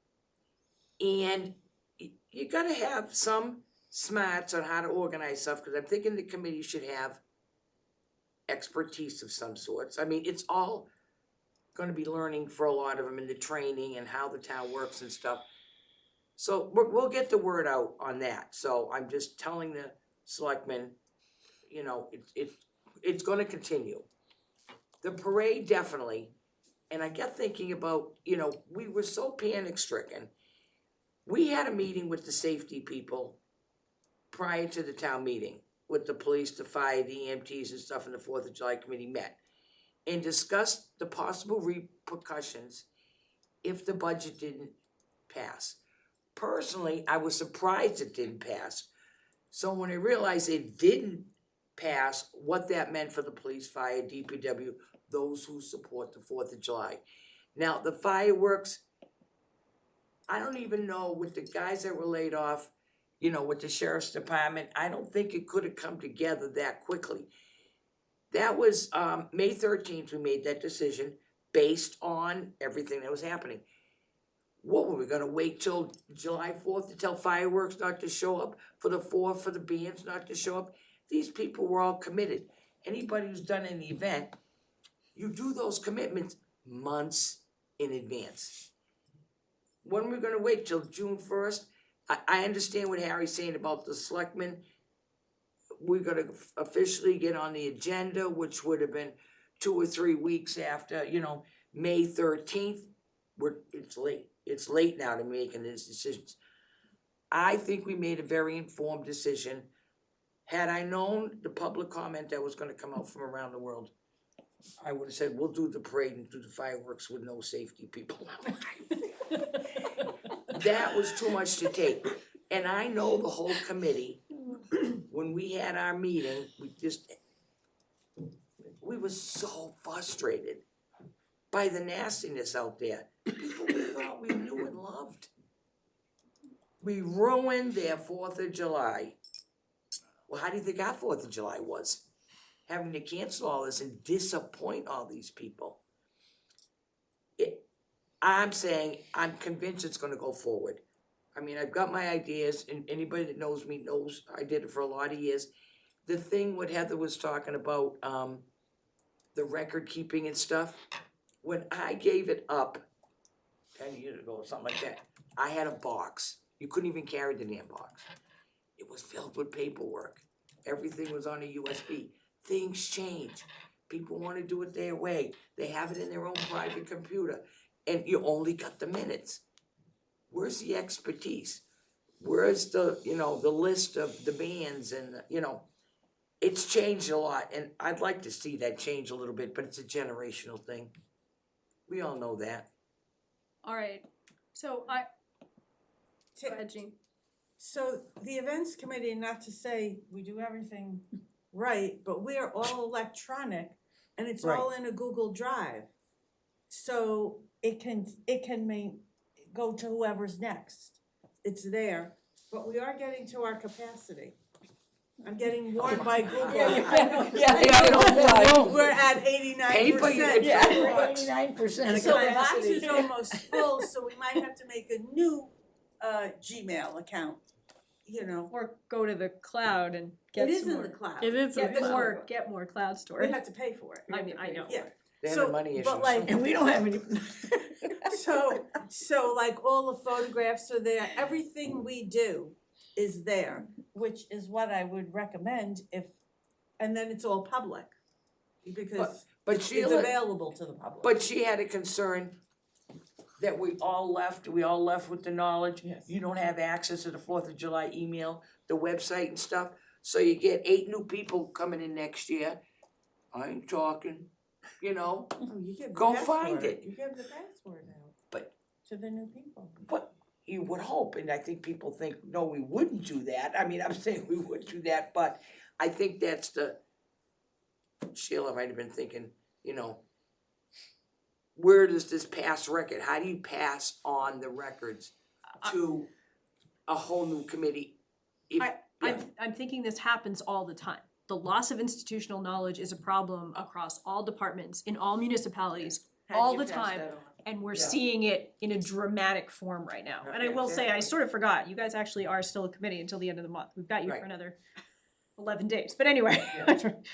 And you gotta have some smarts on how to organize stuff, cause I'm thinking the committee should have expertise of some sorts. I mean, it's all gonna be learning for a lot of them in the training and how the town works and stuff. So we'll get the word out on that. So I'm just telling the selectmen, you know, it's gonna continue. The parade definitely, and I got thinking about, you know, we were so panic stricken. We had a meeting with the safety people prior to the town meeting, with the police, the fire, the EMTs and stuff, and the 4th of July committee met. And discussed the possible repercussions if the budget didn't pass. Personally, I was surprised it didn't pass. So when I realized it didn't pass, what that meant for the police, fire, DPW, those who support the 4th of July. Now, the fireworks, I don't even know with the guys that were laid off, you know, with the sheriff's department, I don't think it could have come together that quickly. That was May 13th, we made that decision based on everything that was happening. What, were we gonna wait till July 4th to tell fireworks not to show up, for the 4th, for the bands not to show up? These people were all committed. Anybody who's done any event, you do those commitments months in advance. When we're gonna wait till June 1st, I understand what Harry's saying about the selectmen. We're gonna officially get on the agenda, which would have been 2 or 3 weeks after, you know, May 13th. It's late. It's late now to making these decisions. I think we made a very informed decision. Had I known the public comment that was gonna come out from around the world, I would have said, we'll do the parade and do the fireworks with no safety people. That was too much to take. And I know the whole committee, when we had our meeting, we were so frustrated by the nastiness out there. People we thought we knew and loved. We ruined their 4th of July. Well, how do you think our 4th of July was? Having to cancel all this and disappoint all these people. I'm saying, I'm convinced it's gonna go forward. I mean, I've got my ideas, and anybody that knows me knows I did it for a lot of years. The thing what Heather was talking about, the record keeping and stuff, when I gave it up 10 years ago or something like that, I had a box. You couldn't even carry the damn box. It was filled with paperwork. Everything was on a USB. Things change. People wanna do it their way. They have it in their own private computer, and you only got the minutes. Where's the expertise? Where's the, you know, the list of the bands and, you know, it's changed a lot, and I'd like to see that change a little bit, but it's a generational thing. We all know that. All right, so go ahead, Jean. So the events committee, not to say we do everything right, but we are all electronic and it's all in a Google Drive. So it can go to whoever's next. It's there, but we are getting to our capacity. I'm getting warned by Google. We're at 89%. Paper, you can fill the box. 89% So the box is almost full, so we might have to make a new Gmail account. you know, Or go to the cloud and get it is some in more. the cloud. It is in Get the cloud. more, get more cloud We storage. have to pay for it. I mean, I know. Yeah. They have So, the money issues. but like, And we don't have any. so like all the photographs are there, everything we do is there, which is what I would recommend if, and then it's all public. Because But it's Sheila, available to the public. but she had a concern that we all left with the knowledge. Yes. You don't have access to the 4th of July email, the website and stuff. So you get 8 new people coming in next year. I ain't talking, you know, Oh, you give the go find password. it. You give the password out. But- To the new people. But you would hope, and I think people think, no, we wouldn't do that. I mean, I'm saying we would do that, but I think that's Sheila might have been thinking, you know, where does this pass record? How do you pass on the records to a whole new committee? I'm thinking this happens all the time. The loss of institutional knowledge is a problem across all departments, in all municipalities, all the time. And we're Yeah. seeing it in a dramatic form right now. And I will say, I sort of forgot, you guys actually are still a committee until the end of the month. We've got you for Right. another 11 days, but anyway.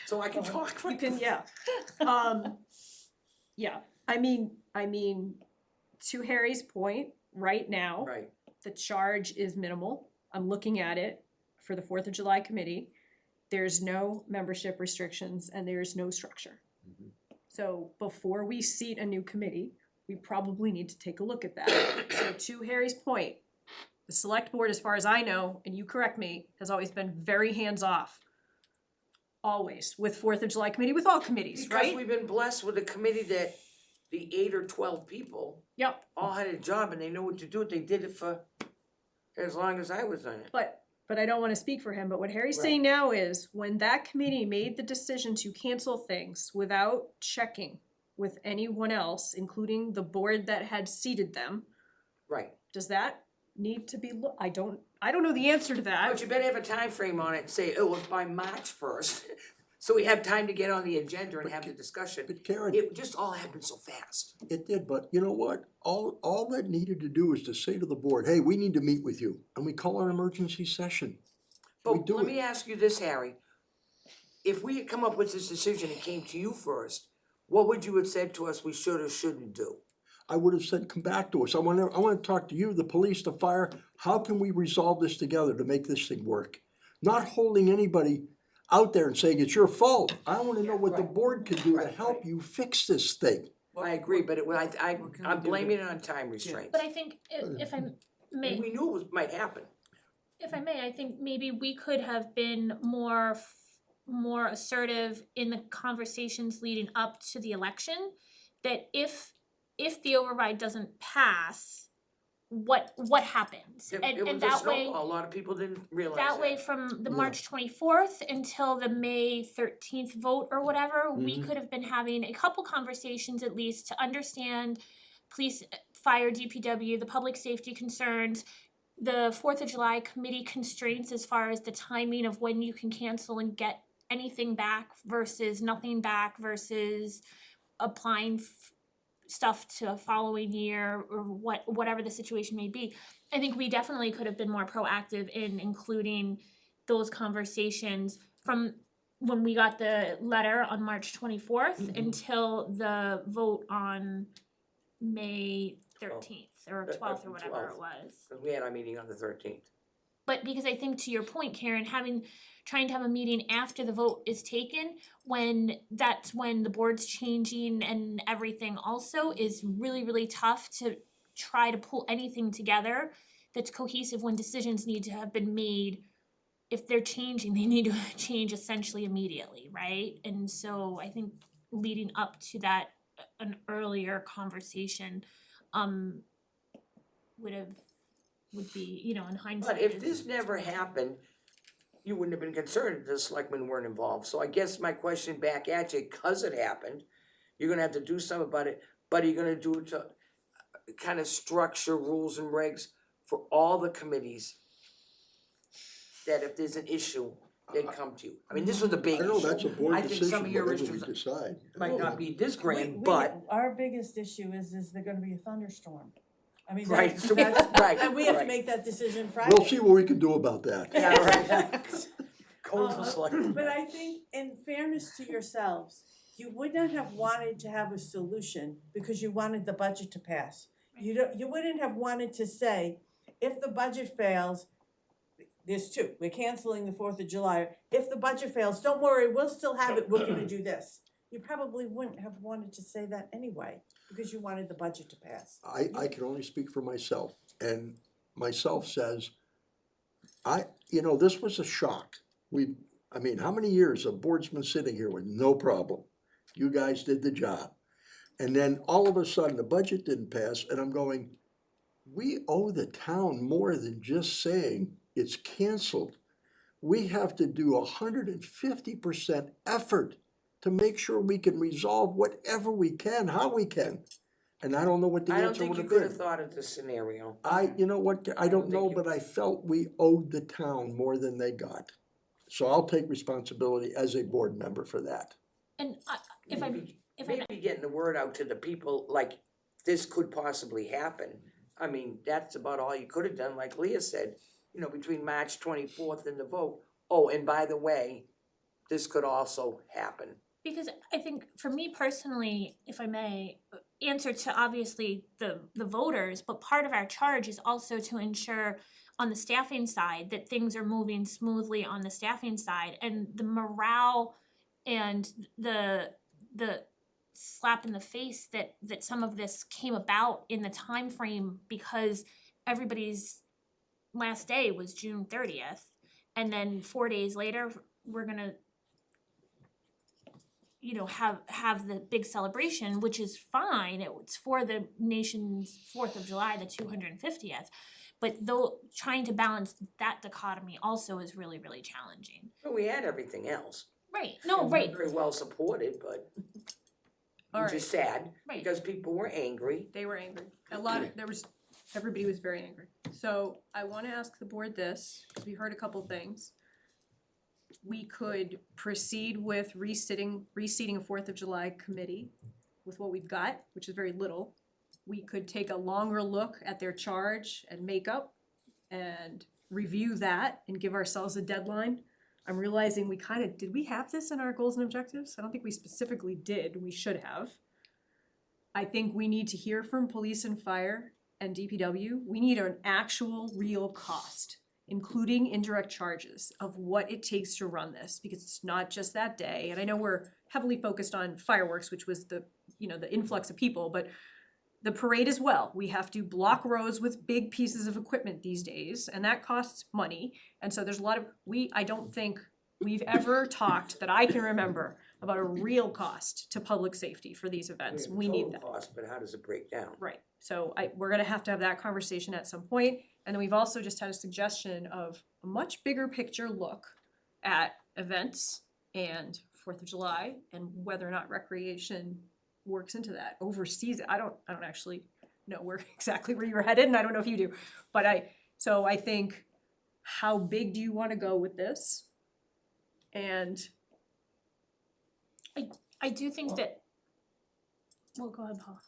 So I can talk for You can, yeah. Yeah, I mean, to Harry's point, right now, Right. the charge is minimal. I'm looking at it for the 4th of July committee. There's no membership restrictions and there's no structure. So before we seat a new committee, we probably need to take a look at that. So to Harry's point, the select board, as far as I know, and you correct me, has always been very hands-off. Always, with 4th of July committee, with all committees, Because right? we've been blessed with a committee that the 8 or 12 people Yep, all had a job and they know what to do. They did it for as long as I was on it. but I don't wanna speak for him, but what Harry's saying now is, when that committee made the decision to cancel things without checking with anyone else, including the board that had seated them, Right. does that need to be I don't know the answer to that. But you better have a time frame on it and say, oh, it's by March 1st. So we have time to get on the agenda and have the discussion. But Karen, It just all happened so fast. it did, but you know what? All that needed to do is to say to the board, hey, we need to meet with you, and we call an emergency session. We But do let it. me ask you this, Harry. If we had come up with this decision and came to you first, what would you have said to us we should or shouldn't do? I would have said, come back to us. I wanna talk to you, the police, the fire. How can we resolve this together to make this thing work? Not holding anybody out there and saying it's your fault. I wanna know what the Right. board can do to Right, help you fix this thing. I agree, but I'm What can we do blaming it on time restraints. But I think if I may. And we knew it might happen. If I may, I think maybe we could have been more assertive in the conversations leading up to the election. That if the override doesn't pass, what happens? It And was a that way, snowball. A lot of people didn't realize that way from the March 24th until the May 13th vote or whatever, we could have been having a couple conversations at least to understand police, fire, DPW, the public safety concerns, the 4th of July committee constraints as far as the timing of when you can cancel and get anything back versus nothing back versus applying stuff to a following year or whatever the situation may be. I think we definitely could have been more proactive in including those conversations from when we got the letter on March 24th until the vote on May 13th or 12th or whatever it was. Because we had our meeting on the 13th. But because I think to your point, Karen, trying to have a meeting after the vote is taken, that's when the board's changing and everything also is really, really tough to try to pull anything together that's cohesive when decisions need to have been made. If they're changing, they need to change essentially immediately, right? And so I think leading up to that, an earlier conversation, would be, you know, in hindsight. But if this never happened, you wouldn't have been concerned if the selectmen weren't involved. So I guess my question back at you, cause it happened, you're gonna have to do something about it, but are you gonna do it to kind of structure rules and regs for all the committees? That if there's an issue, they come to you. I mean, this was a big I issue. know that's a board I think some decision, of your whatever we issues decide. might not be this grand, We- but our biggest issue is there gonna be a thunderstorm? I mean, Right, that's, so- right, and we have to right. make that decision Friday. We'll see what we can do about that. Yeah, right. Go to the selectmen. But I think in fairness to yourselves, you wouldn't have wanted to have a solution because you wanted the budget to pass. You wouldn't have wanted to say, if the budget fails, there's two, we're canceling the 4th of July. If the budget fails, don't worry, we'll still have it, we're gonna do this. You probably wouldn't have wanted to say that anyway, because you wanted the budget to pass. I can only speak for myself, and myself says, this was a shock. I mean, how many years a board's been sitting here with no problem? You guys did the job. And then all of a sudden, the budget didn't pass, and I'm going, we owe the town more than just saying it's canceled. We have to do 150% effort to make sure we can resolve whatever we can, how we can. And I don't know what the I don't answer think would you have could been. have thought of this scenario. You know what, I don't know, but I felt we owed the town more than they got. So I'll take responsibility as a board member for that. And if I Maybe getting the word out to the people, like, this could possibly happen. I mean, that's about all you could have done, like Leah said, between March 24th and the vote. Oh, and by the way, this could also happen. Because I think for me personally, if I may, answer to obviously the voters, but part of our charge is also to ensure on the staffing side that things are moving smoothly on the staffing side, and the morale and the slap in the face that some of this came about in the time frame because everybody's last day was June 30th, and then 4 days later we're gonna have the big celebration, which is fine. It's for the nation's 4th of July, the 250th. But though trying to balance that dichotomy also is really, really challenging. But we had everything else. Right, no, And right. Very well supported, but which is sad, Right. because people were angry. They were angry. Everybody was very angry. So I wanna ask the board this, because we heard a couple things. We could proceed with reseating a 4th of July committee with what we've got, which is very little. We could take a longer look at their charge and makeup and review that and give ourselves a deadline. I'm realizing did we have this in our goals and objectives? I don't think we specifically did, we should have. I think we need to hear from police and fire and DPW. We need an actual real cost, including indirect charges of what it takes to run this, because it's not just that day. And I know we're heavily focused on fireworks, which was the influx of people, but the parade as well. We have to block roads with big pieces of equipment these days, and that costs money. And so there's a lot of, I don't think we've ever talked that I can remember about a real cost to public safety for these events. We need that. Total cost, but how does it break down? Right, so we're gonna have that conversation at some point. And then we've also just had a suggestion of a much bigger picture look at events and 4th of July and whether or not recreation works into that, oversees it. I don't actually know exactly where you're headed, and I don't know if you do. But I think, how big do you wanna go with this? And I do think that, well, go ahead, Paul.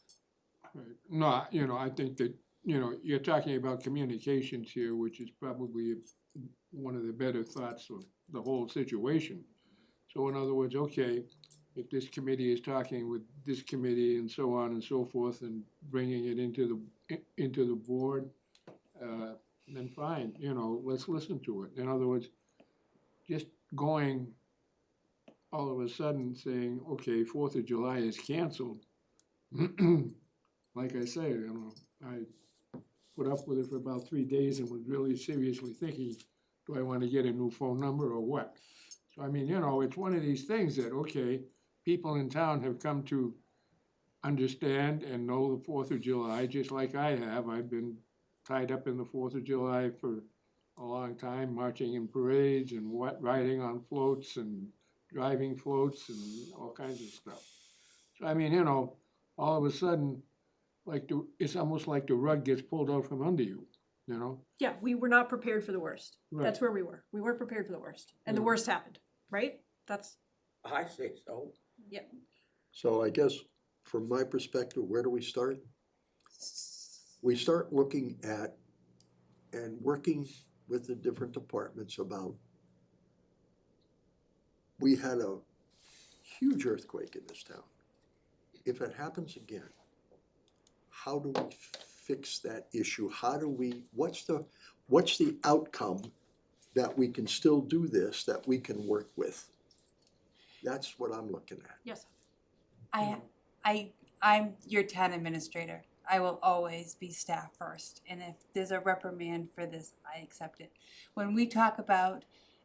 No, I think that, you're talking about communications here, which is probably one of the better thoughts of the whole situation. So in other words, okay, if this committee is talking with this committee and so on and so forth and bringing it into the board, then fine, let's listen to it. In other words, just going all of a sudden saying, okay, 4th of July is canceled. Like I say, I put up with it for about 3 days and was really seriously thinking, do I want to get a new phone number or what? So I mean, it's one of these things that, okay, people in town have come to understand and know the 4th of July, just like I have. I've been tied up in the 4th of July for a long time, marching in parades and riding on floats and driving floats and all kinds of stuff. So I mean, all of a sudden, it's almost like the rug gets pulled out from under you, yeah, we were not prepared for the worst. Right. That's where we were. We weren't prepared for the worst, and the Yeah. worst happened, right? I say so. So I guess from my perspective, where do we start? we start looking at and working with the different departments about, we had a huge earthquake in this town. If it happens again, how do we fix that issue? How do we, what's the outcome that we can still do this, that we can work with? That's what I'm looking at. Yes. I'm your town administrator. I will always be staff first, and if there's a reprimand for this, I accept it. When we talk about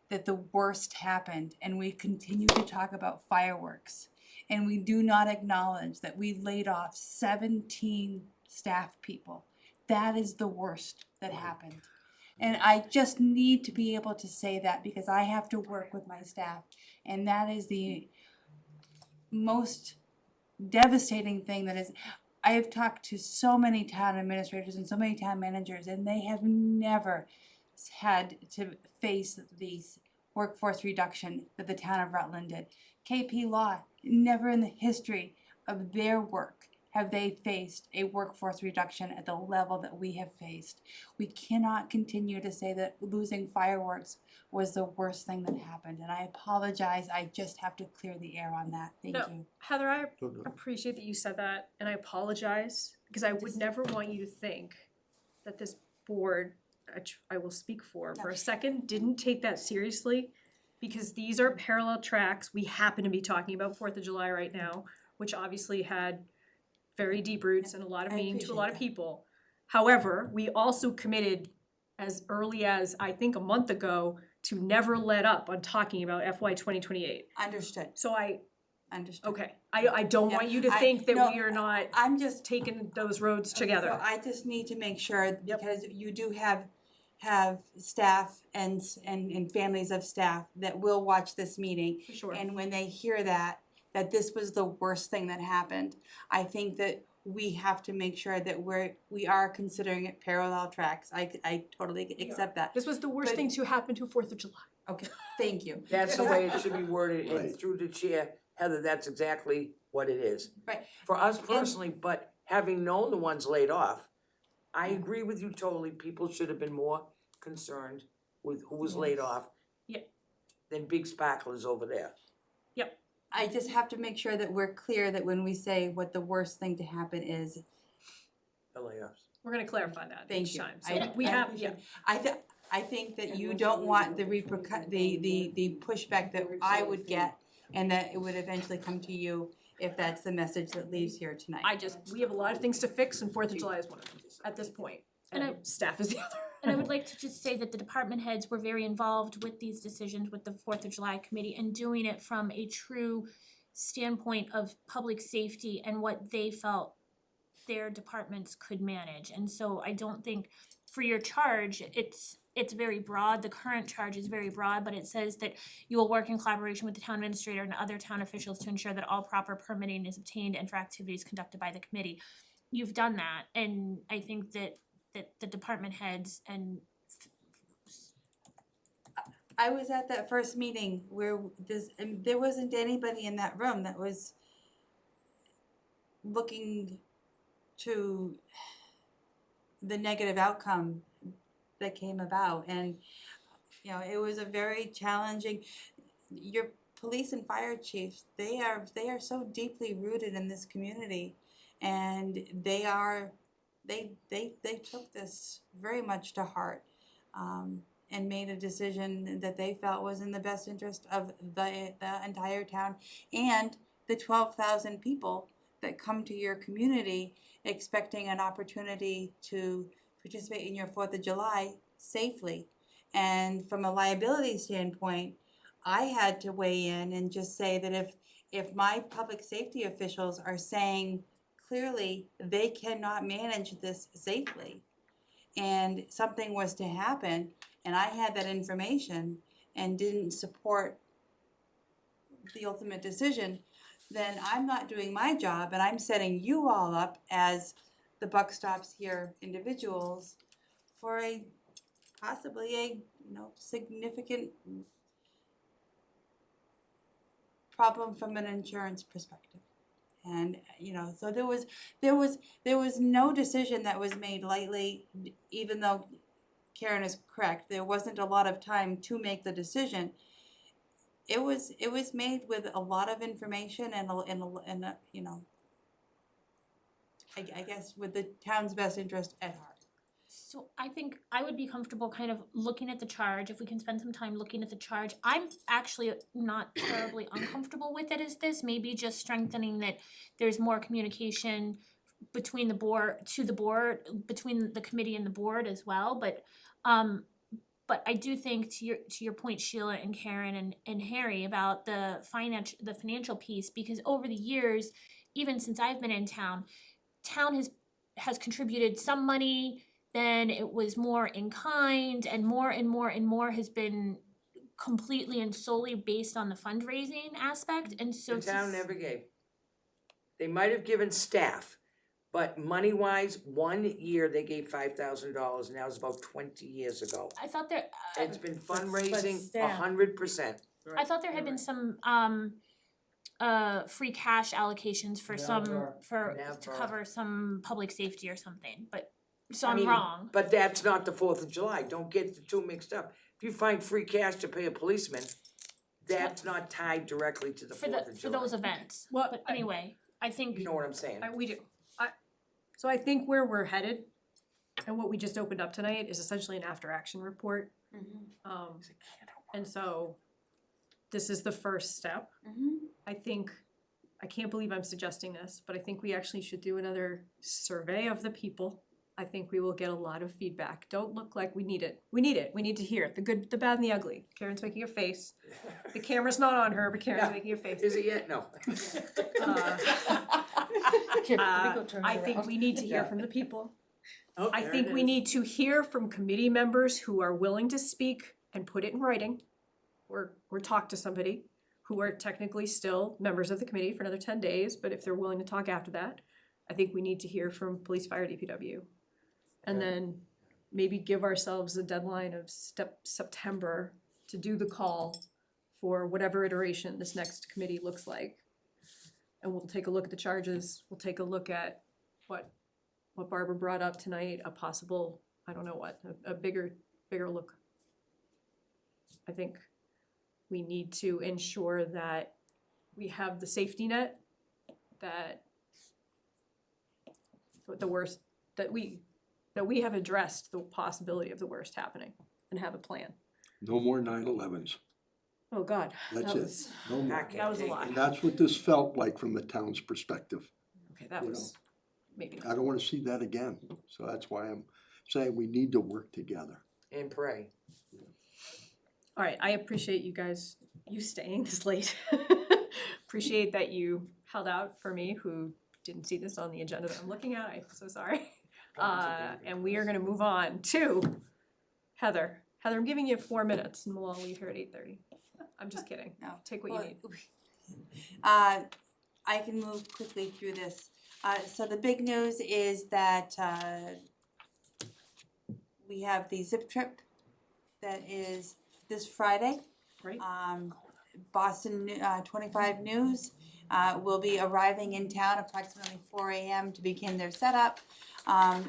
that the worst happened, and we continue to talk about fireworks, and we do not acknowledge that we laid off 17 staff people, that is the worst that happened. And I just need to be able to say that because I have to work with my staff, and that is the most devastating thing that is. I have talked to so many town administrators and so many town managers, and they have never had to face the workforce reduction that the town of Rutland did. KP Law, never in the history of their work have they faced a workforce reduction at the level that we have faced. We cannot continue to say that losing fireworks was the worst thing that happened, and I apologize, I just have to clear the air on that, thank No, you. Heather, I appreciate that you said that, and I apologize, because I would never want you to think that this board, I will speak for a second, didn't take that seriously, because these are parallel tracks. We happen to be talking about 4th of July right now, which obviously had very deep roots and a lot of I meaning to a appreciate lot of that. people. However, we also committed as early as, I think, a month ago, to never let up on talking about FY 2028. Understood. So I, Understood. okay, I don't want you to I- think that no, we are not I'm just taking those roads So together. I just need to make sure, because you do have staff and families of staff that will watch this meeting. For sure. And when they hear that this was the worst thing that happened, I think that we have to make sure that we are considering it parallel tracks. I totally accept that. This was the worst But- thing to happen to 4th of July. Okay, thank you. That's the way it should be worded, and Right. through the chair, Heather, that's exactly what it is. Right. For us personally, but having known the ones laid off, I agree with you totally, people should have been more concerned with who was laid off. Yeah. Than big sparklers over there. I just have to make sure that we're clear that when we say what the worst thing to happen is, The layoffs. We're gonna clarify that thank each you. time. So we I have, appreciate yeah. it. I think that you don't want the the pushback that I would get, and that it would eventually come to you if that's the message that leaves here tonight. We have a lot of things to fix, and 4th of July is one of them at this point. And And staff is the other. And I would like to just say that the department heads were very involved with these decisions with the 4th of July committee and doing it from a true standpoint of public safety and what they felt their departments could manage. And so I don't think for your charge, it's very broad. The current charge is very broad, but it says that you will work in collaboration with the town administrator and other town officials to ensure that all proper permitting is obtained and for activities conducted by the committee. You've done that, and I think that the department heads and I was at that first meeting where there wasn't anybody in that room that was looking to the negative outcome that came about, and it was a very challenging. Your police and fire chiefs, they are so deeply rooted in this community, and they took this very much to heart, and made a decision that they felt was in the best interest of the entire town and the 12,000 people that come to your community expecting an opportunity to participate in your 4th of July safely. And from a liability standpoint, I had to weigh in and just say that if my public safety officials are saying clearly they cannot manage this safely, and something was to happen, and I had that information and didn't support the ultimate decision, then I'm not doing my job, and I'm setting you all up as the buck stops here individuals for possibly a significant problem from an insurance perspective. And, you know, so there was no decision that was made lightly, even though Karen is correct, there wasn't a lot of time to make the decision. It was made with a lot of information and you know, I guess with the town's best interest at heart. So I think I would be comfortable kind of looking at the charge, if we can spend some time looking at the charge. I'm actually not terribly uncomfortable with it as this, maybe just strengthening that there's more communication between the board, between the committee and the board as well, but I do think to your point, Sheila and Karen and Harry, about the financial piece, because over the years, even since I've been in town has contributed some money, then it was more in kind, and more has been completely and solely based on the fundraising aspect, and so The town never gave. They might have given staff, but money-wise, 1 year they gave $5,000, and that was about 20 years ago. I thought there It's been fundraising staff. 100%. I thought there had been some free cash allocations for to cover some public safety or something, but so I'm wrong. But that's not the 4th of July, don't get the two mixed up. If you find free cash to pay a policeman, that's not tied directly to the 4th of July. For those events. Well, But anyway, I think You know what I'm saying? We do. So I think where we're headed and what we just opened up tonight is essentially an after-action report. And so this is the first step. I can't believe I'm suggesting this, but I think we actually should do another survey of the people. I think we will get a lot of feedback. Don't look like we need it. We need it. We need to hear it. The good, the bad, and the ugly. Karen's making a face. The camera's not on her, but Karen's making a face. Is it yet? No. I think we need to hear from the people. Oh, I there think it we is. need to hear from committee members who are willing to speak and put it in writing, or talk to somebody who are technically still members of the committee for another 10 days, but if they're willing to talk after that, I think we need to hear from police, fire, DPW. And then maybe give ourselves a deadline of September to do the call for whatever iteration this next committee looks like. And we'll take a look at the charges, we'll take a look at what Barbara brought up tonight, a possible, I don't know what, a bigger look. I think we need to ensure that we have the safety net, that the worst, that we have addressed the possibility of the worst happening and have a plan. No more 9/11s. Oh, God, That's that it. was, No more. that was a lot. And that's what this felt like from the town's perspective. Okay, that you was, maybe I don't wanna see that again. So that's why I'm saying we need to work together. And pray. All right, I appreciate you staying this late. Appreciate that you held out for me, who didn't see this on the agenda that I'm looking at, I'm so sorry. And we are gonna move on to Heather. Heather, I'm giving you 4 minutes and we'll all leave here at 8:30. I'm just kidding, No. take what you need. I can move quickly through this. So the big news is that we have the Zip Trip that is this Friday. Great. Boston 25 News will be arriving in town approximately 4 AM to begin their setup.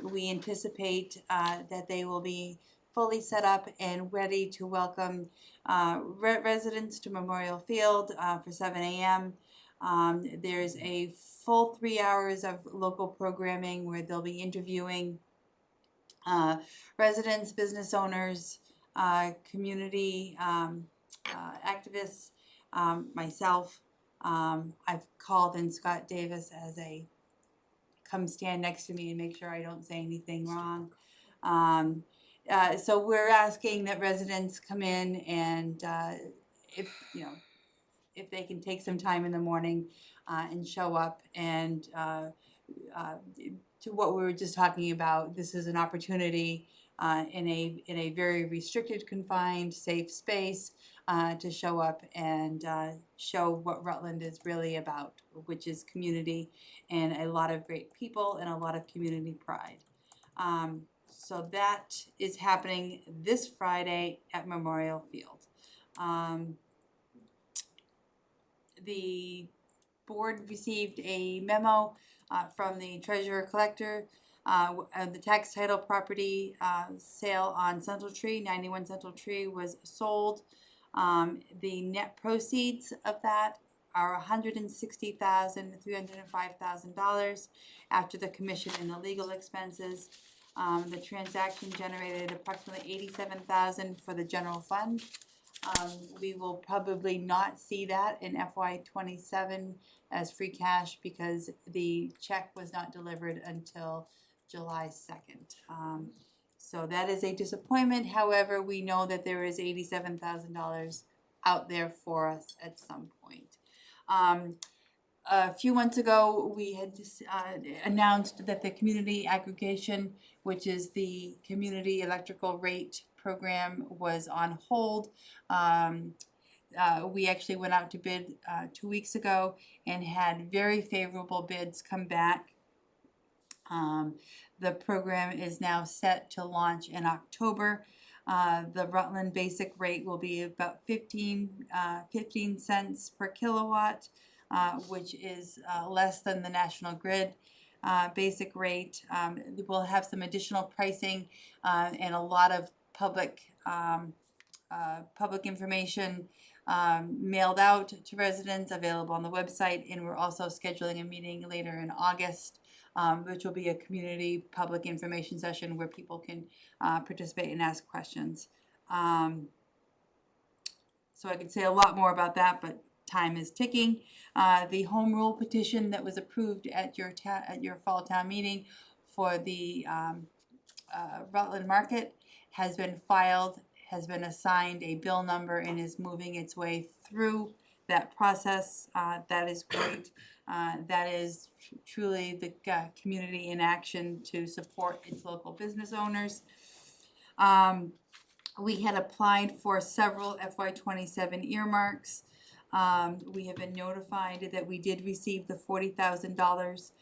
We anticipate that they will be fully set up and ready to welcome residents to Memorial Field for 7 AM. There's a full 3 hours of local programming where they'll be interviewing residents, business owners, community activists, myself. I've called in Scott Davis as a come stand next to me and make sure I don't say anything wrong. So we're asking that residents come in and if they can take some time in the morning and show up and to what we were just talking about, this is an opportunity in a very restricted, confined, safe space to show up and show what Rutland is really about, which is community and a lot of great people and a lot of community pride. So that is happening this Friday at Memorial Field. The board received a memo from the treasurer collector. The tax title property sale on Central Tree, 91 Central Tree, was sold. The net proceeds of that are $160,305,000 after the commission and the legal expenses. The transaction generated approximately $87,000 for the general fund. We will probably not see that in FY '27 as free cash because the check was not delivered until July 2nd. So that is a disappointment. However, we know that there is $87,000 out there for us at some point. A few months ago, we had announced that the community aggregation, which is the community electrical rate program, was on hold. We actually went out to bid 2 weeks ago and had very favorable bids come back. The program is now set to launch in October. The Rutland basic rate will be about 15 cents per kilowatt, which is less than the National Grid basic rate. We'll have some additional pricing and a lot of public information mailed out to residents, available on the website, and we're also scheduling a meeting later in August, which will be a community public information session where people can participate and ask questions. So I could say a lot more about that, but time is ticking. The home rule petition that was approved at your fall town meeting for the Rutland Market has been filed, has been assigned a bill number, and is moving its way through that process. That is great. That is truly the community in action to support its local business owners. We had applied for several FY '27 earmarks. We have been notified that we did receive the $40,000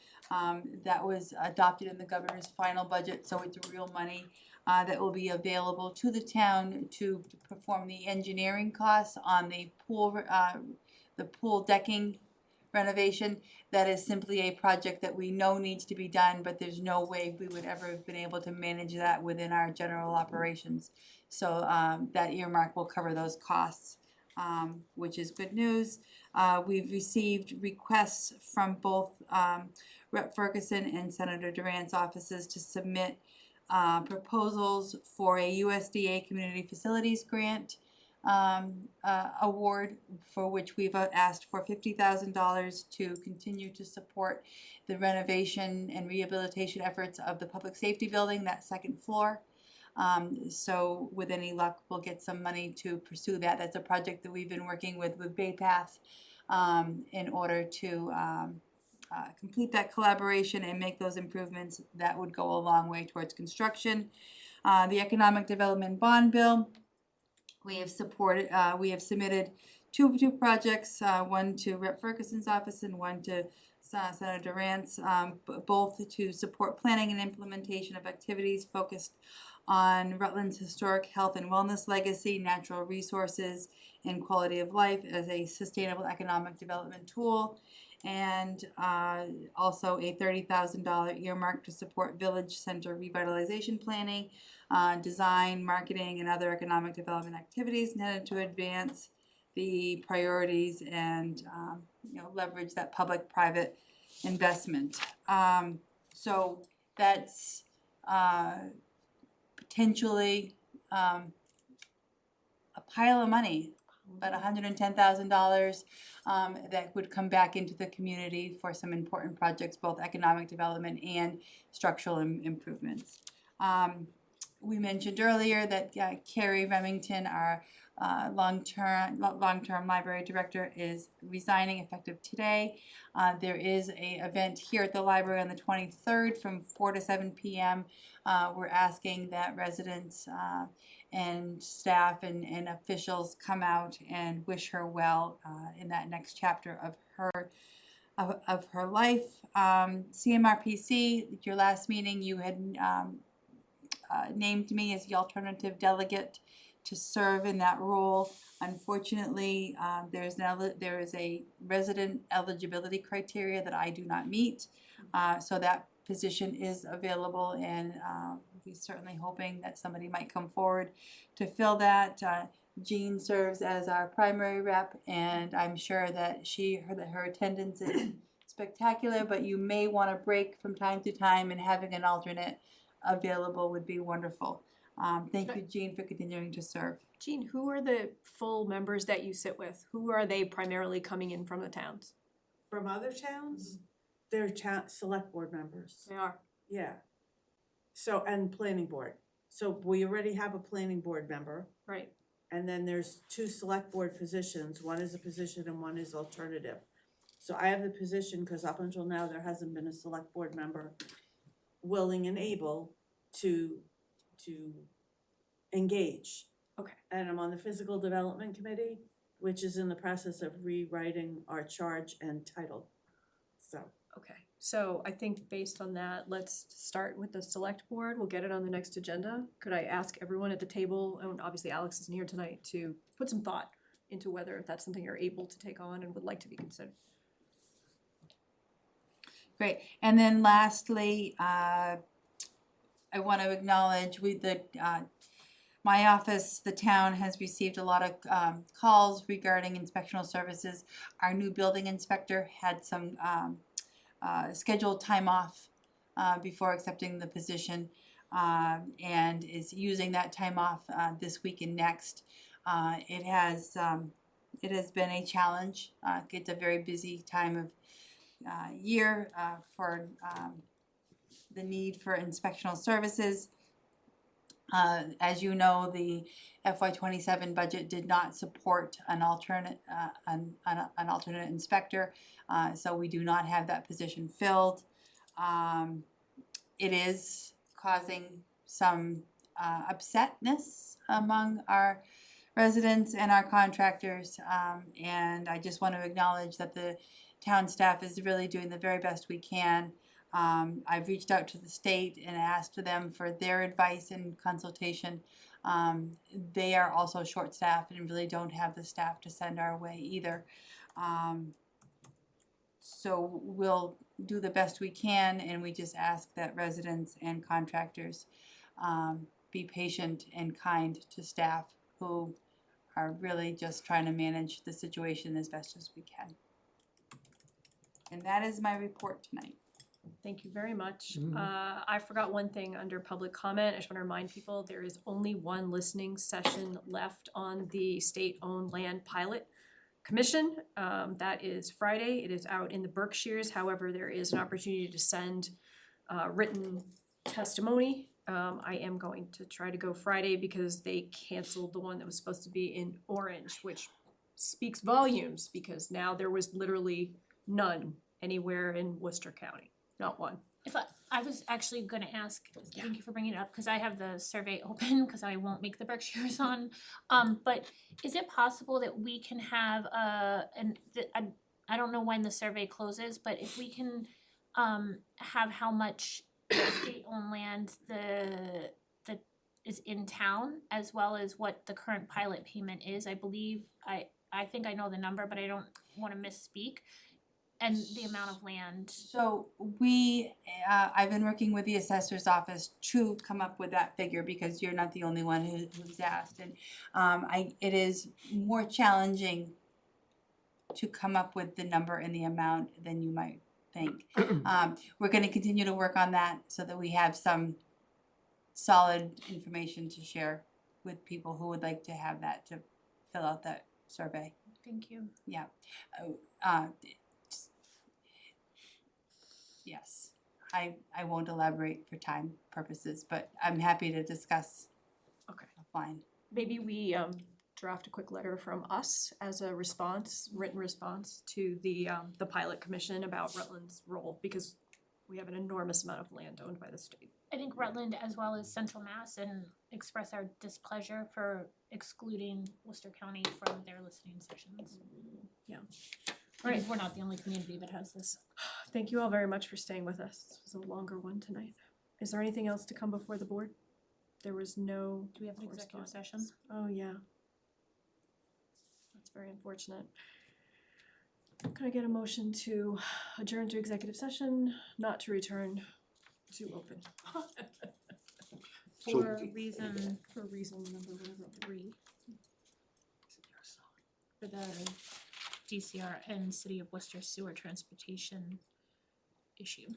that was adopted in the governor's final budget, so it's real money that will be available to the town to perform the engineering costs on the pool decking renovation. That is simply a project that we know needs to be done, but there's no way we would ever have been able to manage that within our general operations. So that earmark will cover those costs, which is good news. We've received requests from both Rep. Ferguson and Senator Durant's offices to submit proposals for a USDA Community Facilities Grant award, for which we've asked for $50,000 to continue to support the renovation and rehabilitation efforts of the public safety building, that second floor. So with any luck, we'll get some money to pursue that. That's a project that we've been working with Baypath in order to complete that collaboration and make those improvements. That would go a long way towards construction. The Economic Development Bond Bill, we have submitted two projects, one to Rep. Ferguson's office and one to Senator Durant's, both to support planning and implementation of activities focused on Rutland's historic health and wellness legacy, natural resources, and quality of life as a sustainable economic development tool, and also a $30,000 earmark to support village center revitalization planning, design, marketing, and other economic development activities intended to advance the priorities and leverage that public-private investment. So that's potentially a pile of money, about $110,000 that would come back into the community for some important projects, both economic development and structural improvements. We mentioned earlier that Carrie Remington, our long-term library director, is resigning effective today. There is an event here at the library on the 23rd from 4 to 7 p.m. We're asking that residents and staff and officials come out and wish her well in that next chapter of her life. CMRPC, at your last meeting, you had named me as the alternative delegate to serve in that role. Unfortunately, there is a resident eligibility criteria that I do not meet. So that position is available, and we're certainly hoping that somebody might come forward to fill that. Jean serves as our primary rep, and I'm sure that her attendance is spectacular, but you may want to break from time to time, and having an alternate available would be wonderful. Thank you, Jean, for continuing to serve. Jean, who are the full members that you sit with? Who are they primarily coming in from the towns? From other towns, they're select board members. They are. Yeah. So, and planning board. So we already have a planning board member. Right. And then there's 2 select board positions. One is a position and one is alternative. So I have the position because up until now, there hasn't been a select board member willing and able to engage. Okay. And I'm on the physical development committee, which is in the process of rewriting our charge and title. So. Okay, so I think based on that, let's start with the select board. We'll get it on the next agenda. Could I ask everyone at the table, and obviously Alex isn't here tonight, to put some thought into whether that's something you're able to take on and would like to be considered? Great. And then lastly, I want to acknowledge my office, the town has received a lot of calls regarding inspectional services. Our new building inspector had some scheduled time off before accepting the position, and is using that time off this week and next. It has been a challenge. It's a very busy time of year for the need for inspectional services. As you know, the FY27 budget did not support an alternate inspector, so we do not have that position filled. It is causing some upsetness among our residents and our contractors, and I just want to acknowledge that the town staff is really doing the very best we can. I've reached out to the state and asked them for their advice and consultation. They are also short-staffed and really don't have the staff to send our way either. So we'll do the best we can, and we just ask that residents and contractors be patient and kind to staff who are really just trying to manage the situation as best as we can. And that is my report tonight. Thank you very much. I forgot one thing under public comment. I just want to remind people there is only one listening session left on the state-owned land pilot commission. That is Friday. It is out in the Berkshires. However, there is an opportunity to send written testimony. I am going to try to go Friday because they canceled the one that was supposed to be in Orange, which speaks volumes because now there was literally none anywhere in Worcester County. Not one. If I was actually gonna ask, thank you for bringing it up, cause I have the survey open, cause I won't make the Berkshires on. But is it possible that we can have I don't know when the survey closes, but if we can have how much state-owned land that is in town, as well as what the current pilot payment is, I believe, I think I know the number, but I don't wanna misspeak. And the amount of land. So I've been working with the assessor's office to come up with that figure because you're not the only one who's asked. And it is more challenging to come up with the number and the amount than you might think. We're gonna continue to work on that so that we have some solid information to share with people who would like to have that to fill out that survey. Thank you. Yeah. Yes, I won't elaborate for time purposes, but I'm happy to discuss. Okay. Offline. Maybe we draft a quick letter from us as a response, written response to the pilot commission about Rutland's role, because we have an enormous amount of land owned by the state. I think Rutland as well as Central Mass, and express our displeasure for excluding Worcester County from their listening sessions. Yeah. Because we're not the only community that has this. Thank you all very much for staying with us. This was a longer one tonight. Is there anything else to come before the board? there was no Do we have an executive session? Oh, yeah. That's very unfortunate. Could I get a motion to adjourn to executive session, not to return to open? So- For reason For reason number whatever. 3. For the DCR and City of Worcester sewer transportation issue.